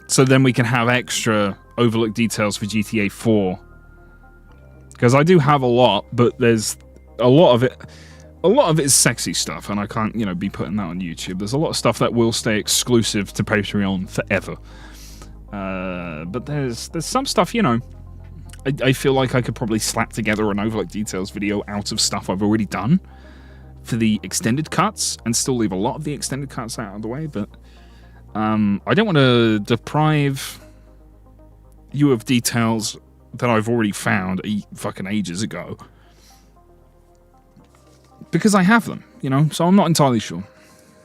So then we can have extra Overlook Details for GTA 4. Because I do have a lot, but there's a lot of it. A lot of it is sexy stuff, and I can't, you know, be putting that on YouTube. There's a lot of stuff that will stay exclusive to Patreon forever. But there's some stuff, you know, I feel like I could probably slap together an Overlook Details video out of stuff I've already done for the extended cuts, and still leave a lot of the extended cuts out of the way, but I don't want to deprive you of details that I've already found fucking ages ago. Because I have them, you know, so I'm not entirely sure.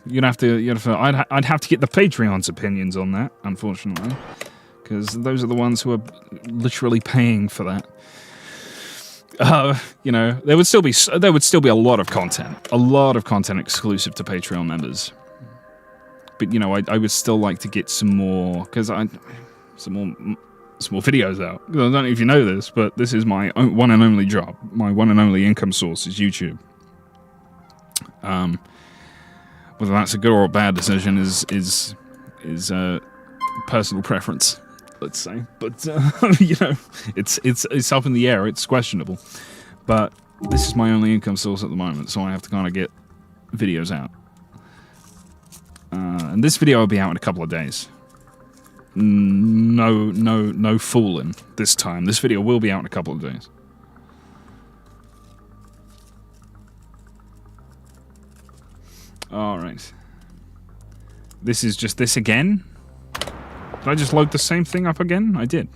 I'd have to get the Patreon's opinions on that, unfortunately. Because those are the ones who are literally paying for that. You know, there would still be a lot of content exclusive to Patreon members. But you know, I would still like to get some more, because some more videos out. I don't know if you know this, but this is my one and only job. My one and only income source is YouTube. Whether that's a good or a bad decision is personal preference, let's say. But you know, it's up in the air. It's questionable. But this is my only income source at the moment, so I have to kind of get videos out. And this video will be out in a couple of days. No fooling this time. This video will be out in a couple of days. Alright. This is just this again? Did I just load the same thing up again? I did.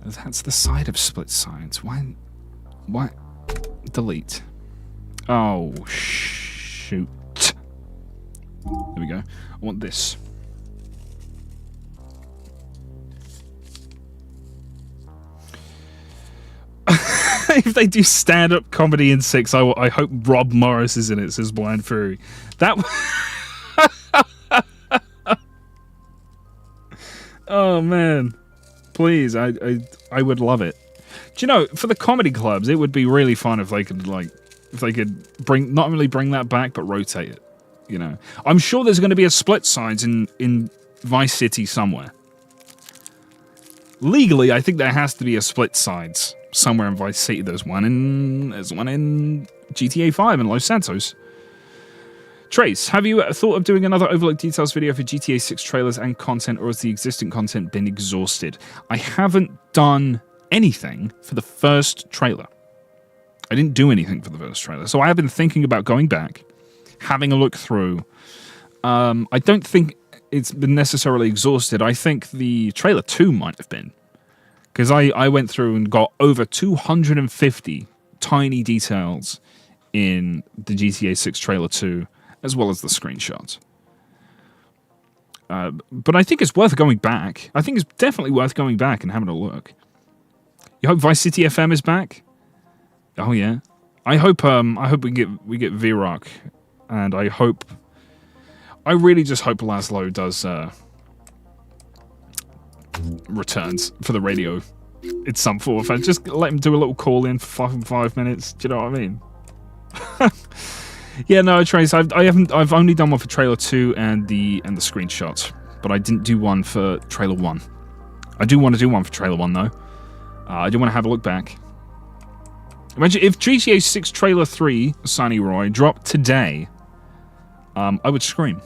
That's the side of Split Sides. Why? Delete. Oh, shoot. There we go. I want this. If they do stand-up comedy in 6, I hope Rob Morris is in it, says Blind Fury. That... Oh, man. Please, I would love it. Do you know, for the comedy clubs, it would be really fun if they could, like... If they could not only bring that back, but rotate it. You know? I'm sure there's going to be a Split Sides in Vice City somewhere. Legally, I think there has to be a Split Sides somewhere in Vice City. There's one in GTA 5 in Los Santos. Trace, have you thought of doing another Overlook Details video for GTA 6 trailers and content, or has the existing content been exhausted? I haven't done anything for the first trailer. I didn't do anything for the first trailer, so I have been thinking about going back, having a look through. I don't think it's been necessarily exhausted. I think the trailer 2 might have been. Because I went through and got over 250 tiny details in the GTA 6 trailer 2, as well as the screenshots. But I think it's worth going back. I think it's definitely worth going back and having a look. You hope Vice City FM is back? Oh yeah. I hope we get V-Rock, and I really just hope Laszlo does returns for the radio in some form. Just let him do a little call in for 5 minutes. Do you know what I mean? Yeah, no, Trace. I've only done one for trailer 2 and the screenshots, but I didn't do one for trailer 1. I do want to do one for Trailer 1, though. I do want to have a look back. Imagine if GTA 6 Trailer 3, Sunny Roy, dropped today, I would scream.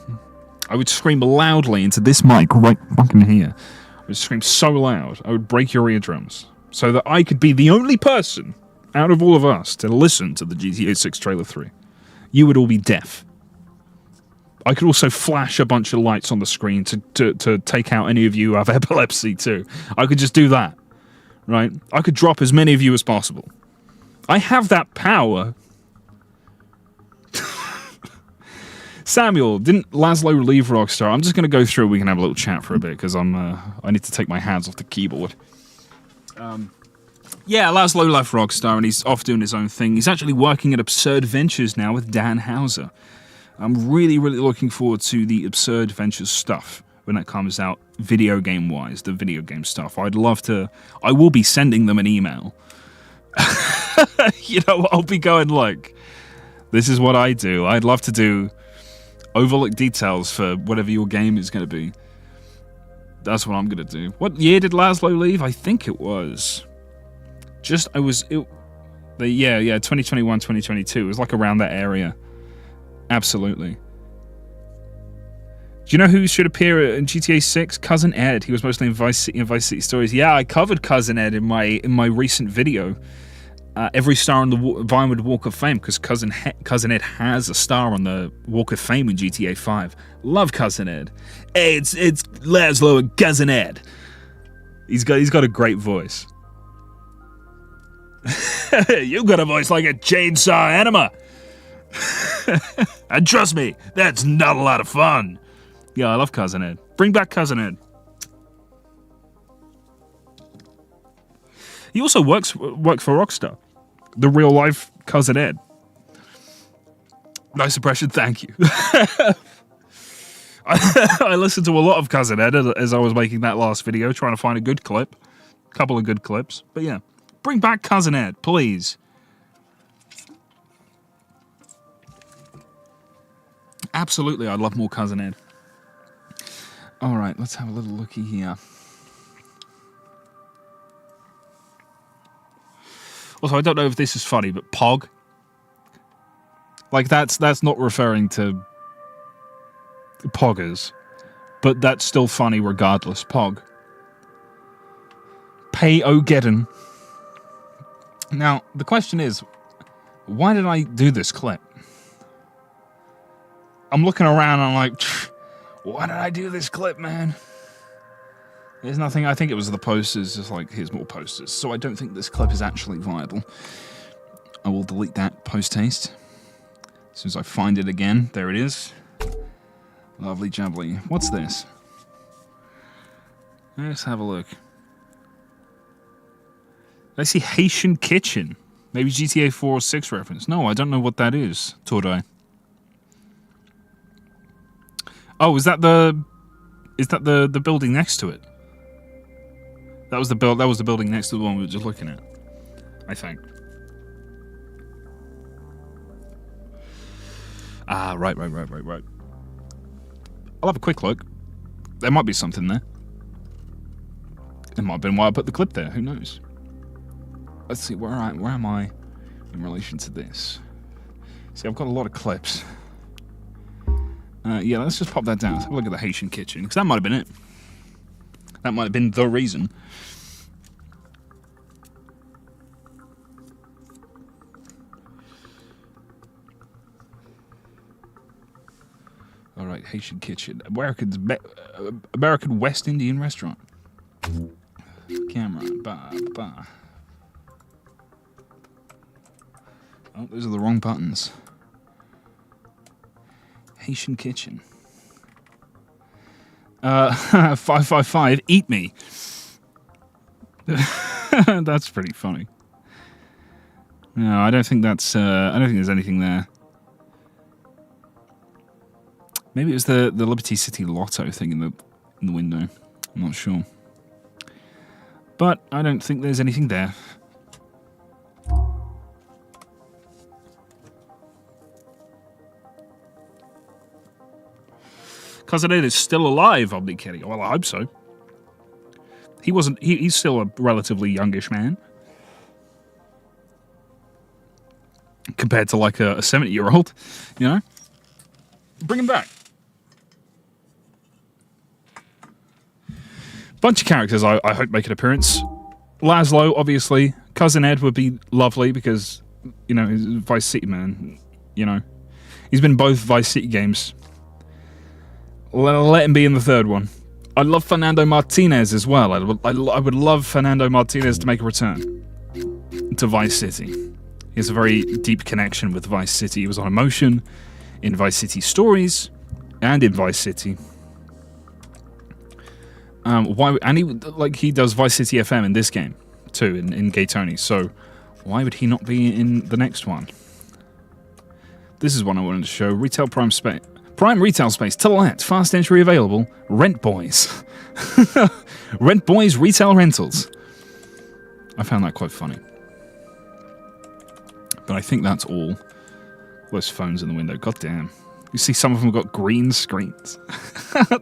I would scream loudly into this mic right fucking here. I would scream so loud, I would break your eardrums. So that I could be the only person out of all of us to listen to the GTA 6 Trailer 3. You would all be deaf. I could also flash a bunch of lights on the screen to take out any of you who have epilepsy too. I could just do that, right? I could drop as many of you as possible. I have that power. Samuel, didn't Laszlo leave Rockstar? I'm just going to go through. We can have a little chat for a bit because I need to take my hands off the keyboard. Yeah, Laszlo left Rockstar and he's off doing his own thing. He's actually working at Absurd Ventures now with Dan Houser. I'm really, really looking forward to the Absurd Ventures stuff when it comes out, video game-wise, the video game stuff. I'd love to... I will be sending them an email. You know, I'll be going, look, this is what I do. I'd love to do overlook details for whatever your game is going to be. That's what I'm going to do. What year did Laszlo leave? I think it was... yeah, 2021, 2022. It was like around that area. Absolutely. Do you know who should appear in GTA 6? Cousin Ed. He was mostly in Vice City Stories. Yeah, I covered Cousin Ed in my recent video. Every star on the Vinewood Walk of Fame, because Cousin Ed has a star on the Walk of Fame in GTA 5. Love Cousin Ed. Hey, it's Laszlo and Cousin Ed. He's got a great voice. You got a voice like a chainsaw anima. And trust me, that's not a lot of fun. Yeah, I love Cousin Ed. Bring back Cousin Ed. He also worked for Rockstar. The real life Cousin Ed. Nice impression, thank you. I listened to a lot of Cousin Ed as I was making that last video, trying to find a good clip. A couple of good clips. But yeah, bring back Cousin Ed, please. Absolutely, I'd love more Cousin Ed. Alright, let's have a little looky here. Also, I don't know if this is funny, but Pog. Like, that's not referring to poggers. But that's still funny regardless. Pog. Pay-O-Geddon. Now, the question is, why did I do this clip? I'm looking around and I'm like, why did I do this clip, man? There's nothing. I think it was the posters, just like, here's more posters. So I don't think this clip is actually viable. I will delete that post-haste. As soon as I find it again. There it is. Lovely jubbly. What's this? Let's have a look. I see Haitian Kitchen. Maybe GTA 4 or 6 reference. No, I don't know what that is, Tordai. Oh, is that the building next to it? That was the building next to the one we were just looking at, I think. Ah, right. I'll have a quick look. There might be something there. It might have been why I put the clip there. Who knows? Let's see. Where am I in relation to this? See, I've got a lot of clips. Yeah, let's just pop that down. Let's have a look at the Haitian Kitchen, because that might have been it. That might have been the reason. Alright, Haitian Kitchen. American West Indian restaurant. Camera. Bah. Oh, those are the wrong buttons. Haitian Kitchen. 555, eat me. That's pretty funny. No, I don't think that's, I don't think there's anything there. Maybe it was the Liberty City Lotto thing in the window. I'm not sure. But I don't think there's anything there. Cousin Ed is still alive, Omni Kenny. Well, I hope so. He wasn't. He's still a relatively youngish man compared to like a 70-year-old. You know, bring him back. Bunch of characters I hope make an appearance. Laszlo, obviously. Cousin Ed would be lovely because, you know, he's a Vice City man. You know, he's been in both Vice City games. Let him be in the third one. I love Fernando Martinez as well. I would love Fernando Martinez to make a return to Vice City. He has a very deep connection with Vice City. He was on Emotion, in Vice City Stories, and in Vice City. He does Vice City FM in this game too, in Gay Tony. So why would he not be in the next one? This is one I wanted to show. Retail Prime Space. Prime Retail Space to let. Fast entry available. Rent Boys. Rent Boys Retail Rentals. I found that quite funny. But I think that's all. Those phones in the window. God damn. You see some of them got green screens.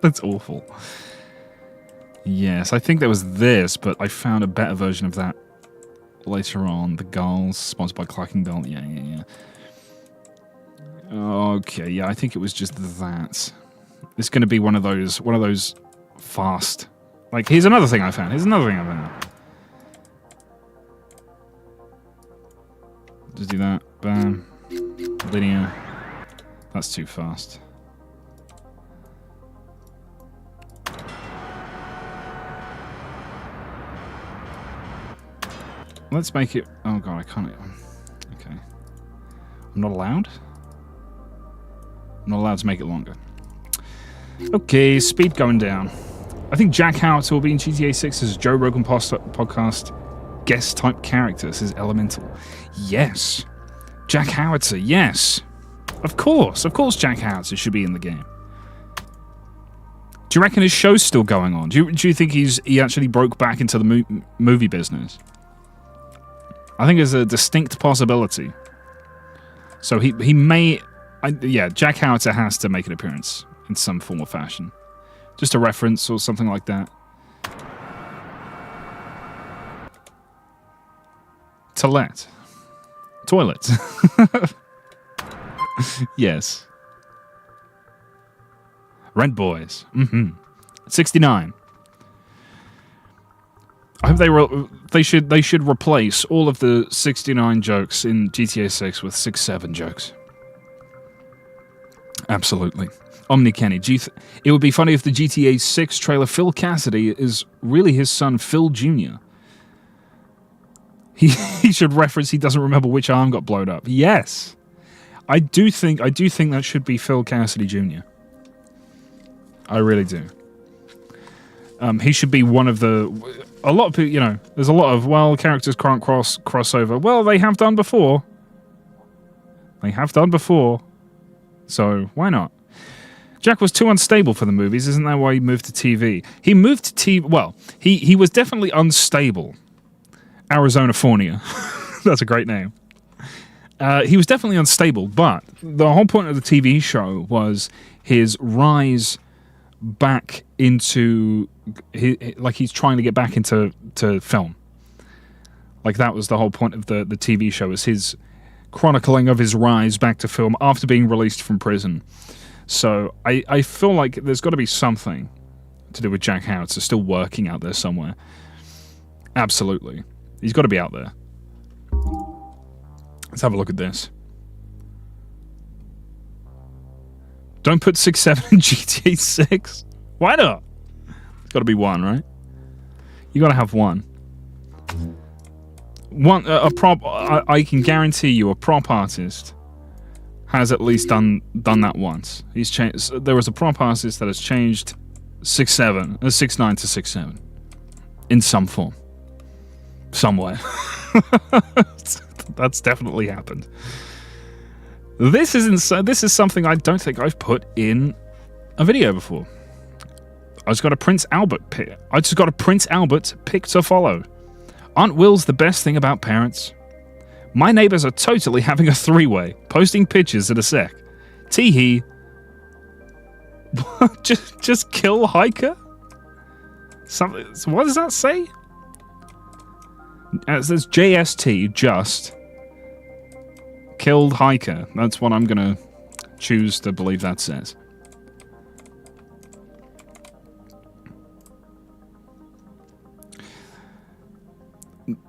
That's awful. Yes, I think there was this, but I found a better version of that later on. The Gulls, sponsored by Clackingdale. Yeah. Okay, yeah, I think it was just that. It's going to be one of those fast. Like, here's another thing I found. Just do that. Bam. Linear. That's too fast. Let's make it... Oh, God, I can't... Okay. I'm not allowed? I'm not allowed to make it longer. Okay, speed going down. I think Jack Howitzer will be in GTA 6 as Joe Rogan podcast guest-type character. This is Elemental. Yes. Jack Howitzer, yes. Of course Jack Howitzer should be in the game. Do you reckon his show's still going on? Do you think he actually broke back into the movie business? I think there's a distinct possibility. So he may... yeah, Jack Howitzer has to make an appearance in some form or fashion. Just a reference or something like that. To let. Toilet. Yes. Rent Boys. 69. I hope they should replace all of the 69 jokes in GTA 6 with 67 jokes. Absolutely. Omni Kenny. It would be funny if the GTA 6 trailer Phil Cassidy is really his son Phil Jr. He should reference he doesn't remember which arm got blown up. Yes. I do think that should be Phil Cassidy Jr. I really do. He should be one of the... A lot of people, you know, there's a lot of, well, characters can't crossover. Well, they have done before. So, why not? Jack was too unstable for the movies. Isn't that why he moved to TV? He moved to TV... Well, he was definitely unstable. Arizonafornia. That's a great name. He was definitely unstable, but the whole point of the TV show was his rise back into... he's trying to get back into film. Like, that was the whole point of the TV show, is his chronicling of his rise back to film after being released from prison. So I feel like there's got to be something to do with Jack Howitzer still working out there somewhere. Absolutely. He's got to be out there. Let's have a look at this. Don't put 6-7 in GTA 6. Why not? It's got to be one, right? You got to have one. A prop. I can guarantee you, a prop artist has at least done that once. He's changed. There was a prop artist that has changed 6-9 to 6-7 in some form, somewhere. That's definitely happened. This is something I don't think I've put in a video before. I just got a Prince Albert pic to follow. Aunt Will's the best thing about parents. My neighbors are totally having a three-way, posting pictures in a sec. Teehee. Just kill Hiker? Something. So what does that say? It says JST, just killed hiker. That's what I'm gonna choose to believe that says.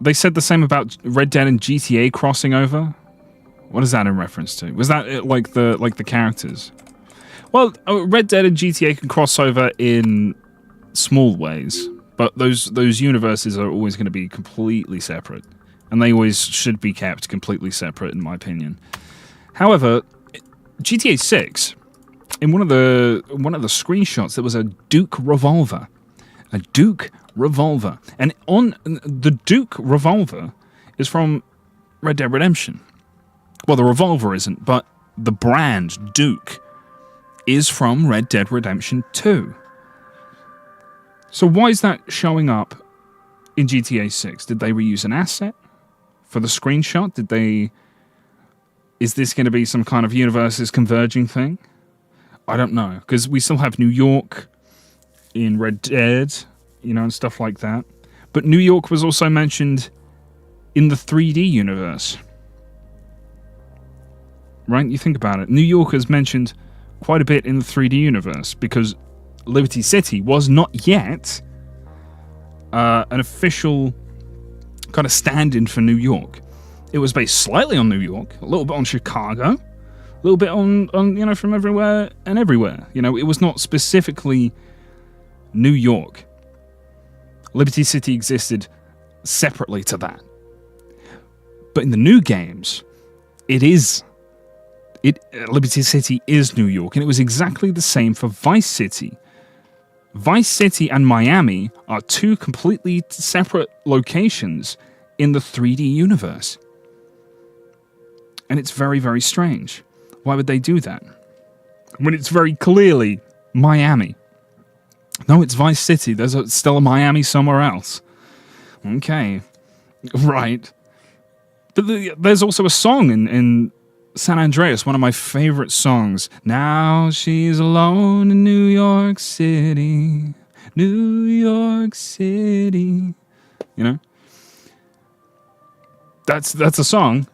They said the same about Red Dead and GTA crossing over. What is that in reference to? Was that like the characters? Well, Red Dead and GTA can cross over in small ways, but those universes are always going to be completely separate, and they always should be kept completely separate, in my opinion. However, GTA 6, in one of the screenshots, there was a Duke revolver. A Duke revolver. And on the Duke revolver is from Red Dead Redemption. Well, the revolver isn't, but the brand Duke is from Red Dead Redemption 2. So why is that showing up in GTA 6? Did they reuse an asset for the screenshot? Is this going to be some kind of universes converging thing? I don't know, because we still have New York in Red Dead, you know, and stuff like that. But New York was also mentioned in the 3D universe. Right? You think about it. New York is mentioned quite a bit in the 3D universe because Liberty City was not yet an official kind of stand-in for New York. It was based slightly on New York, a little bit on Chicago, a little bit on you know, from everywhere and everywhere. You know, it was not specifically New York. Liberty City existed separately to that. But in the new games, Liberty City is New York, and it was exactly the same for Vice City. Vice City and Miami are two completely separate locations in the 3D universe. And it's very, very strange. Why would they do that? When it's very clearly Miami. No, it's Vice City. There's still a Miami somewhere else. Okay. Right. But there's also a song in San Andreas, one of my favorite songs. Now she's alone in New York City. New York City. You know? That's a song.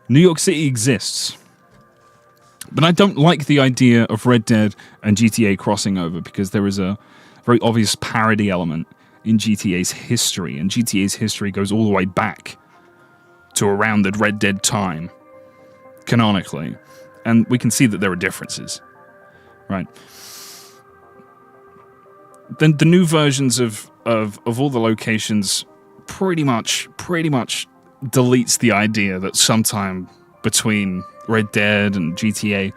New York City exists. But I don't like the idea of Red Dead and GTA crossing over because there is a very obvious parody element in GTA's history, and GTA's history goes all the way back to around the Red Dead time, canonically, and we can see that there are differences, right? Then the new versions of all the locations pretty much deletes the idea that sometime between Red Dead and GTA,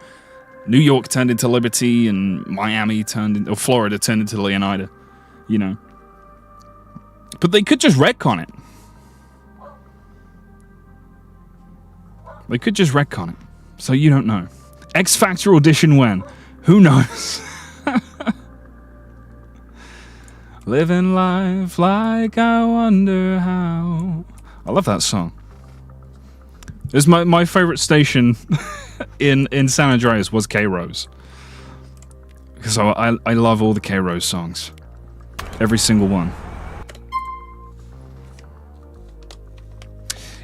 New York turned into Liberty and Miami or Florida turned into Leonida, you know. But they could just retcon it. They could just retcon it. So you don't know. X Factor audition when? Who knows? Living life like I wonder how. I love that song. It's my favorite station in San Andreas was K-Rose. Because I love all the K-Rose songs. Every single one.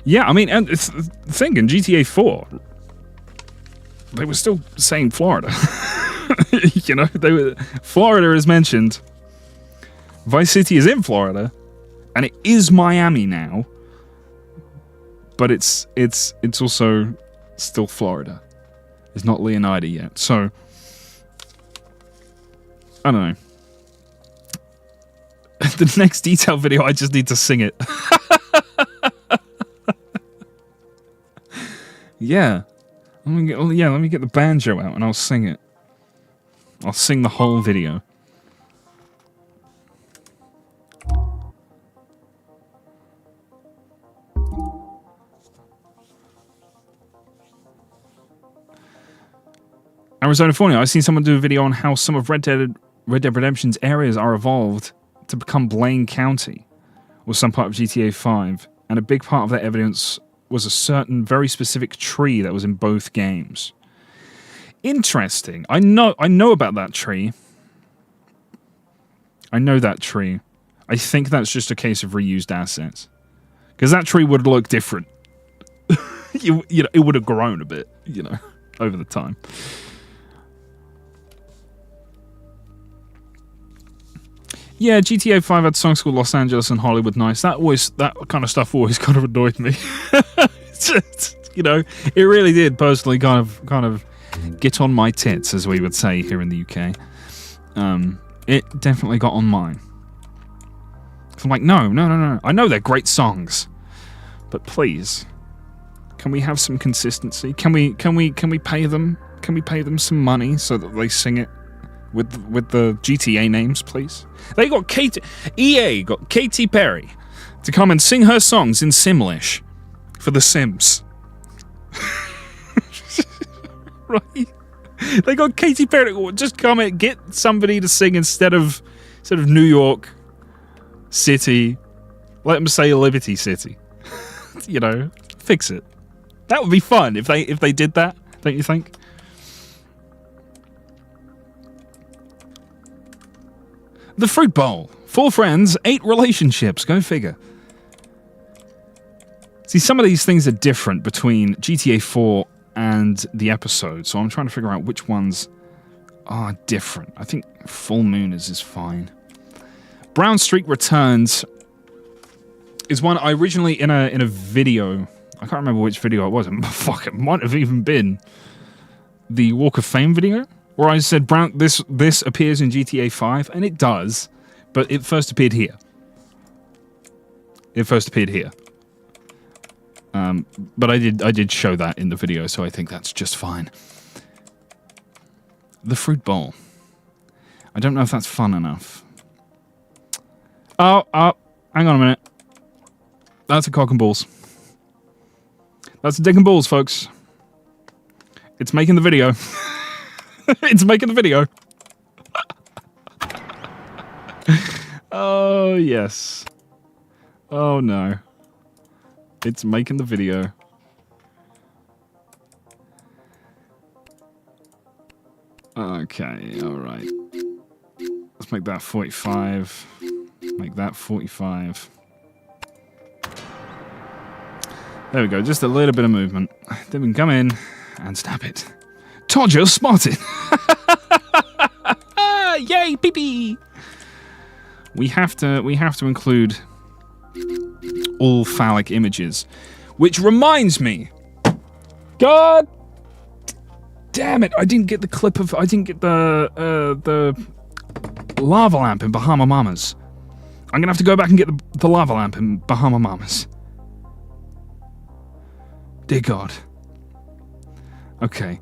Yeah, I mean, and it's the thing, in GTA 4, they were still saying Florida. You know, Florida is mentioned. Vice City is in Florida, and it is Miami now. But it's also still Florida. It's not Leonida yet. So, I don't know. The next detail video, I just need to sing it. Yeah. Let me get the banjo out and I'll sing it. I'll sing the whole video. Arizona Fornia, I've seen someone do a video on how some of Red Dead Redemption's areas are evolved to become Blaine County, or some part of GTA 5, and a big part of that evidence was a certain very specific tree that was in both games. Interesting. I know about that tree. I know that tree. I think that's just a case of reused assets. Because that tree would look different. you know, it would have grown a bit, you know, over the time. Yeah, GTA 5 had songs called Los Angeles and Hollywood Nights. That kind of stuff always kind of annoyed me. You know, it really did personally kind of get on my tits, as we would say here in the UK. It definitely got on mine. I'm like, no. I know they're great songs, but please, can we have some consistency? Can we pay them? Can we pay them some money so that they sing it with the GTA names, please? They got EA got Katy Perry to come and sing her songs in Simlish for The Sims. Right? They got Katy Perry to just come and get somebody to sing instead of New York City. Let them say Liberty City. You know, fix it. That would be fun if they did that, don't you think? The Fruit Bowl. 4 friends, 8 relationships. Go figure. See, some of these things are different between GTA 4 and the episode, so I'm trying to figure out which ones are different. I think Full Moon is fine. Brown Streak Returns is one I originally in a video. I can't remember which video it was. Fuck, it might have even been the Walk of Fame video, where I said this appears in GTA 5, and it does, but it first appeared here. But I did show that in the video, so I think that's just fine. The Fruit Bowl. I don't know if that's fun enough. Oh, hang on a minute. That's a cock and balls. That's a dick and balls, folks. It's making the video. It's making the video. Oh, yes. Oh, no. It's making the video. Okay, alright. Let's make that 45. Make that 45. There we go, just a little bit of movement. Then we can come in and snap it. Todger spotted! Yay, pee-pee! We have to include all phallic images. Which reminds me, God damn it! I didn't get the lava lamp in Bahama Mamas. I'm gonna have to go back and get the lava lamp in Bahama Mamas. Dear God. Okay.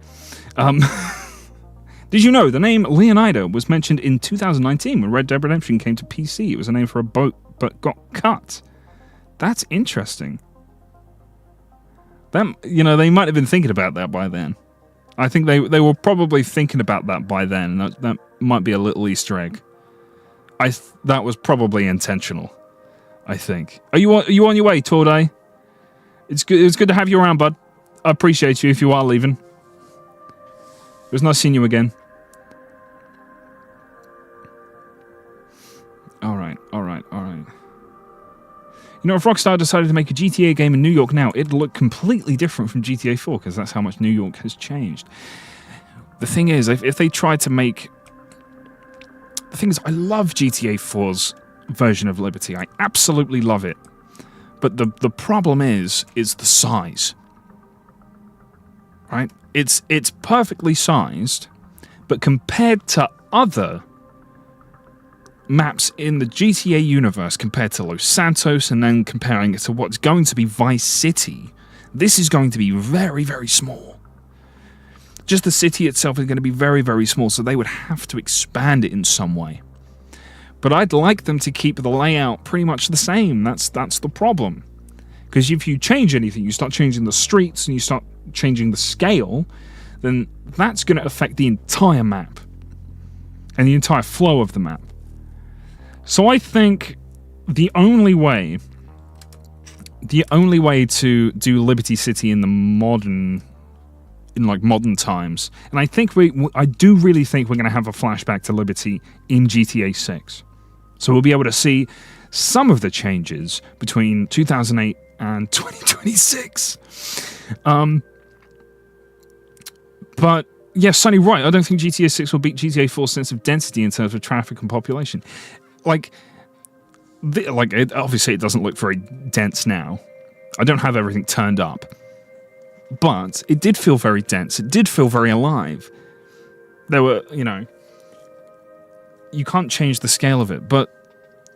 Did you know the name Leonida was mentioned in 2019 when Red Dead Redemption came to PC? It was a name for a boat, but got cut. That's interesting. That, you know, they might have been thinking about that by then. I think they were probably thinking about that by then. That might be a little Easter egg. That was probably intentional, I think. Are you on your way, Torday? It's good to have you around, bud. I appreciate you if you are leaving. It was nice seeing you again. Alright. You know, if Rockstar decided to make a GTA game in New York now, it'd look completely different from GTA 4, because that's how much New York has changed. The thing is, if they tried to make... The thing is, I love GTA 4's version of Liberty. I absolutely love it. But the problem is the size. Right? It's perfectly sized, but compared to other maps in the GTA universe, compared to Los Santos, and then comparing it to what's going to be Vice City, this is going to be very, very small. Just the city itself is going to be very, very small, so they would have to expand it in some way. But I'd like them to keep the layout pretty much the same. That's the problem. Because if you change anything, you start changing the streets and you start changing the scale, then that's going to affect the entire map and the entire flow of the map. So I think the only way to do Liberty City in the modern times, and I do really think we're going to have a flashback to Liberty in GTA 6. So we'll be able to see some of the changes between 2008 and 2026. But yeah, Sonny, right. I don't think GTA 6 will beat GTA 4's sense of density in terms of traffic and population. Obviously, it doesn't look very dense now. I don't have everything turned up. But it did feel very dense. It did feel very alive. There were, you can't change the scale of it. But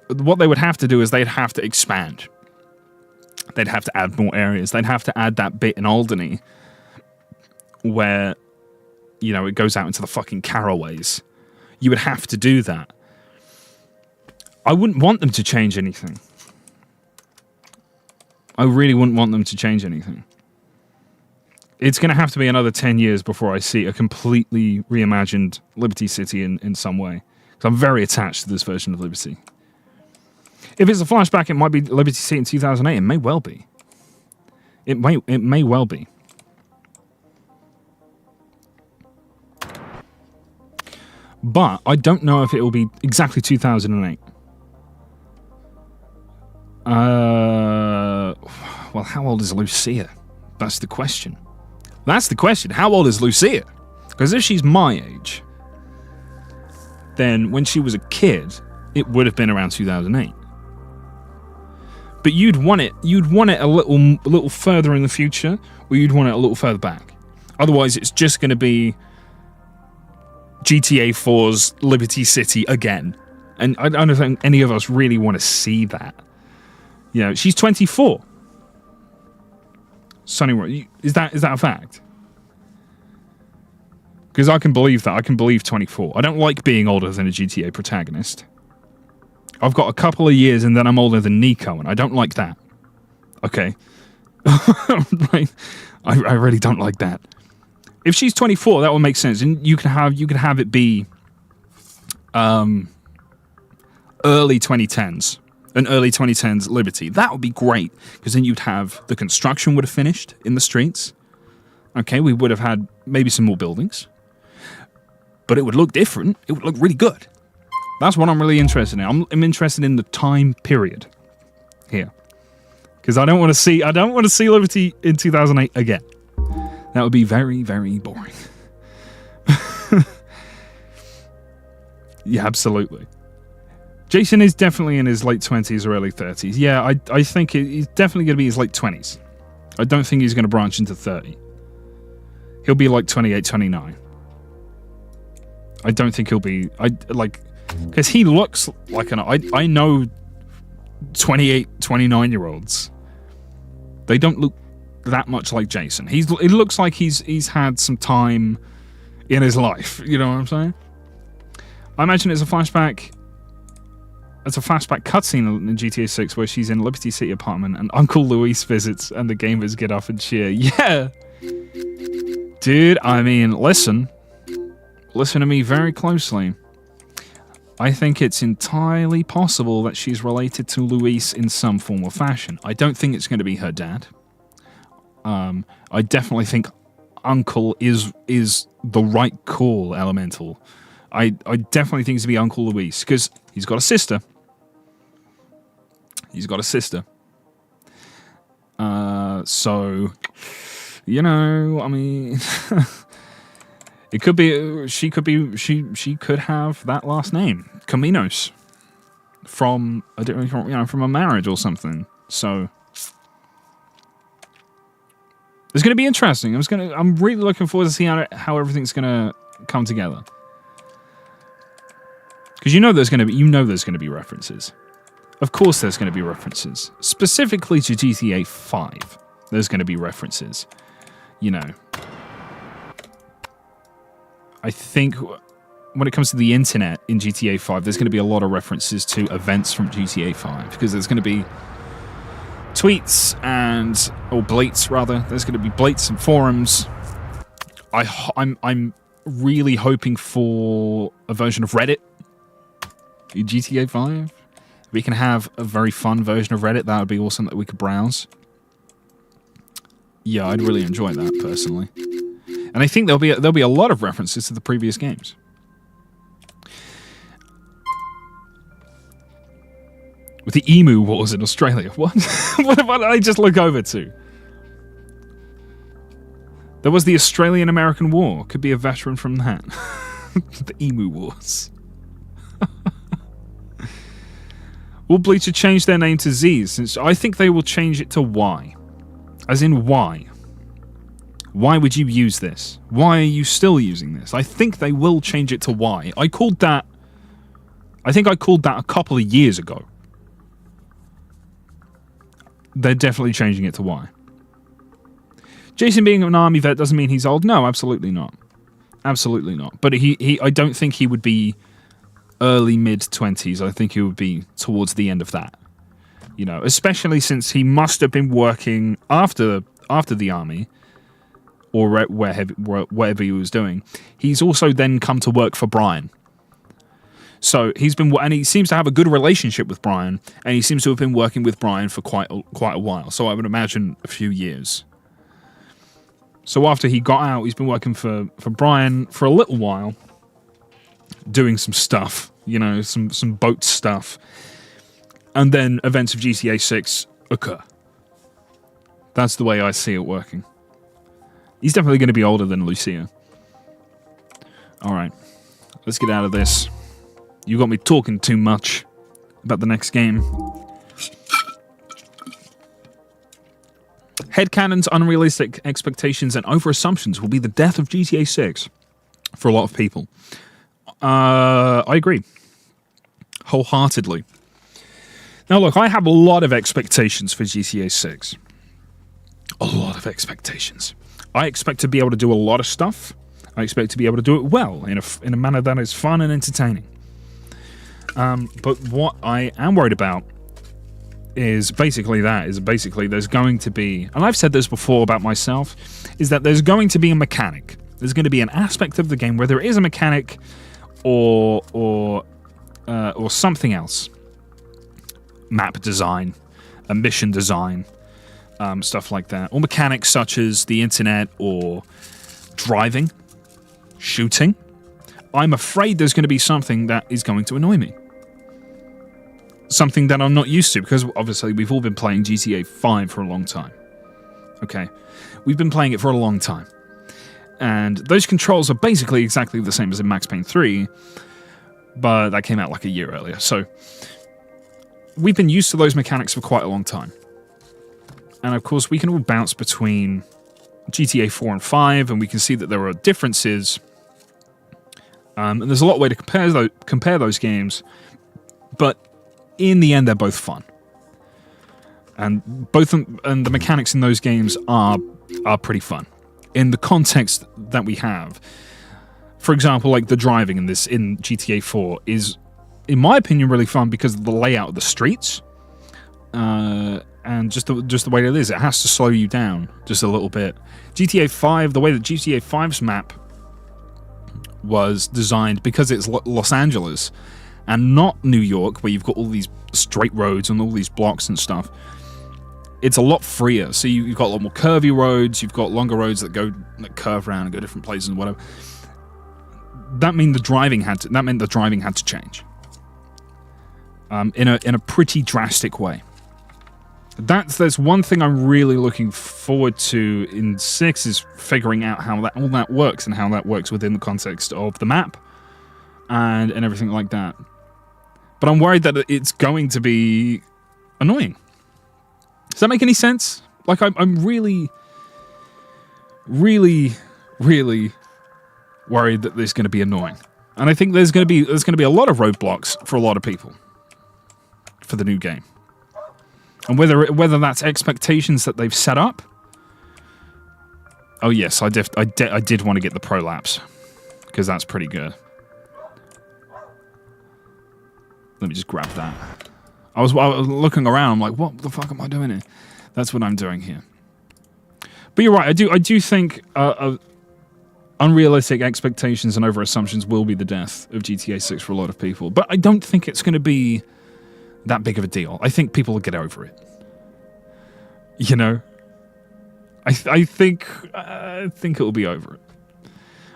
what they would have to do is they'd have to expand. They'd have to add more areas. They'd have to add that bit in Alderney where, it goes out into the fucking Carraways. You would have to do that. I wouldn't want them to change anything. I really wouldn't want them to change anything. It's going to have to be another 10 years before I see a completely reimagined Liberty City in some way. Because I'm very attached to this version of Liberty. If it's a flashback, it might be Liberty City in 2008. It may well be. It may well be. But I don't know if it will be exactly 2008. Well, how old is Lucia? That's the question. How old is Lucia? Because if she's my age, then when she was a kid, it would have been around 2008. But you'd want it a little further in the future, or you'd want it a little further back. Otherwise, it's just going to be GTA 4's Liberty City again. And I don't think any of us really want to see that. She's 24. Sonny, is that a fact? Because I can believe that. I can believe 24. I don't like being older than a GTA protagonist. I've got a couple of years and then I'm older than Nico, and I don't like that. Okay. Right. I really don't like that. If she's 24, that would make sense. And you could have it be early 2010s. An early 2010s Liberty. That would be great, because then you'd have the construction would have finished in the streets. Okay, we would have had maybe some more buildings. But it would look different. It would look really good. That's what I'm really interested in. I'm interested in the time period here. Because I don't want to see Liberty in 2008 again. That would be very, very boring. Yeah, absolutely. Jason is definitely in his late 20s or early 30s. Yeah, I think he's definitely going to be his late 20s. I don't think he's going to branch into 30. He'll be like 28, 29. I don't think he'll be... Because he looks like I know 28, 29-year-olds. They don't look that much like Jason. It looks like he's had some time in his life. You know what I'm saying? I imagine it's a flashback... It's a flashback cutscene in GTA 6 where she's in Liberty City apartment and Uncle Luis visits and the gamers get up and cheer. Yeah! Dude, I mean, listen to me very closely. I think it's entirely possible that she's related to Luis in some form or fashion. I don't think it's going to be her dad. I definitely think Uncle is the right call, Elemental. I definitely think it's going to be Uncle Luis, because he's got a sister. So, I mean... It could be, she could have that last name, Caminos, from a marriage or something. So it's going to be interesting. I'm really looking forward to seeing how everything's going to come together. Because there's going to be references. Of course, there's going to be references, specifically to GTA 5. There's going to be references. I think when it comes to the internet in GTA 5, there's going to be a lot of references to events from GTA 5, because there's going to be tweets or bleats rather. There's going to be bleats and forums. I'm really hoping for a version of Reddit in GTA 5. If we can have a very fun version of Reddit, that would be awesome, that we could browse. Yeah, I'd really enjoy that personally. And I think there'll be a lot of references to the previous games. With the emu wars in Australia. What? What did I just look over to? There was the Australian-American War. Could be a veteran from that. The emu wars. Will Bleacher change their name to Z? Since I think they will change it to Y. As in why? Why would you use this? Why are you still using this? I think they will change it to Y. I think I called that a couple of years ago. They're definitely changing it to Y. Jason being an army vet doesn't mean he's old. No, absolutely not. Absolutely not. But I don't think he would be early mid-20s. I think he would be towards the end of that. You know, especially since he must have been working after the army or whatever he was doing. He's also then come to work for Brian. So and he seems to have a good relationship with Brian, and he seems to have been working with Brian for quite a while. So I would imagine a few years. So after he got out, he's been working for Brian for a little while, doing some stuff, you know, some boat stuff, and then events of GTA 6 occur. That's the way I see it working. He's definitely going to be older than Lucia. All right, let's get out of this. You got me talking too much about the next game. Headcanons, unrealistic expectations, and over-assumptions will be the death of GTA 6 for a lot of people. I agree. Wholeheartedly. Now look, I have a lot of expectations for GTA 6. A lot of expectations. I expect to be able to do a lot of stuff. I expect to be able to do it well, in a manner that is fun and entertaining. But what I am worried about is basically there's going to be, and I've said this before about myself, is that there's going to be a mechanic. There's going to be an aspect of the game where there is a mechanic or something else. Map design, a mission design, stuff like that. Or mechanics such as the internet or driving, shooting. I'm afraid there's going to be something that is going to annoy me. Something that I'm not used to, because obviously we've all been playing GTA 5 for a long time. Okay? We've been playing it for a long time. And those controls are basically exactly the same as in Max Payne 3, but that came out like a year earlier. So we've been used to those mechanics for quite a long time. And of course, we can all bounce between GTA 4 and 5, and we can see that there are differences. And there's a lot of way to compare those games, but in the end, they're both fun. And the mechanics in those games are pretty fun. In the context that we have. For example, like the driving in GTA 4 is, in my opinion, really fun because of the layout of the streets. And just the way it is. It has to slow you down just a little bit. GTA 5, the way that GTA 5's map was designed, because it's Los Angeles and not New York, where you've got all these straight roads and all these blocks and stuff, it's a lot freer. So you've got a lot more curvy roads, you've got longer roads that curve around and go different places and whatever. That meant the driving had to change in a pretty drastic way. There's one thing I'm really looking forward to in 6 is figuring out how all that works and how that works within the context of the map and everything like that. But I'm worried that it's going to be annoying. Does that make any sense? Like, I'm really, really, really worried that this is going to be annoying. And I think there's going to be a lot of roadblocks for a lot of people for the new game. And whether that's expectations that they've set up. Oh yes, I did want to get the prolapse, because that's pretty good. Let me just grab that. I was looking around. I'm like, what the fuck am I doing here? That's what I'm doing here. But you're right. I do think unrealistic expectations and over assumptions will be the death of GTA 6 for a lot of people. But I don't think it's going to be that big of a deal. I think people will get over it. You know, I think it will be over it.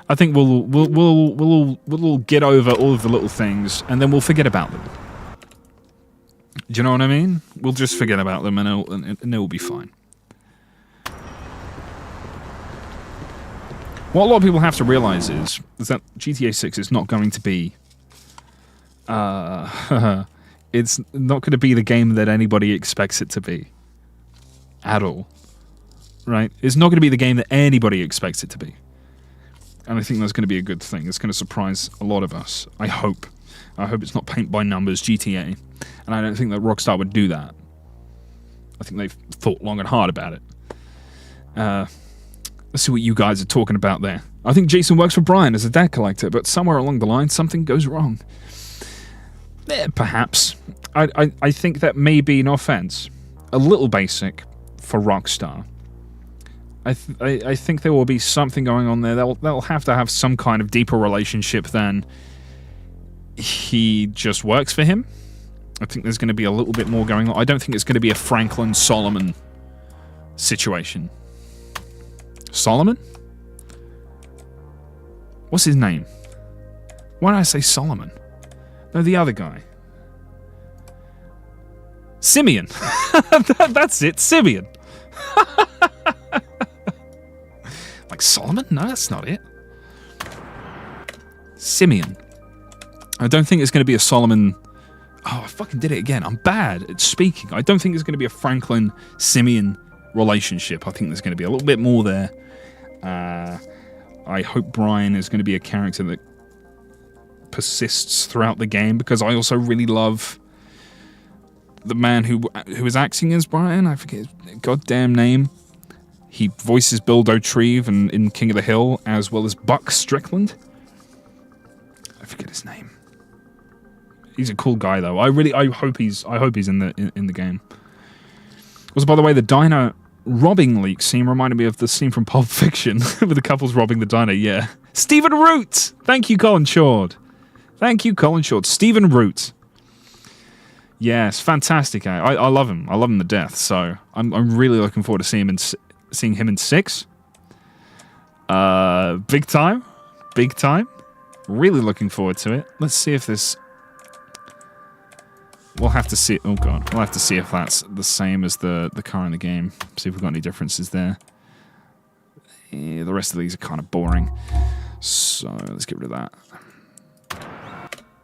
I think we'll get over all of the little things, and then we'll forget about them. Do you know what I mean? We'll just forget about them and it'll be fine. What a lot of people have to realize is that GTA 6 is not going to be... it's not going to be the game that anybody expects it to be. At all. Right? It's not going to be the game that anybody expects it to be. And I think that's going to be a good thing. It's going to surprise a lot of us. I hope. I hope it's not paint by numbers GTA. And I don't think that Rockstar would do that. I think they've thought long and hard about it. Let's see what you guys are talking about there. I think Jason works for Brian as a debt collector, but somewhere along the line something goes wrong. Perhaps. I think that may be, no offense, a little basic for Rockstar. I think there will be something going on there. They'll have to have some kind of deeper relationship than he just works for him. I think there's going to be a little bit more going on. I don't think it's going to be a Franklin Solomon situation. Solomon? What's his name? Why did I say Solomon? No, the other guy. Simeon. That's it, Simeon. Like Solomon? No, that's not it. Simeon. I don't think it's going to be a Solomon... Oh, I fucking did it again. I'm bad at speaking. I don't think it's going to be a Franklin-Simeon relationship. I think there's going to be a little bit more there. I hope Brian is going to be a character that persists throughout the game, because I also really love the man who is acting as Brian. I forget his goddamn name. He voices Bill Dauterive in King of the Hill, as well as Buck Strickland. I forget his name. He's a cool guy, though. I hope he's in the game. Also, by the way, the diner robbing leak scene reminded me of the scene from Pulp Fiction with the couples robbing the diner. Yeah, Stephen Root. Thank you, Colin Short. Thank you, Colin Short. Stephen Root. Yes, fantastic. I love him. I love him to death. So I'm really looking forward to seeing him in 6. Big time. Big time. Really looking forward to it. Let's see if this... We'll have to see... Oh, God. We'll have to see if that's the same as the car in the game. See if we've got any differences there. Yeah, the rest of these are kind of boring. So, let's get rid of that.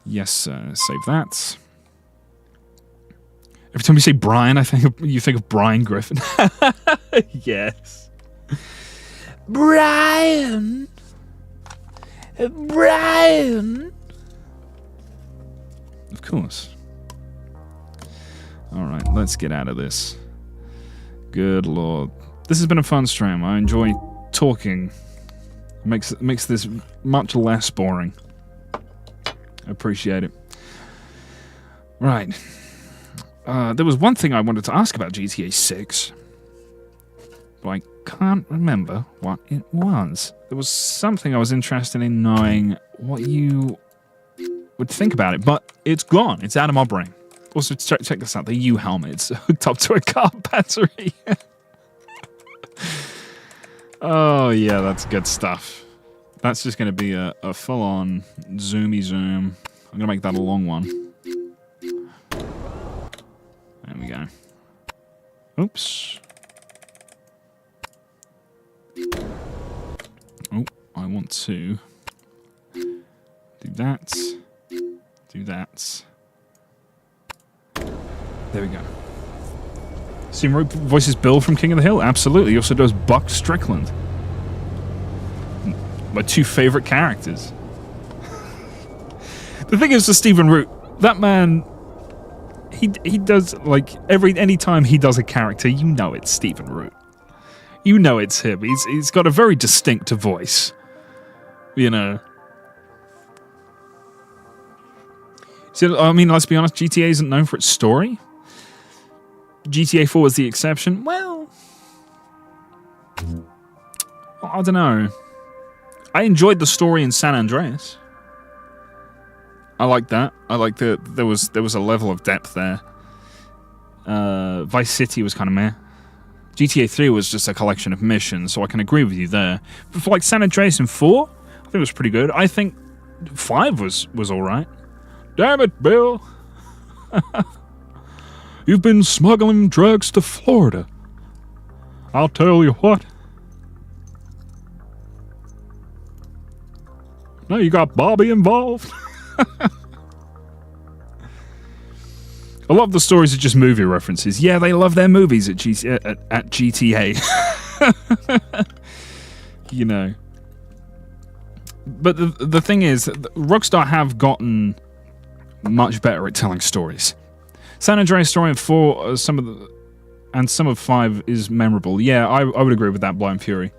Yes, save that. Every time you say Brian, you think of Brian Griffin. Yes. Brian! Brian! Of course. Alright, let's get out of this. Good lord. This has been a fun stream. I enjoy talking. It makes this much less boring. I appreciate it. Right. There was one thing I wanted to ask about GTA 6. But I can't remember what it was. There was something I was interested in knowing what you would think about it, but it's gone. It's out of my brain. Also, check this out. The U helmet's hooked up to a car battery. Oh, yeah, that's good stuff. That's just going to be a full-on zoomy zoom. I'm going to make that a long one. There we go. Oops. Oh, I want to do that. Do that. There we go. Stephen Root voices Bill from King of the Hill. Absolutely. He also does Buck Strickland. My 2 favorite characters. The thing is, for Stephen Root, that man, he does, like, any time he does a character, you know it's Stephen Root. You know it's him. He's got a very distinct voice. You know. So, I mean, let's be honest, GTA isn't known for its story. GTA 4 was the exception. Well, I don't know. I enjoyed the story in San Andreas. I like that. I like that there was a level of depth there. Vice City was kind of meh. GTA 3 was just a collection of missions, so I can agree with you there. But for like San Andreas and 4, I think it was pretty good. I think 5 was alright. Damn it, Bill! You've been smuggling drugs to Florida. I'll tell you what. Now you got Bobby involved. A lot of the stories are just movie references. Yeah, they love their movies at GTA. You know. But the thing is, Rockstar have gotten much better at telling stories. San Andreas story in 4, some of 5 is memorable. Yeah, I would agree with that, Blind Fury.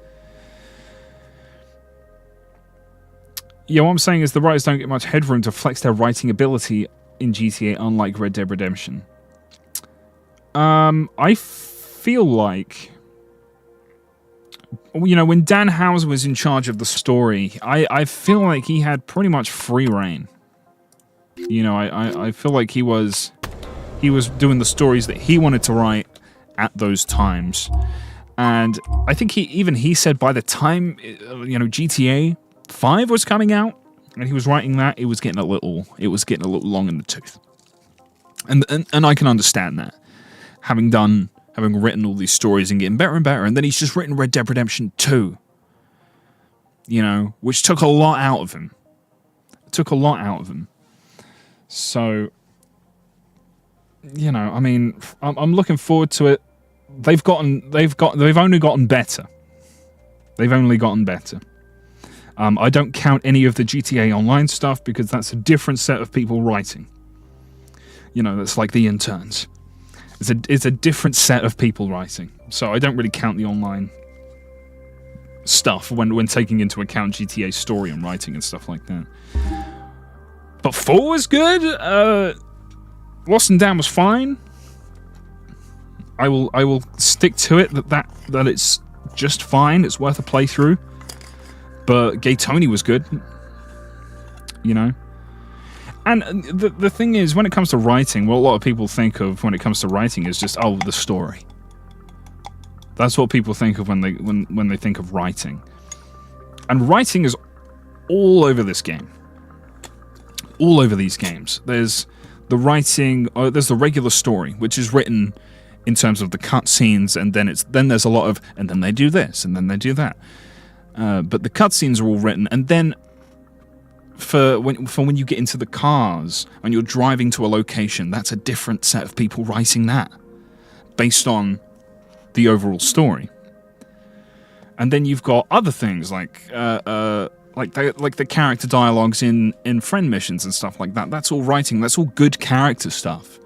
Yeah, what I'm saying is the writers don't get much headroom to flex their writing ability in GTA, unlike Red Dead Redemption. I feel like, you know, when Dan Houser was in charge of the story, I feel like he had pretty much free reign. You know, I feel like he was doing the stories that he wanted to write at those times. And I think he said by the time, you know, GTA 5 was coming out and he was writing that, it was getting a little long in the tooth. And I can understand that. Having written all these stories and getting better and better, and then he's just written Red Dead Redemption 2. You know, which took a lot out of him. So, you know, I mean, I'm looking forward to it. They've only gotten better. I don't count any of the GTA Online stuff because that's a different set of people writing. You know, that's like the interns. It's a different set of people writing. So I don't really count the online stuff when taking into account GTA story and writing and stuff like that. But 4 was good. Lost and Damned was fine. I will stick to it that it's just fine. It's worth a playthrough. But Gay Tony was good. You know? And the thing is, when it comes to writing, what a lot of people think of when it comes to writing is just, oh, the story. That's what people think of when they think of writing. And writing is all over this game. All over these games. There's the writing, there's the regular story, which is written in terms of the cutscenes, and then there's a lot of, and then they do this, and then they do that. But the cutscenes are all written, and then for when you get into the cars and you're driving to a location, that's a different set of people writing that based on the overall story. And then you've got other things like the character dialogues in friend missions and stuff like that. That's all writing. That's all good character stuff.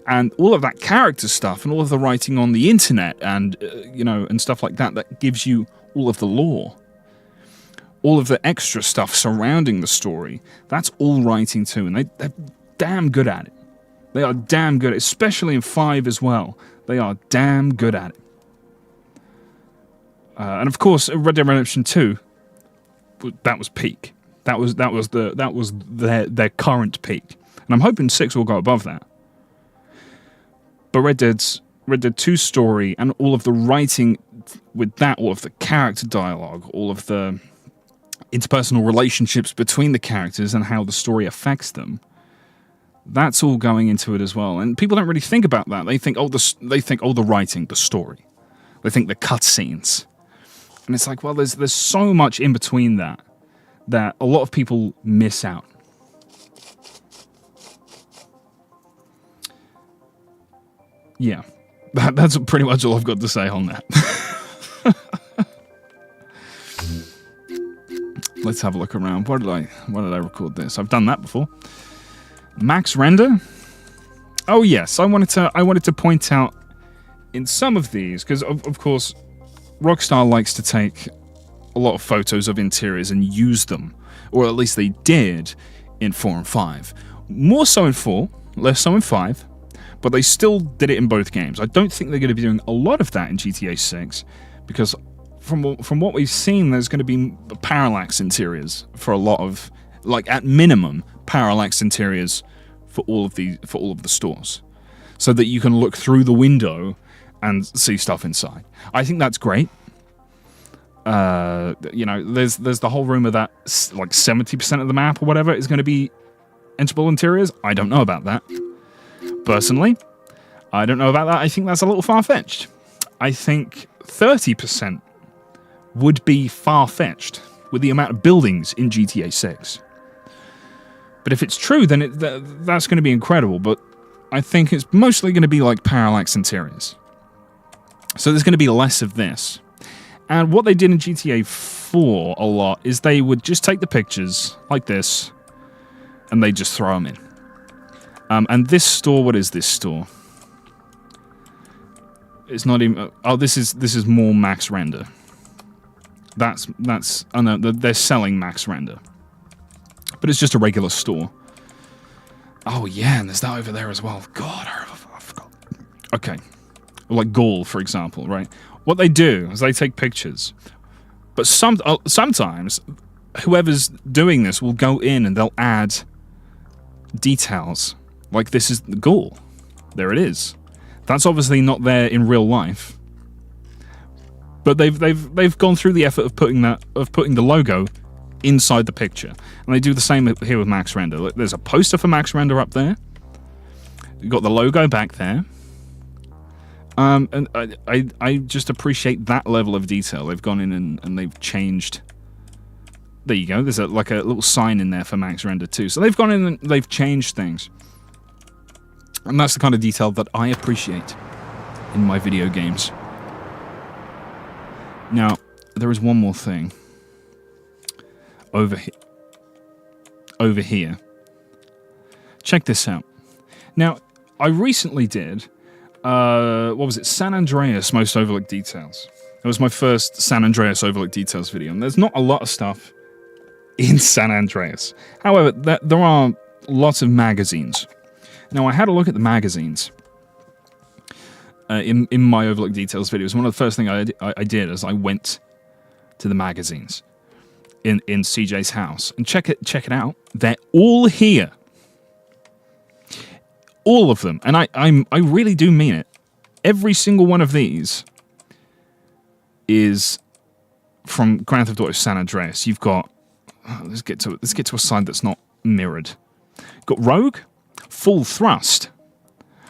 And all of that character stuff and all of the writing on the internet and you know, and stuff like that gives you all of the lore. All of the extra stuff surrounding the story, that's all writing too, and they're damn good at it. They are damn good, especially in 5 as well. They are damn good at it. And of course, Red Dead Redemption 2, that was peak. That was their current peak, and I'm hoping 6 will go above that. But Red Dead 2 story and all of the writing with that, all of the character dialogue, all of the interpersonal relationships between the characters and how the story affects them, that's all going into it as well. And people don't really think about that. They think, the writing, the story. They think the cutscenes. And it's like, well, there's so much in between that a lot of people miss out. Yeah, that's pretty much all I've got to say on that. Let's have a look around. Why did I record this? I've done that before. Max render. Oh yes, I wanted to point out in some of these, because of course Rockstar likes to take a lot of photos of interiors and use them, or at least they did in 4 and 5. More so in 4, less so in 5, but they still did it in both games. I don't think they're going to be doing a lot of that in GTA 6, because from what we've seen, there's going to be parallax interiors for a lot of, like at minimum, parallax interiors for all of the stores, so that you can look through the window and see stuff inside. I think that's great. You know, there's the whole rumor that like 70% of the map or whatever is going to be enterable interiors. I don't know about that. Personally, I don't know about that. I think that's a little far-fetched. I think 30% would be far-fetched with the amount of buildings in GTA 6. But if it's true, then that's going to be incredible. But I think it's mostly going to be like parallax interiors. So there's going to be less of this. And what they did in GTA 4 a lot is they would just take the pictures like this, and they just throw them in. And this store, what is this store? It's not even. Oh, this is more max render. That's. Oh no, they're selling max render, but it's just a regular store. Oh yeah, and there's that over there as well. God, I forgot. Okay, like Gaul, for example, right? What they do is they take pictures, but sometimes whoever's doing this will go in and they'll add details. Like this is the Gaul. There it is. That's obviously not there in real life, but they've gone through the effort of putting the logo inside the picture, and they do the same here with max render. Look, there's a poster for max render up there. You've got the logo back there, and I just appreciate that level of detail. They've gone in and they've changed. There you go. There's like a little sign in there for max render too. So they've gone in and they've changed things. And that's the kind of detail that I appreciate in my video games. Now, there is one more thing. Over here. Check this out. Now, I recently did, what was it? San Andreas Most Overlooked Details. It was my first San Andreas Overlooked Details video. And there's not a lot of stuff in San Andreas. However, there are lots of magazines. Now, I had a look at the magazines in my Overlooked Details videos. One of the first things I did is I went to the magazines in CJ's house. And check it out. They're all here. All of them. And I really do mean it. Every single one of these is from Grand Theft Auto San Andreas. You've got... let's get to a side that's not mirrored. You've got Rogue... Full Thrust.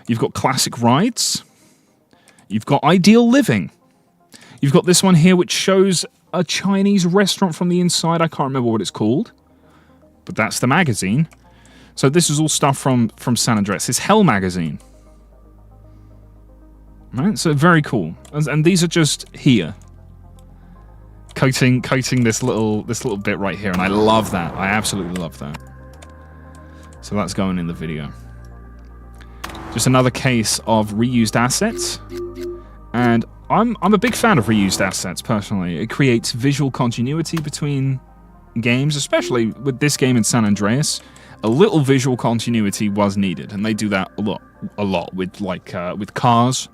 You've got Classic Rides. You've got Ideal Living. You've got this one here which shows a Chinese restaurant from the inside. I can't remember what it's called. But that's the magazine. So this is all stuff from San Andreas. It's Hell magazine. Right? So very cool. And these are just here. Coating this little bit right here. And I love that. I absolutely love that. So that's going in the video. Just another case of reused assets. And I'm a big fan of reused assets, personally. It creates visual continuity between games, especially with this game in San Andreas. A little visual continuity was needed, and they do that a lot with with cars.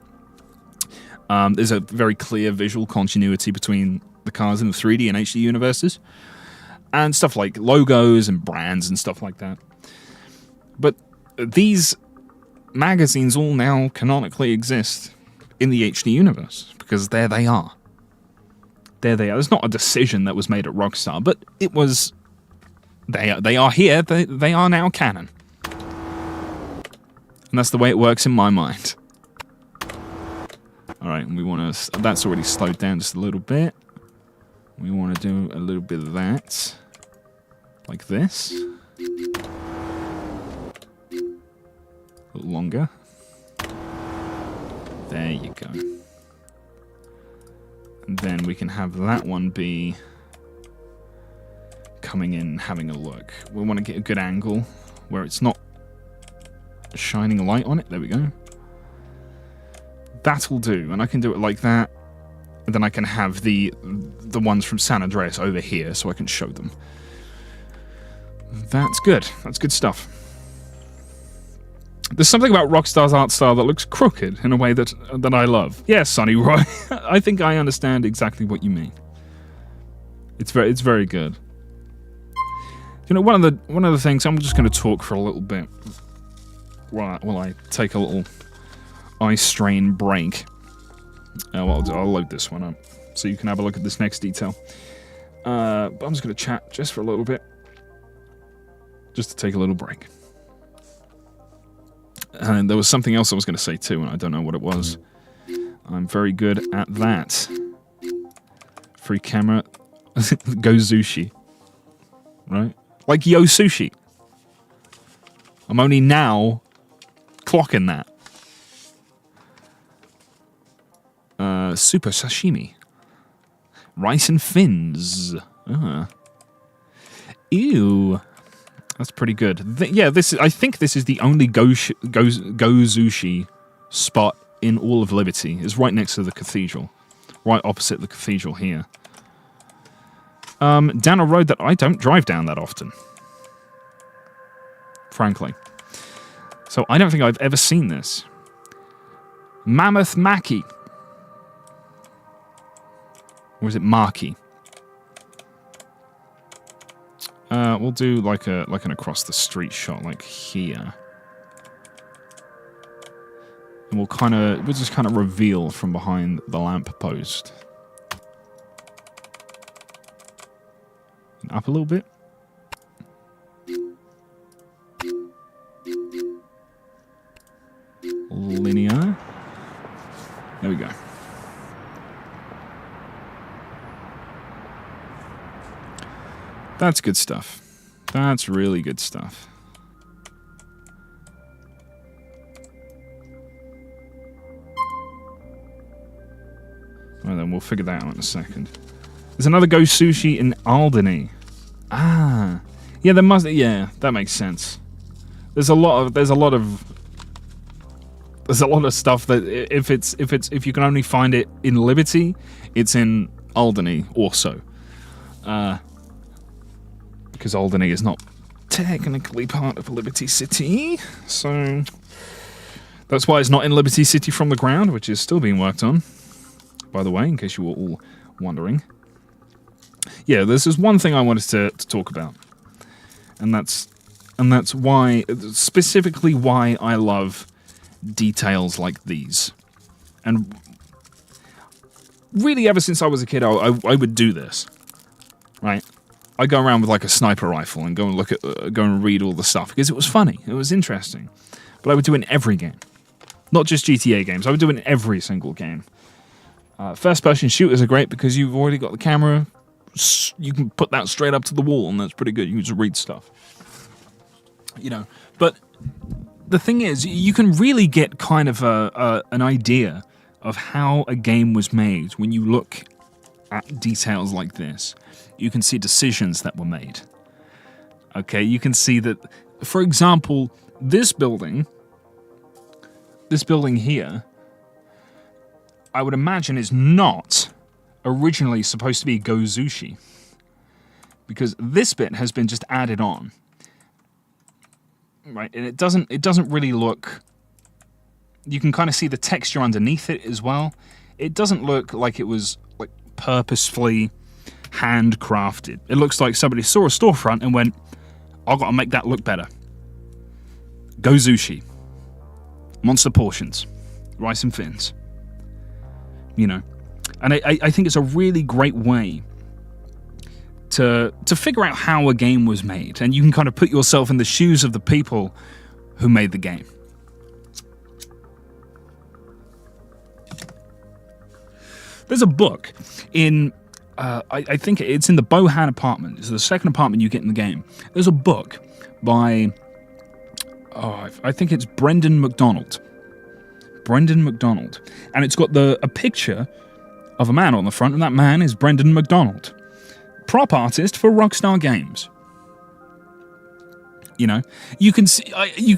There's a very clear visual continuity between the cars in the 3D and HD universes. And stuff like logos and brands and stuff like that. But these magazines all now canonically exist in the HD universe, because there they are. There they are. It's not a decision that was made at Rockstar, but it was... They are here. They are now canon. And that's the way it works in my mind. Alright, and we want to... That's already slowed down just a little bit. We want to do a little bit of that. Like this. A little longer. There you go. And then we can have that one be coming in, having a look. We want to get a good angle where it's not shining a light on it. There we go. That'll do. And I can do it like that. And then I can have the ones from San Andreas over here so I can show them. That's good. That's good stuff. There's something about Rockstar's art style that looks crooked in a way that I love. Yes, Sonny Roy. I think I understand exactly what you mean. It's very good. You know, one of the things, I'm just going to talk for a little bit while I take a little eye strain break. I'll load this one up so you can have a look at this next detail. But I'm just going to chat just for a little bit, just to take a little break. And there was something else I was going to say too, and I don't know what it was. I'm very good at that. Free camera. Go sushi. Right? Like yo sushi. I'm only now clocking that. Super sashimi. Rice and fins. Ew. That's pretty good. Yeah, I think this is the only go sushi spot in all of Liberty. It's right next to the cathedral. Right opposite the cathedral here. Down a road that I don't drive down that often. Frankly. So I don't think I've ever seen this. Mammoth Maki. Or is it Maki? We'll do like an across the street shot, like here. And we'll just kind of reveal from behind the lamppost. Up a little bit. Linear. There we go. That's good stuff. That's really good stuff. Well, then we'll figure that out in a second. There's another Go Sushi in Alderney. Ah, yeah, there must. Yeah, that makes sense. There's a lot of stuff that if you can only find it in Liberty, it's in Alderney also. Because Alderney is not technically part of Liberty City, so that's why it's not in Liberty City from the ground, which is still being worked on, by the way, in case you were all wondering. Yeah, this is one thing I wanted to talk about, and that's why, specifically why I love details like these. And really, ever since I was a kid, I would do this, right? I go around with like a sniper rifle and go and read all the stuff because it was funny, it was interesting. But I would do it in every game, not just GTA games. I would do it in every single game. First-person shooters are great because you've already got the camera. You can put that straight up to the wall, and that's pretty good. You can just read stuff, you know. But the thing is, you can really get kind of an idea of how a game was made when you look at details like this. You can see decisions that were made. Okay, you can see that, for example, this building here, I would imagine is not originally supposed to be Go Sushi, because this bit has been just added on, right? And it doesn't really look. You can kind of see the texture underneath it as well. It doesn't look like it was like purposefully handcrafted. It looks like somebody saw a storefront and went, "I've got to make that look better. Go Sushi, monster portions, rice and fins." You know, and I think it's a really great way to figure out how a game was made, and you can kind of put yourself in the shoes of the people who made the game. There's a book in, I think it's in the Bohan apartment. It's the second apartment you get in the game. There's a book by, I think it's Brendan McDonald. And it's got a picture of a man on the front, and that man is Brendan McDonald, prop artist for Rockstar Games. You know, you can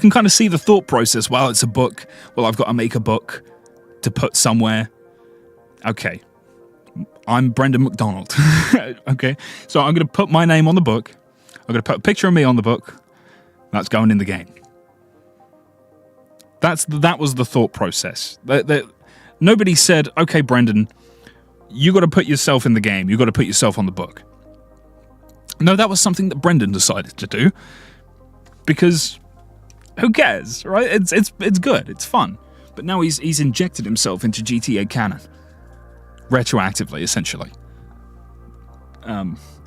kind of see the thought process. Well, it's a book. Well, I've got to make a book to put somewhere. Okay, I'm Brendan McDonald. Okay, so I'm going to put my name on the book. I'm going to put a picture of me on the book. That's going in the game. That was the thought process. Nobody said, okay, Brendan, you got to put yourself in the game. You got to put yourself on the book. No, that was something that Brendan decided to do. Because who cares, right? It's good. It's fun. But now he's injected himself into GTA canon. Retroactively, essentially.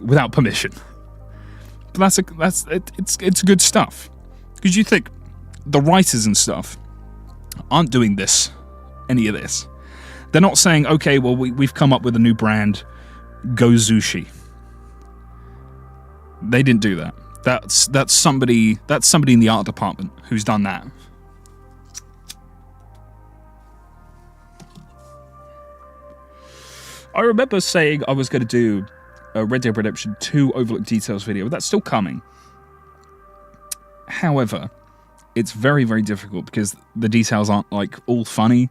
Without permission. But it's good stuff. Because you think, the writers and stuff aren't doing any of this. They're not saying, okay, well, we've come up with a new brand, Go Sushi. They didn't do that. That's somebody in the art department who's done that. I remember saying I was going to do a Red Dead Redemption 2 Overlooked Details video, but that's still coming. However, it's very, very difficult because the details aren't like all funny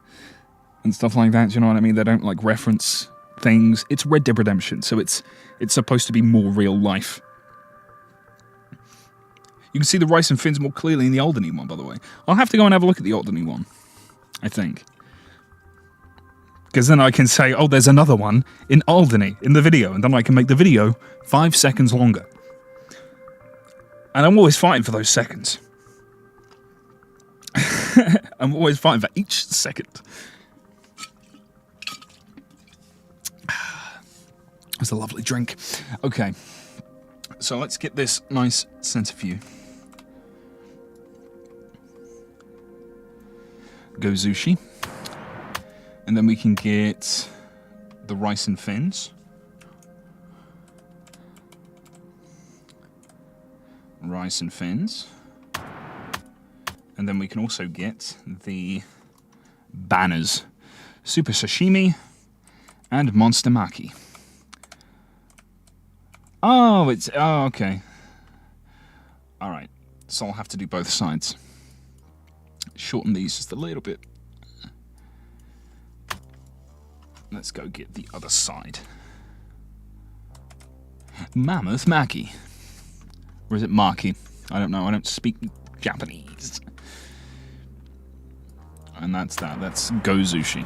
and stuff like that. Do you know what I mean? They don't like reference things. It's Red Dead Redemption, so it's supposed to be more real life. You can see the rice and fins more clearly in the Alderney one, by the way. I'll have to go and have a look at the Alderney one, I think. Because then I can say, oh, there's another one in Alderney in the video, and then I can make the video 5 seconds longer. And I'm always fighting for those seconds. I'm always fighting for each second. It's a lovely drink. Okay, so let's get this nice centrifuge. Go Sushi. And then we can get the rice and fins. Rice and fins. And then we can also get the banners. Super Sashimi and Monster Maki. Oh, okay. Alright, so I'll have to do both sides. Shorten these just a little bit. Let's go get the other side. Mammoth Maki. Or is it Maki? I don't know, I don't speak Japanese. And that's that. That's Go Sushi.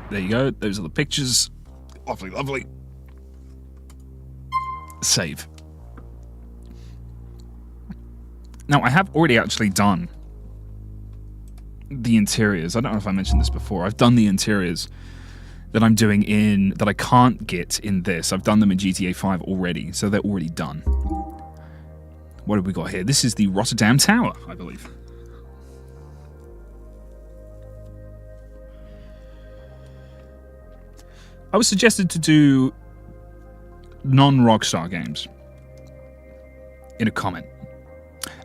There you go. Those are the pictures. Lovely, lovely. Save. Now, I have already actually done the interiors. I don't know if I mentioned this before. I've done the interiors that I'm doing that I can't get in this. I've done them in GTA 5 already, so they're already done. What have we got here? This is the Rotterdam Tower, I believe. I was suggested to do non-Rockstar games in a comment.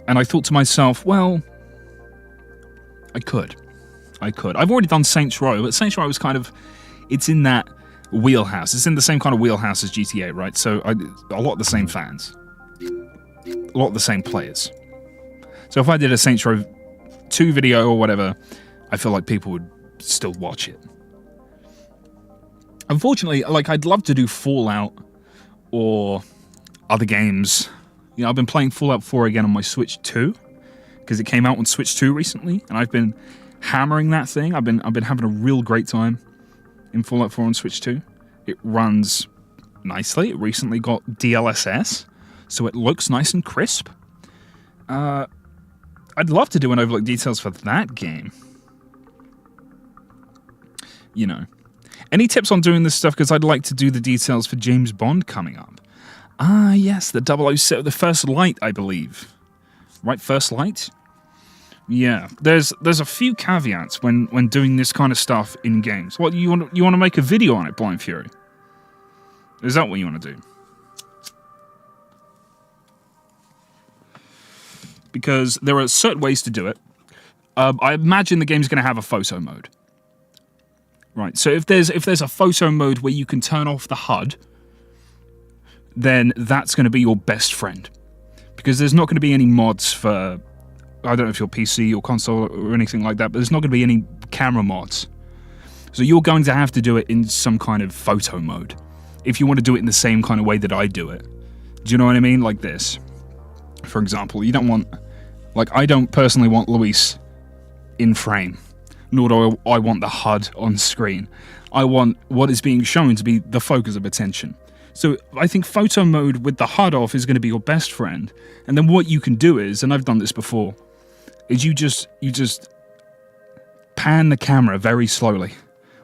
And I thought to myself, well, I could. I've already done Saints Row, but Saints Row was kind of, it's in that wheelhouse. It's in the same kind of wheelhouse as GTA, right? So a lot of the same fans. A lot of the same players. So if I did a Saints Row 2 video or whatever, I feel like people would still watch it. Unfortunately, like, I'd love to do Fallout or other games. You know, I've been playing Fallout 4 again on my Switch 2 because it came out on Switch 2 recently, and I've been hammering that thing. I've been having a real great time in Fallout 4 on Switch 2. It runs nicely. It recently got DLSS, so it looks nice and crisp. I'd love to do an Overlooked Details for that game. You know. Any tips on doing this stuff? Because I'd like to do the details for James Bond coming up. Ah, yes, the 007, the First Light, I believe. Right, First Light? Yeah, there's a few caveats when doing this kind of stuff in games. What, you want to make a video on it, Blind Fury? Is that what you want to do? Because there are certain ways to do it. I imagine the game's going to have a photo mode. Right, so if there's a photo mode where you can turn off the HUD, then that's going to be your best friend. Because there's not going to be any mods for, I don't know if you're PC or console or anything like that, but there's not going to be any camera mods. So you're going to have to do it in some kind of photo mode. If you want to do it in the same kind of way that I do it. Do you know what I mean? Like this. For example, you don't want, like, I don't personally want Luis in frame. Nor do I want the HUD on screen. I want what is being shown to be the focus of attention. So I think photo mode with the HUD off is going to be your best friend. And then what you can do is, and I've done this before, is you just pan the camera very slowly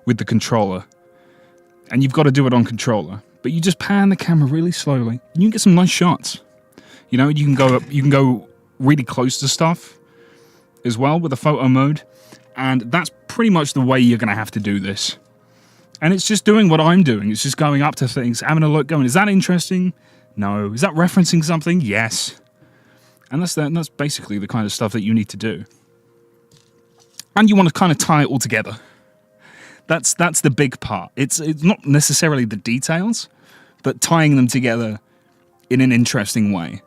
with the controller And you've got to do it on controller. But you just pan the camera really slowly, and you can get some nice shots. You know, you can go really close to stuff as well with the photo mode. And that's pretty much the way you're going to have to do this. And it's just doing what I'm doing. It's just going up to things, having a look, going, is that interesting? No. Is that referencing something? Yes. And that's basically the kind of stuff that you need to do. And you want to kind of tie it all together. That's the big part. It's not necessarily the details, but tying them together in an interesting way.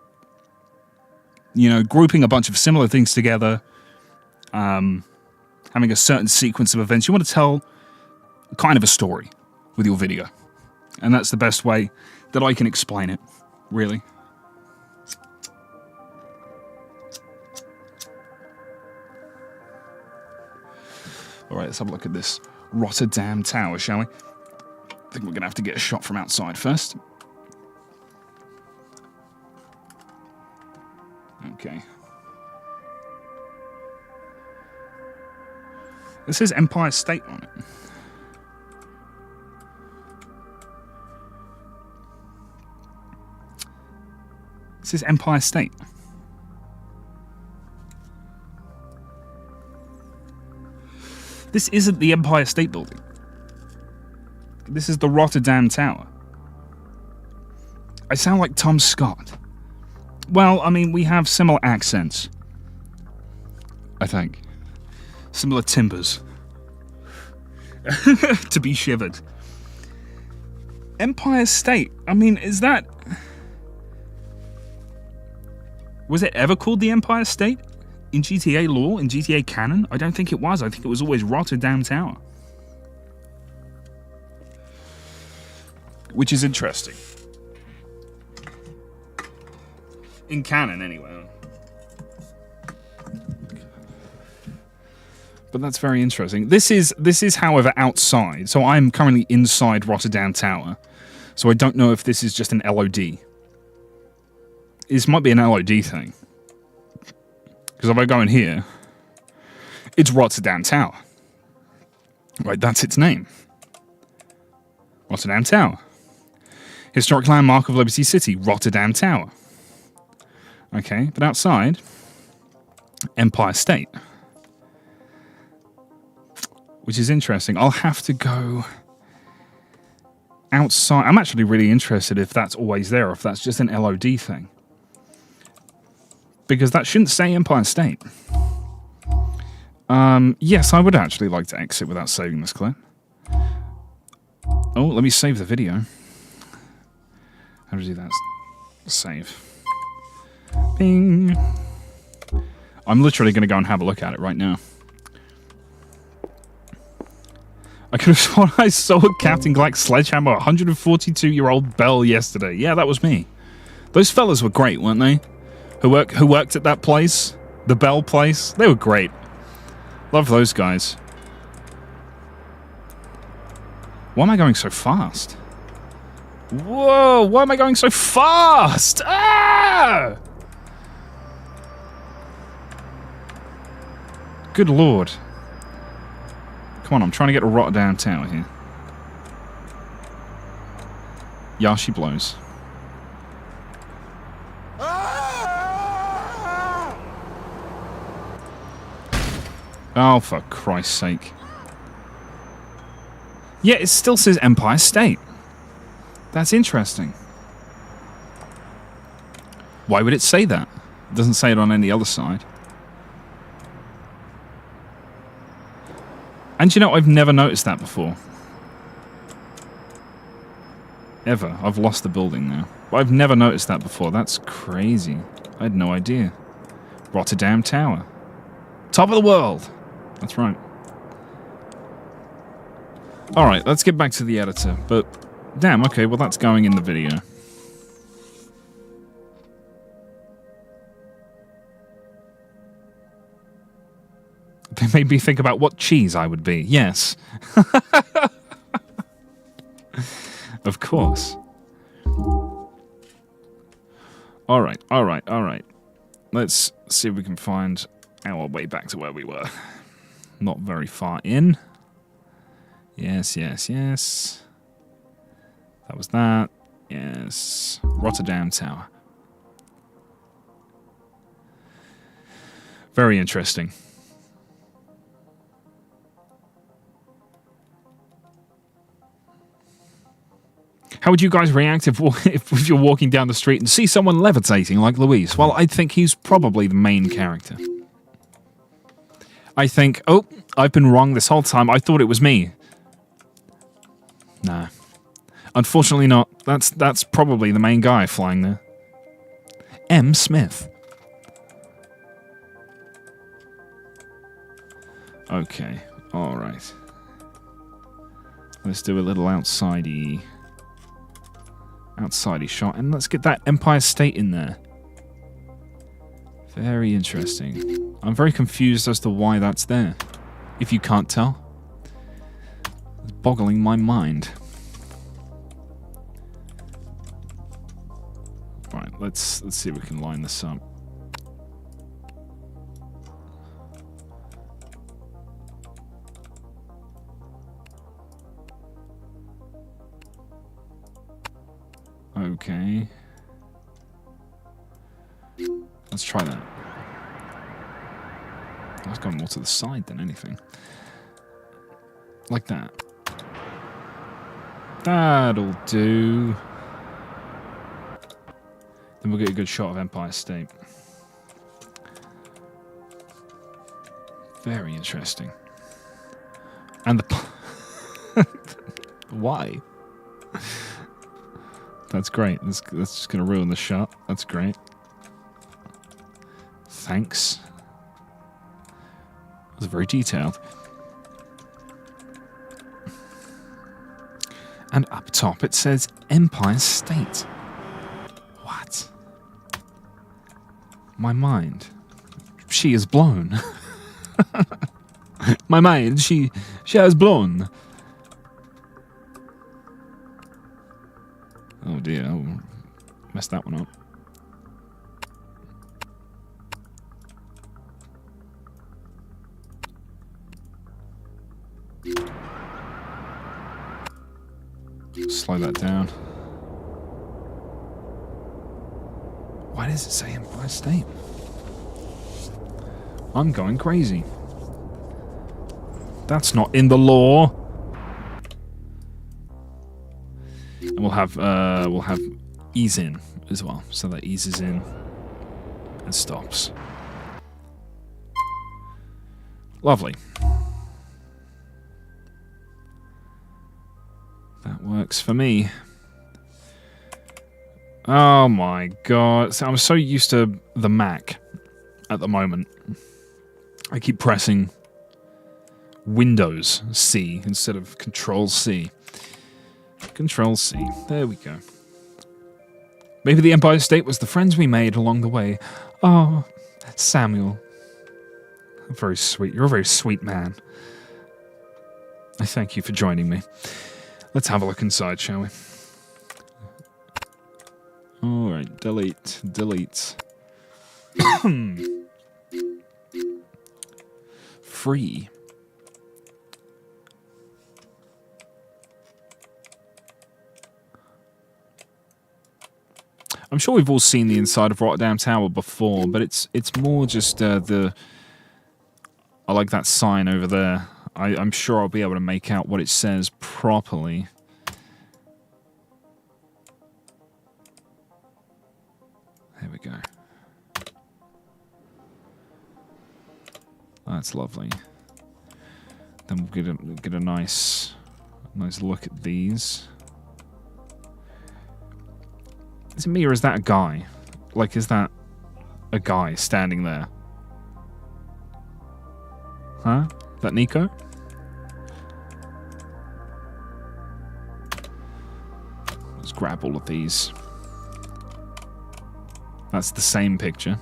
You know, grouping a bunch of similar things together, having a certain sequence of events. You want to tell kind of a story with your video. And that's the best way that I can explain it, really. All right, let's have a look at this Rotterdam Tower, shall we? I think we're going to have to get a shot from outside first. Okay. This says Empire State on it. It says Empire State. This isn't the Empire State Building. This is the Rotterdam Tower. I sound like Tom Scott. Well, I mean, we have similar accents. I think. Similar timbers. To be shivered. Empire State. I mean, is that... Was it ever called the Empire State? In GTA lore? In GTA canon? I don't think it was. I think it was always Rotterdam Tower. Which is interesting. In canon, anyway. But that's very interesting. This is, however, outside. So I'm currently inside Rotterdam Tower. So I don't know if this is just an LOD. This might be an LOD thing. Because if I go in here, it's Rotterdam Tower. Right, that's its name. Rotterdam Tower. Historic landmark of Liberty City, Rotterdam Tower. Okay, but outside, Empire State. Which is interesting. I'll have to go outside. I'm actually really interested if that's always there, or if that's just an LOD thing. Because that shouldn't say Empire State. Yes, I would actually like to exit without saving this clip. Oh, let me save the video. How to do that? Save. Bing. I'm literally going to go and have a look at it right now. I could have sworn I saw CaptainGlack sledgehammer 142-year-old Bell yesterday. Yeah, that was me. Those fellas were great, weren't they? Who worked at that place? The Bell place? They were great. Love those guys. Why am I going so fast? Whoa, why am I going so fast? Ah! Good lord. Come on, I'm trying to get to Rotterdam Tower here. Yeah, she blows. Oh, for Christ's sake. Yeah, it still says Empire State. That's interesting. Why would it say that? It doesn't say it on any other side. And you know, I've never noticed that before. Ever. I've lost the building now. But I've never noticed that before. That's crazy. I had no idea. Rotterdam Tower. Top of the world. That's right. Alright, let's get back to the editor. But, damn, okay, well that's going in the video. They made me think about what cheese I would be. Yes. Of course. Alright, alright, alright. Let's see if we can find our way back to where we were. Not very far in. Yes, yes, yes. That was that. Yes. Rotterdam Tower. Very interesting. How would you guys react if you're walking down the street and see someone levitating like Luis? Well, I think he's probably the main character. I think, oh, I've been wrong this whole time. I thought it was me. Nah. Unfortunately not. That's probably the main guy flying there. M. Smith. Okay. Alright. Let's do a little outsidey shot, and let's get that Empire State in there. Very interesting. I'm very confused as to why that's there. If you can't tell. It's boggling my mind. Right, let's see if we can line this up. Okay. Let's try that. That's going more to the side than anything. Like that. That'll do. Then we'll get a good shot of Empire State. Very interesting. And the... Why? That's great. That's just going to ruin the shot. That's great. Thanks. That was very detailed. And up top it says Empire State. What? My mind. She is blown. My mind, she has blown. Oh dear, oh, messed that one up. Slow that down. Why does it say Empire State? I'm going crazy. That's not in the law. And we'll have ease in as well, so that eases in and stops. Lovely. That works for me. Oh my god. So I'm so used to the Mac at the moment. I keep pressing Windows C instead of Control C. Control C. There we go. Maybe the Empire State was the friends we made along the way. Oh, Samuel. Very sweet. You're a very sweet man. I thank you for joining me. Let's have a look inside, shall we? Alright, delete. Delete. Free. I'm sure we've all seen the inside of Rotterdam Tower before, but it's more just the... I like that sign over there. I'm sure I'll be able to make out what it says properly. There we go. That's lovely. Then we'll get a nice look at these. Is it me or is that a guy? Like, is that a guy standing there? Huh? Is that Nico? Let's grab all of these. That's the same picture.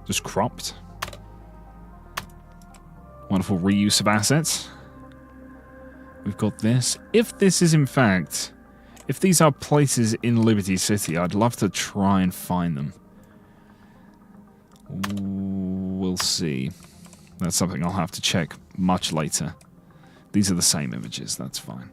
Just cropped. Wonderful reuse of assets. We've got this. If this is in fact... If these are places in Liberty City, I'd love to try and find them. We'll see. That's something I'll have to check much later. These are the same images, that's fine.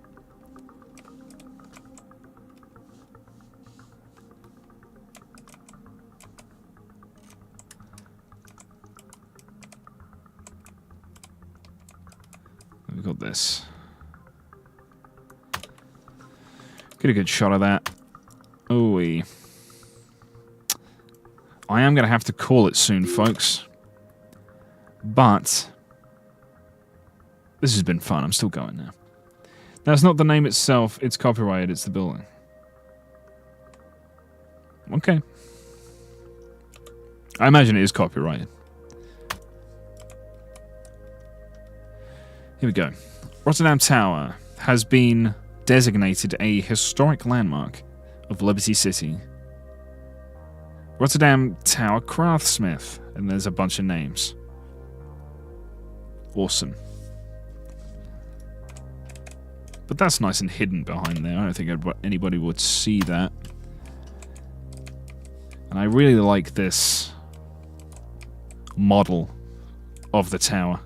of this. Get a good shot of that. Ooh-wee. I am going to have to call it soon, folks. But this has been fun. I'm still going now. That's not the name itself. It's copyrighted. It's the building. Okay. I imagine it is copyrighted. Here we go. Rotterdam Tower has been designated a historic landmark of Liberty City. Rotterdam Tower Craftsmith. And there's a bunch of names. Awesome. But that's nice and hidden behind there. I don't think anybody would see that. And I really like this model of the tower.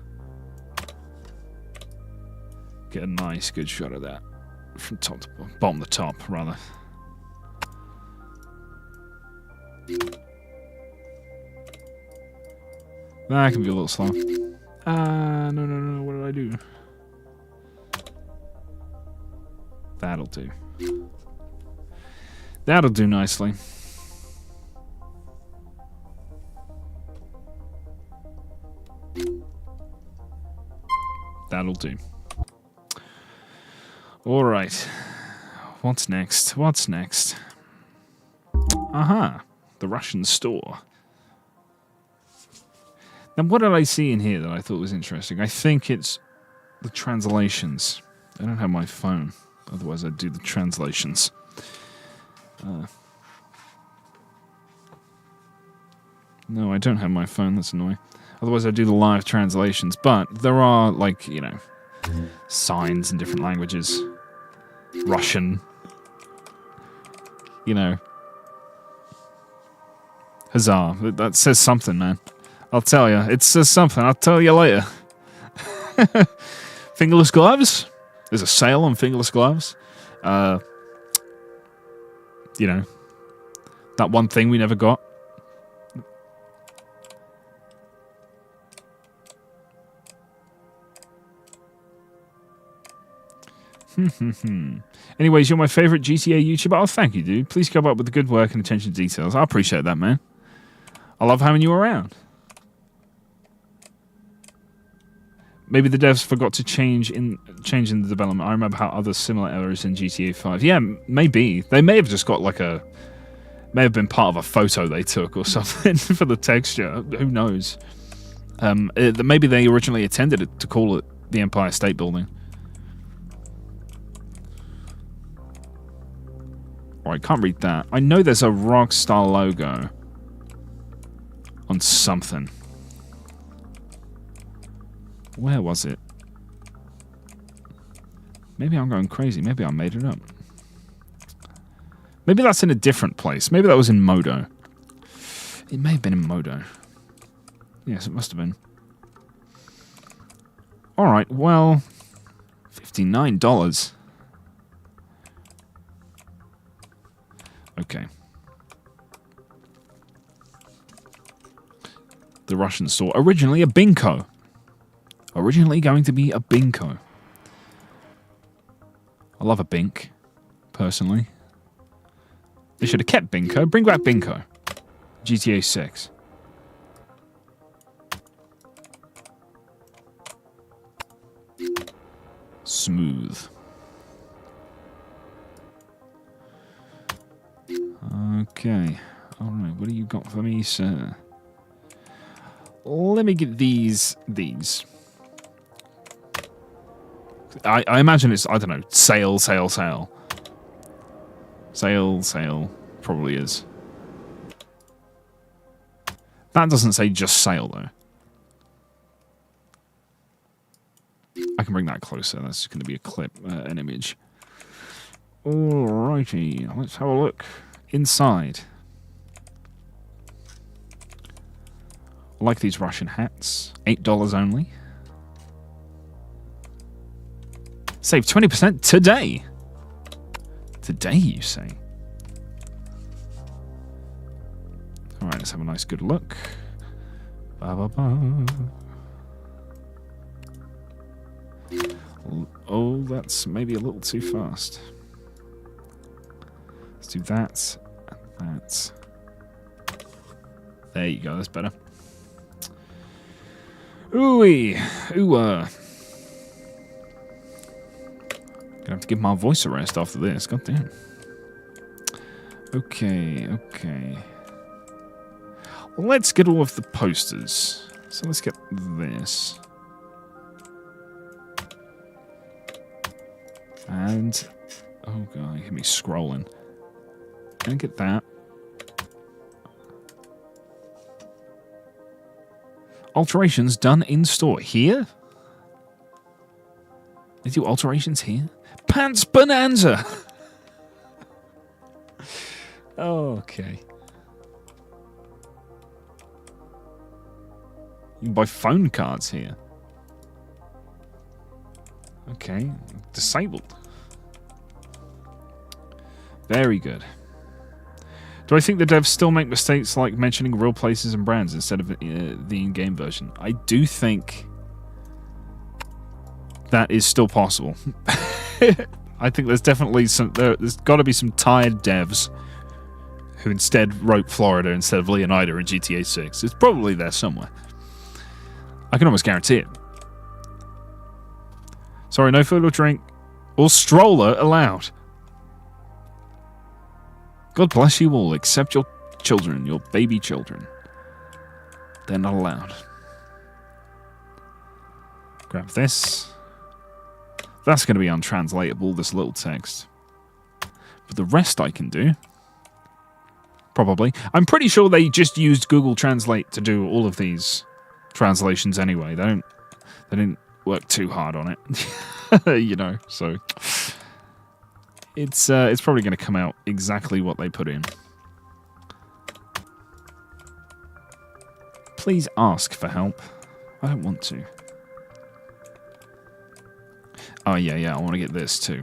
Get a nice, good shot of that. From top to bottom to top, rather. That can be a little slow. No. What did I do? That'll do. That'll do nicely. That'll do. Alright. What's next? What's next? Aha! The Russian store. Now, what did I see in here that I thought was interesting? I think it's the translations. I don't have my phone. Otherwise, I'd do the translations. No, I don't have my phone. That's annoying. Otherwise, I'd do the live translations. But there are, like, you know, signs in different languages. Russian. You know. Huzzah. That says something, man. I'll tell you. It says something. I'll tell you later. Fingerless gloves. There's a sale on fingerless gloves. You know. That one thing we never got. Anyways, you're my favorite GTA YouTuber. Oh, thank you, dude. Please keep up with the good work and attention to details. I appreciate that, man. I love having you around. Maybe the devs forgot to change in the development. I remember how other similar errors in GTA 5. Yeah, maybe. They may have just got like may have been part of a photo they took or something for the texture. Who knows? Maybe they originally intended it to call it the Empire State Building. Alright, can't read that. I know there's a Rockstar logo on something. Where was it? Maybe I'm going crazy. Maybe I made it up. Maybe that's in a different place. Maybe that was in Modo. It may have been in Modo. Yes, it must have been. Alright, well... $59. Okay. The Russian store. Originally a Binko. Originally going to be a Binko. I love a Bink, personally. They should have kept Binko. Bring back Binko. GTA 6. Smooth. Okay. Alright, what do you got for me, sir? Let me get these. I imagine it's, I don't know, sale. Sale. Probably is. That doesn't say just sale, though. I can bring that closer. That's going to be a clip, an image. Alrighty, let's have a look inside. I like these Russian hats. $8 only. Save 20% today. Today, you say? Alright, let's have a nice good look. Oh, that's maybe a little too fast. Let's do that and that. There you go, that's better. Ooh-wee. Ooh-ah. Gonna have to give my voice a rest after this. God damn. Okay, okay. Well, let's get all of the posters. So let's get this. And... oh, God, you hear me scrolling. Gonna get that. Alterations done in store. Here? They do alterations here? Pants Bonanza! Oh, okay. You can buy phone cards here. Okay. Disabled. Very good. Do I think the devs still make mistakes like mentioning real places and brands instead of the in-game version? I do think that is still possible. I think there's definitely some... there's got to be some tired devs who instead wrote Florida instead of Leonida in GTA 6. It's probably there somewhere. I can almost guarantee it. Sorry, no food or drink or stroller allowed. God bless you all, except your children, your baby children. They're not allowed. Grab this. That's going to be untranslatable, this little text. But the rest I can do. Probably. I'm pretty sure they just used Google Translate to do all of these translations anyway. They didn't work too hard on it. You know, so... It's probably going to come out exactly what they put in. Please ask for help. I don't want to. Oh, yeah, I want to get this too.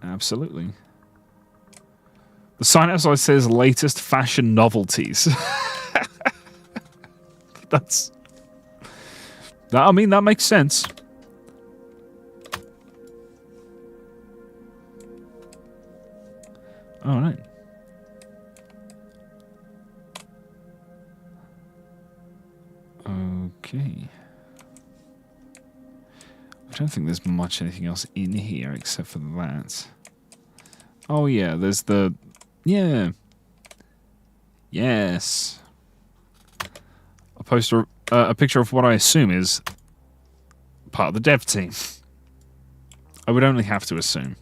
Absolutely. The sign outside says latest fashion novelties. I mean, that makes sense. All right. Okay. I don't think there's much anything else in here except for that. Oh yeah, there's the... yeah. Yes. A poster, a picture of what I assume is part of the dev team. I would only have to assume.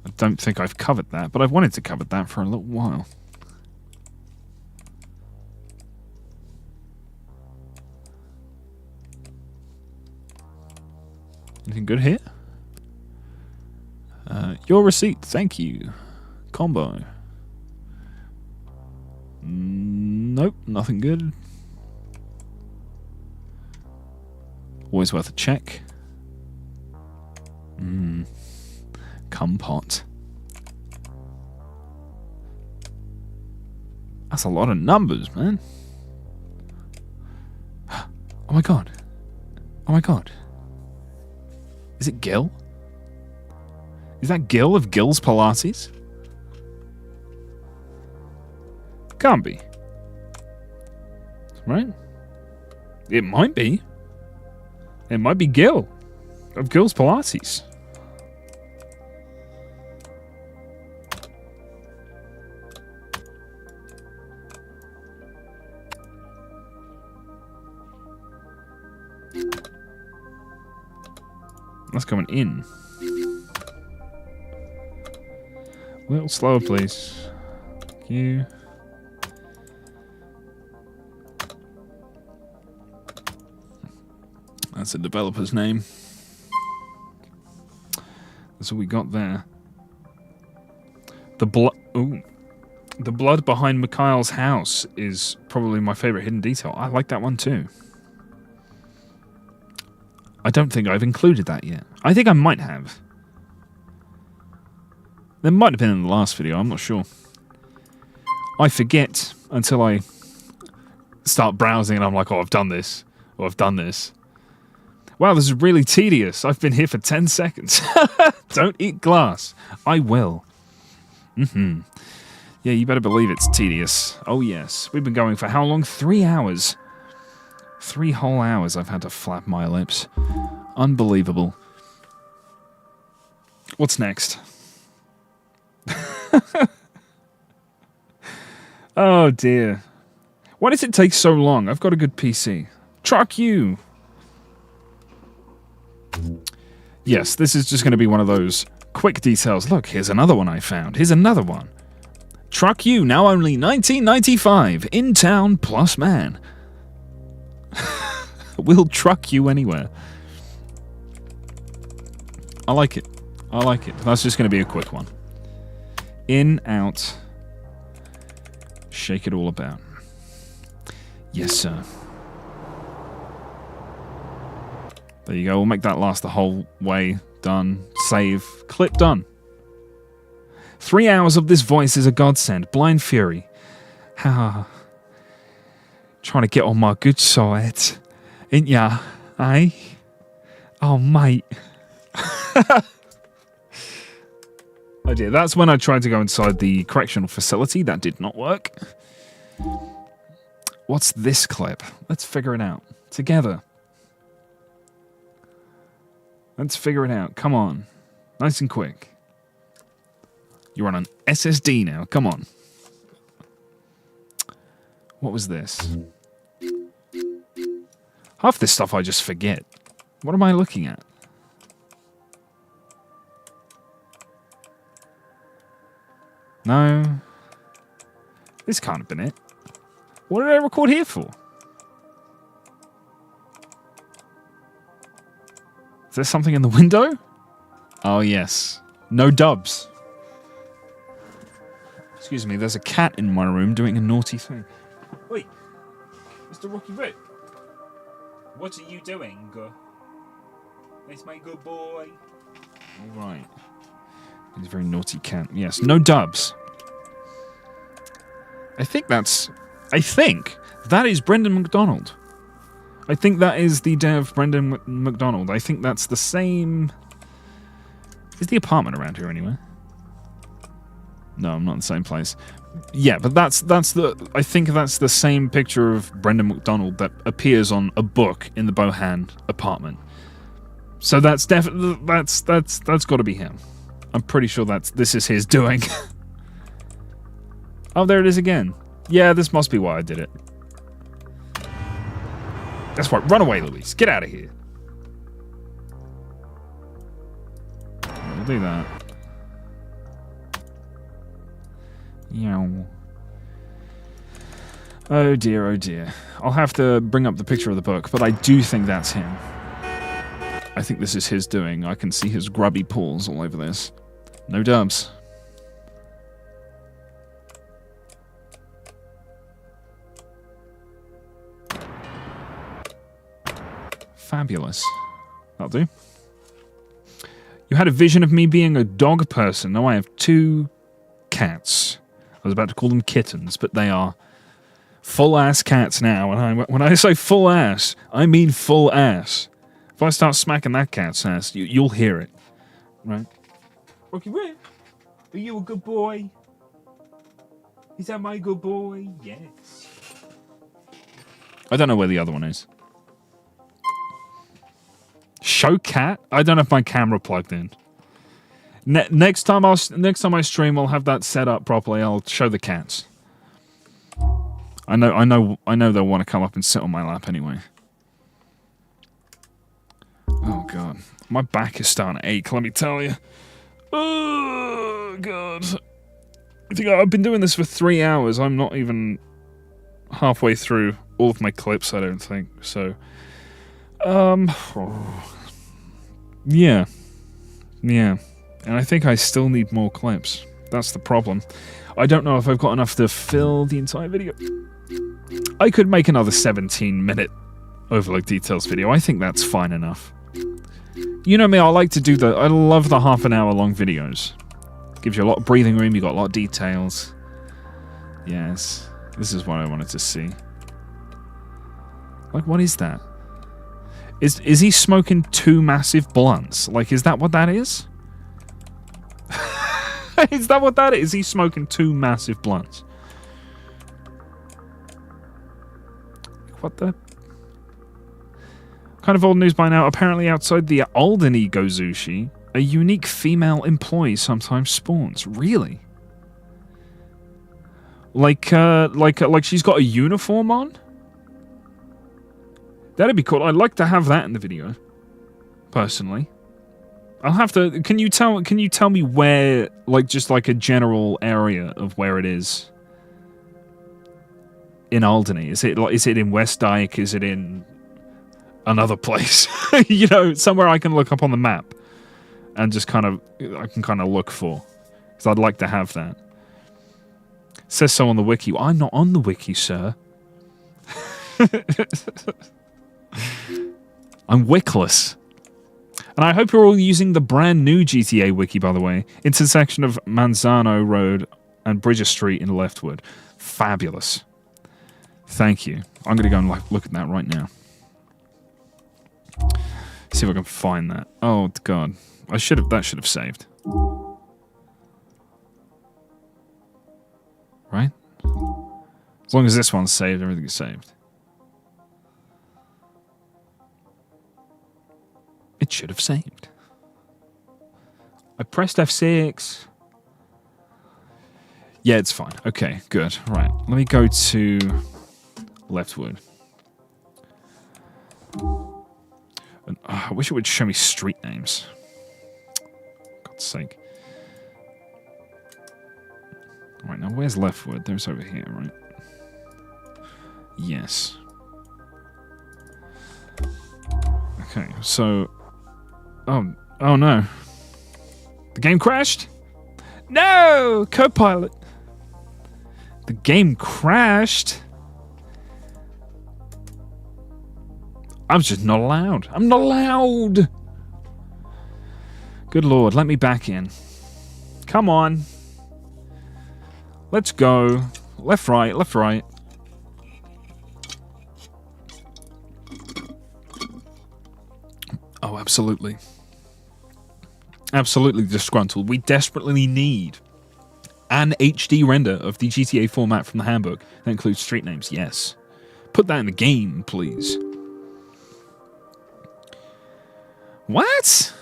I don't think I've covered that, but I've wanted to cover that for a little while. Anything good here? Your receipt, thank you. Combo. Nope, nothing good. Always worth a check. Compot. That's a lot of numbers, man. Oh my god. Oh my god. Is it Gil? Is that Gil of Gil's Pilates? Can't be. Right? It might be. It might be Gil of Gil's Pilates. That's coming in. A little slower, please. Thank you. That's a developer's name. That's what we got there. The blood behind Mikhail's house is probably my favorite hidden detail. I like that one too. I don't think I've included that yet. I think I might have. There might have been in the last video, I'm not sure. I forget until I start browsing and I'm like, oh, I've done this. Or I've done this. Wow, this is really tedious. I've been here for 10 seconds. Don't eat glass. I will. Yeah, you better believe it's tedious. Oh, yes. We've been going for how long? 3 hours. 3 whole hours I've had to flap my lips. Unbelievable. What's next? Oh, dear. Why does it take so long? I've got a good PC. Truck you! Yes, this is just going to be one of those quick details. Look, here's another one I found. Here's another one. Truck you, now only $19.95. In town plus man. We'll truck you anywhere. I like it. I like it. That's just going to be a quick one. In, out. Shake it all about. Yes, sir. There you go. We'll make that last the whole way. Done. Save. Clip done. 3 hours of this voice is a godsend. Blind Fury. Ha. Trying to get on my good side. Ain't ya? Eh? Oh, mate. Oh dear. That's when I tried to go inside the correctional facility. That did not work. What's this clip? Let's figure it out. Together. Let's figure it out. Come on. Nice and quick. You're on an SSD now. Come on. What was this? Half this stuff I just forget. What am I looking at? No. This can't have been it. What did I record here for? Is there something in the window? Oh, yes. No dubs. Excuse me, there's a cat in my room doing a naughty thing. Wait, Mr. Rocky Rip. What are you doing? It's my good boy. All right. He's a very naughty cat. Yes, no dubs. I think that is Brendan McDonald. I think that is the dev Brendan McDonald. I think that's the same... Is the apartment around here anywhere? No, I'm not in the same place. Yeah, but that's the... I think that's the same picture of Brendan McDonald that appears on a book in the Bohan apartment. So that's definitely... That's got to be him. I'm pretty sure this is his doing. Oh, there it is again. Yeah, this must be why I did it. That's right. Run away, Louise. Get out of here. We'll do that. Yow. Oh dear, oh dear. I'll have to bring up the picture of the book, but I do think that's him. I think this is his doing. I can see his grubby paws all over this. No dubs. Fabulous. That'll do. You had a vision of me being a dog person. No, I have 2 cats. I was about to call them kittens, but they are full-ass cats now. And when I say full-ass, I mean full-ass. If I start smacking that cat's ass, you'll hear it. Right? Rocky Rip, are you a good boy? Is that my good boy? Yes. I don't know where the other one is. Show cat? I don't have my camera plugged in. Next time I stream, I'll have that set up properly. I'll show the cats. I know they'll want to come up and sit on my lap anyway. Oh god, my back is starting to ache. Let me tell you. Oh god. I think I've been doing this for 3 hours. I'm not even halfway through all of my clips. I don't think so. Yeah. And I think I still need more clips. That's the problem. I don't know if I've got enough to fill the entire video. I could make another 17-minute overlook details video. I think that's fine enough. You know me, I love the half-an-hour long videos. Gives you a lot of breathing room, you got a lot of details. Yes, this is what I wanted to see. Like, what is that? Is he smoking 2 massive blunts? Like, is that what that is? Is that what that is? Is he smoking 2 massive blunts? What the? Kind of old news by now. Apparently outside the Alderney Gozushi, a unique female employee sometimes spawns. Really? Like she's got a uniform on? That'd be cool. I'd like to have that in the video. Personally. I'll have to... Can you tell me where... Like, just like a general area of where it is? In Alderney? Is it in West Dyke? Is it in another place? You know, somewhere I can look up on the map. And just kind of... I can kind of look for. Because I'd like to have that. It says so on the wiki. Well, I'm not on the wiki, sir. I'm wickless. And I hope you're all using the brand new GTA wiki, by the way. Intersection of Manzano Road and Bridger Street in Leftwood. Fabulous. Thank you. I'm going to go and look at that right now. See if I can find that. Oh, God. That should have saved. Right? As long as this one's saved, everything's saved. It should have saved. I pressed F6. Yeah, it's fine. Okay, good. Right. Let me go to Leftwood. And, I wish it would show me street names. God's sake. Right, now where's Leftwood? There's over here, right? Yes. Okay, so... Oh no. The game crashed? No! Copilot. The game crashed? I'm just not allowed. I'm not allowed! Good lord, let me back in. Come on. Let's go. Left, right, left, right. Oh, absolutely. Absolutely disgruntled. We desperately need an HD render of the GTA format from the handbook that includes street names. Yes. Put that in the game, please. What?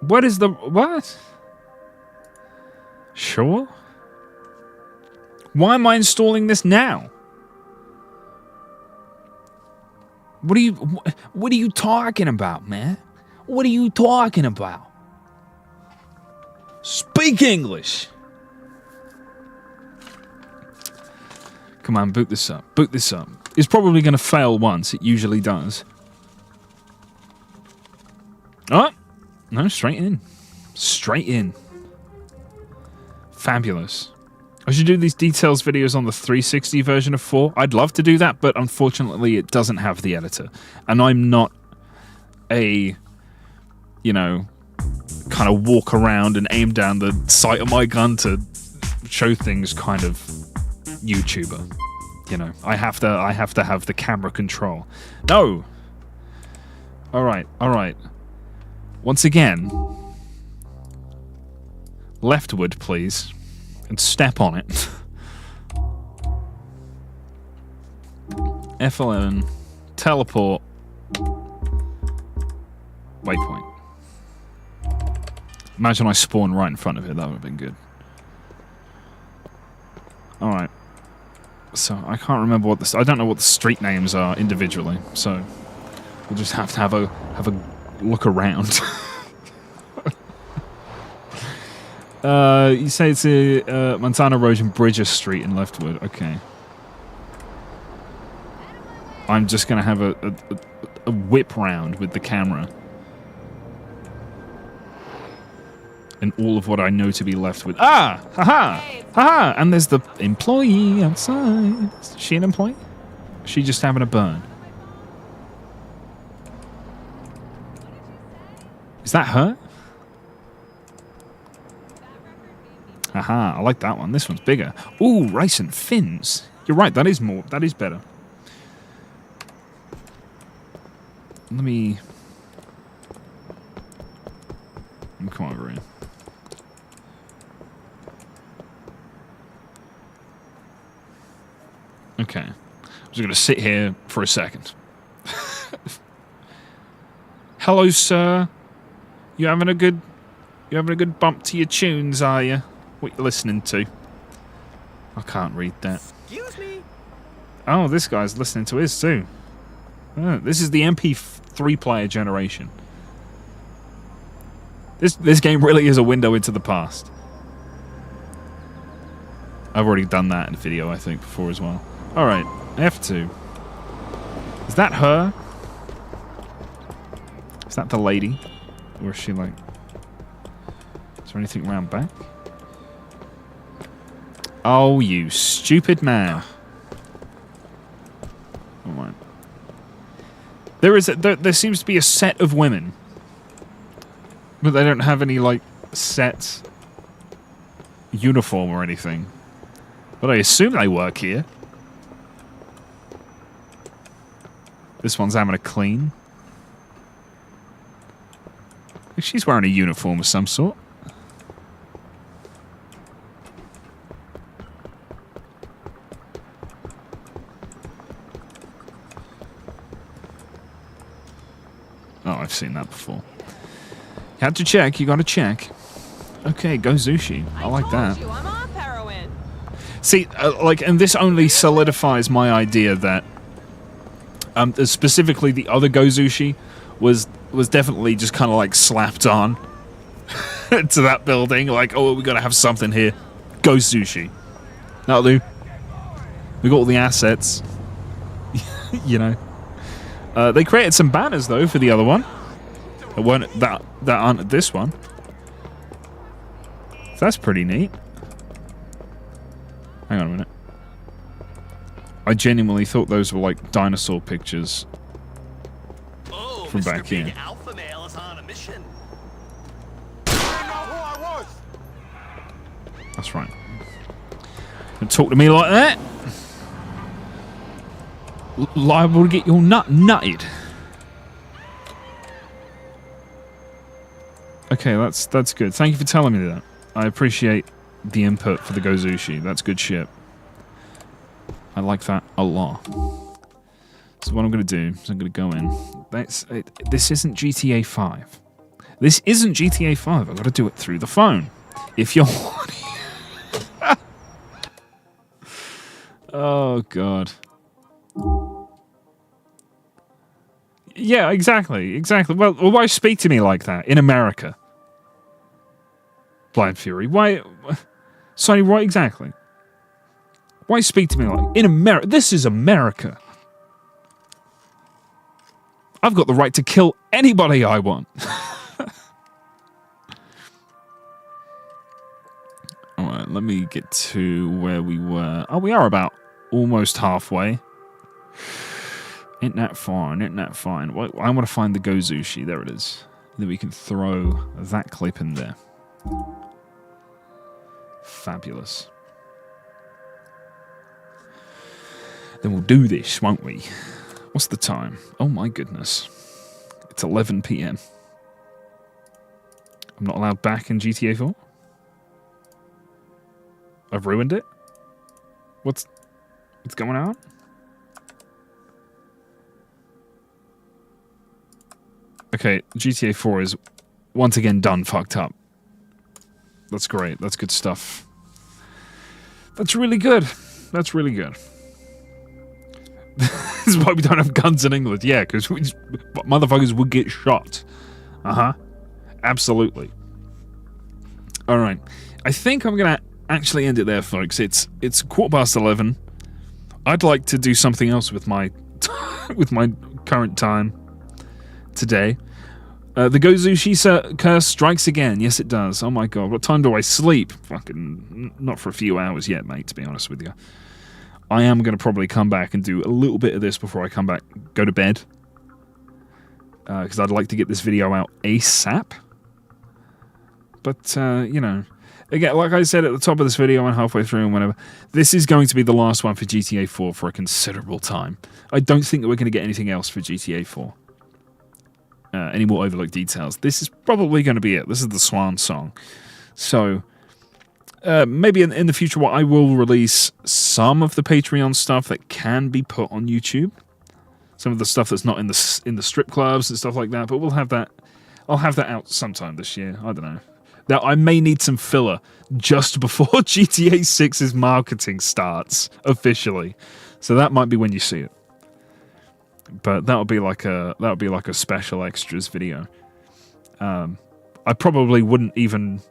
What is the... What? Sure. Why am I installing this now? What are you talking about, man? What are you talking about? Speak English. Come on, boot this up. Boot this up. It's probably going to fail once. It usually does. Oh! No, straight in. Straight in. Fabulous. I should do these details videos on the 360 version of 4. I'd love to do that, but unfortunately it doesn't have the editor. And I'm not a, you know, kind of walk around and aim down the sight of my gun to show things kind of YouTuber. You know, I have to have the camera control. No! Alright, alright. Once again, leftward, please. And step on it. F11. Teleport. Waypoint. Imagine I spawn right in front of it. That would have been good. Alright. So, I can't remember what this... I don't know what the street names are individually. So, we'll just have to have a look around. You say it's a Montana Road and Bridger Street in Leftwood. Okay. I'm just going to have a whip round with the camera. And all of what I know to be Leftwood. Ah! Haha! Haha! And there's the employee outside. Is she an employee? Is she just having a burn? Is that her? Haha, I like that one. This one's bigger. Ooh, rice and fins. You're right, that is more. That is better. Let me come over here. Okay. I'm just going to sit here for a second. Hello, sir. You having a good bump to your tunes, are you? What you listening to? I can't read that. Excuse me. Oh, this guy's listening to his too. Oh, this is the MP3 player generation. This game really is a window into the past. I've already done that in a video, I think, before as well. Alright, F2. Is that her? Is that the lady? Or is she like... Is there anything around back? Oh, you stupid man. Alright. There seems to be a set of women. But they don't have any, like, set uniform or anything. But I assume they work here. This one's having a clean. She's wearing a uniform of some sort. Oh, I've seen that before. You had to check. You got to check. Okay, go Zushi. I like that. You, I'm off heroin. See, and this only solidifies my idea that specifically the other Go Zushi was definitely just kind of like slapped on to that building. Like, oh, we got to have something here. Go Sushi. That'll do. We got all the assets. You know. They created some banners though for the other one. That weren't that aren't this one. So that's pretty neat. Hang on a minute. I genuinely thought those were like dinosaur pictures from Mr. back here. Big Alpha Male is on a mission. That's right. Don't talk to me like that. Liable to get your nut nutted. Okay, that's good. Thank you for telling me that. I appreciate the input for the Gozushi. That's good shit. I like that a lot. So what I'm going to do is I'm going to go in. This isn't GTA 5. This isn't GTA 5. I've got to do it through the phone. If you're... Oh, God. Yeah, exactly. Well, why speak to me like that in America? Blind Fury. Why... Sonny, what exactly? Why speak to me like... In America... This is America. I've got the right to kill anybody I want. Alright, let me get to where we were. Oh, we are about almost halfway. Ain't that fine, ain't that fine. I want to find the Gozushi. There it is. Then we can throw that clip in there. Fabulous. Then we'll do this, won't we? What's the time? Oh my goodness. It's 11 PM. I'm not allowed back in GTA 4? I've ruined it? What's going on? Okay, GTA 4 is once again done fucked up. That's great. That's good stuff. That's really good. That's really good. This is why we don't have guns in England. Yeah, because motherfuckers would get shot. Uh-huh. Absolutely. Alright. I think I'm going to actually end it there, folks. It's 11:15. I'd like to do something else with my with my current time today. The Gozushi curse strikes again. Yes, it does. Oh my god. What time do I sleep? Fucking not for a few hours yet, mate, to be honest with you. I am going to probably come back and do a little bit of this before I go to bed. Because I'd like to get this video out ASAP. But, you know, Again, like I said at the top of this video and halfway through and whatever, this is going to be the last one for GTA 4 for a considerable time. I don't think that we're going to get anything else for GTA 4. Any more overlooked details. This is probably going to be it. This is the swan song. So, maybe in the future, I will release some of the Patreon stuff that can be put on YouTube. Some of the stuff that's not in the strip clubs and stuff like that. But we'll have that. I'll have that out sometime this year. I don't know. Now, I may need some filler just before GTA 6's marketing starts officially. So that might be when you see it. But that would be like a special extras video. I probably wouldn't even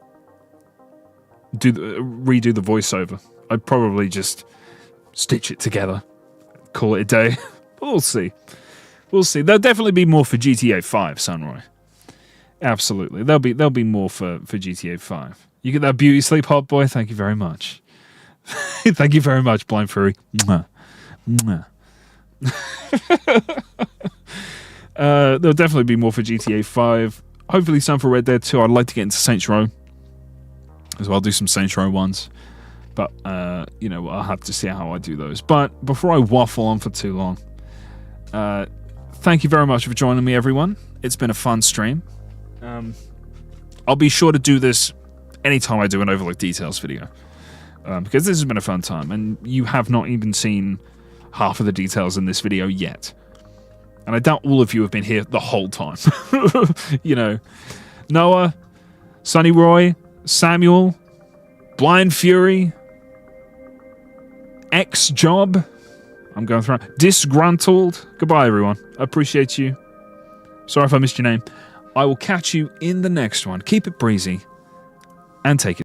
redo the voiceover. I'd probably just stitch it together, call it a day. We'll see. We'll see. There'll definitely be more for GTA 5, Sunroy. Absolutely. There'll be more for GTA 5. You get that beauty sleep, hot boy? Thank you very much. Thank you very much, Blind Fury. Mwah. Mwah. There'll definitely be more for GTA 5. Hopefully some for Red Dead 2. I'd like to get into Saints Row as well. I'll do some Saints Row ones. But, you know, I'll have to see how I do those. But before I waffle on for too long, thank you very much for joining me, everyone. It's been a fun stream. I'll be sure to do this anytime I do an Overlooked Details video. Because this has been a fun time. And you have not even seen half of the details in this video yet. And I doubt all of you have been here the whole time. You know, Noah, Sonny Roy, Samuel, Blind Fury, X-Job, I'm going through, Disgruntled. Goodbye, everyone. I appreciate you. Sorry if I missed your name. I will catch you in the next one. Keep it breezy and take it.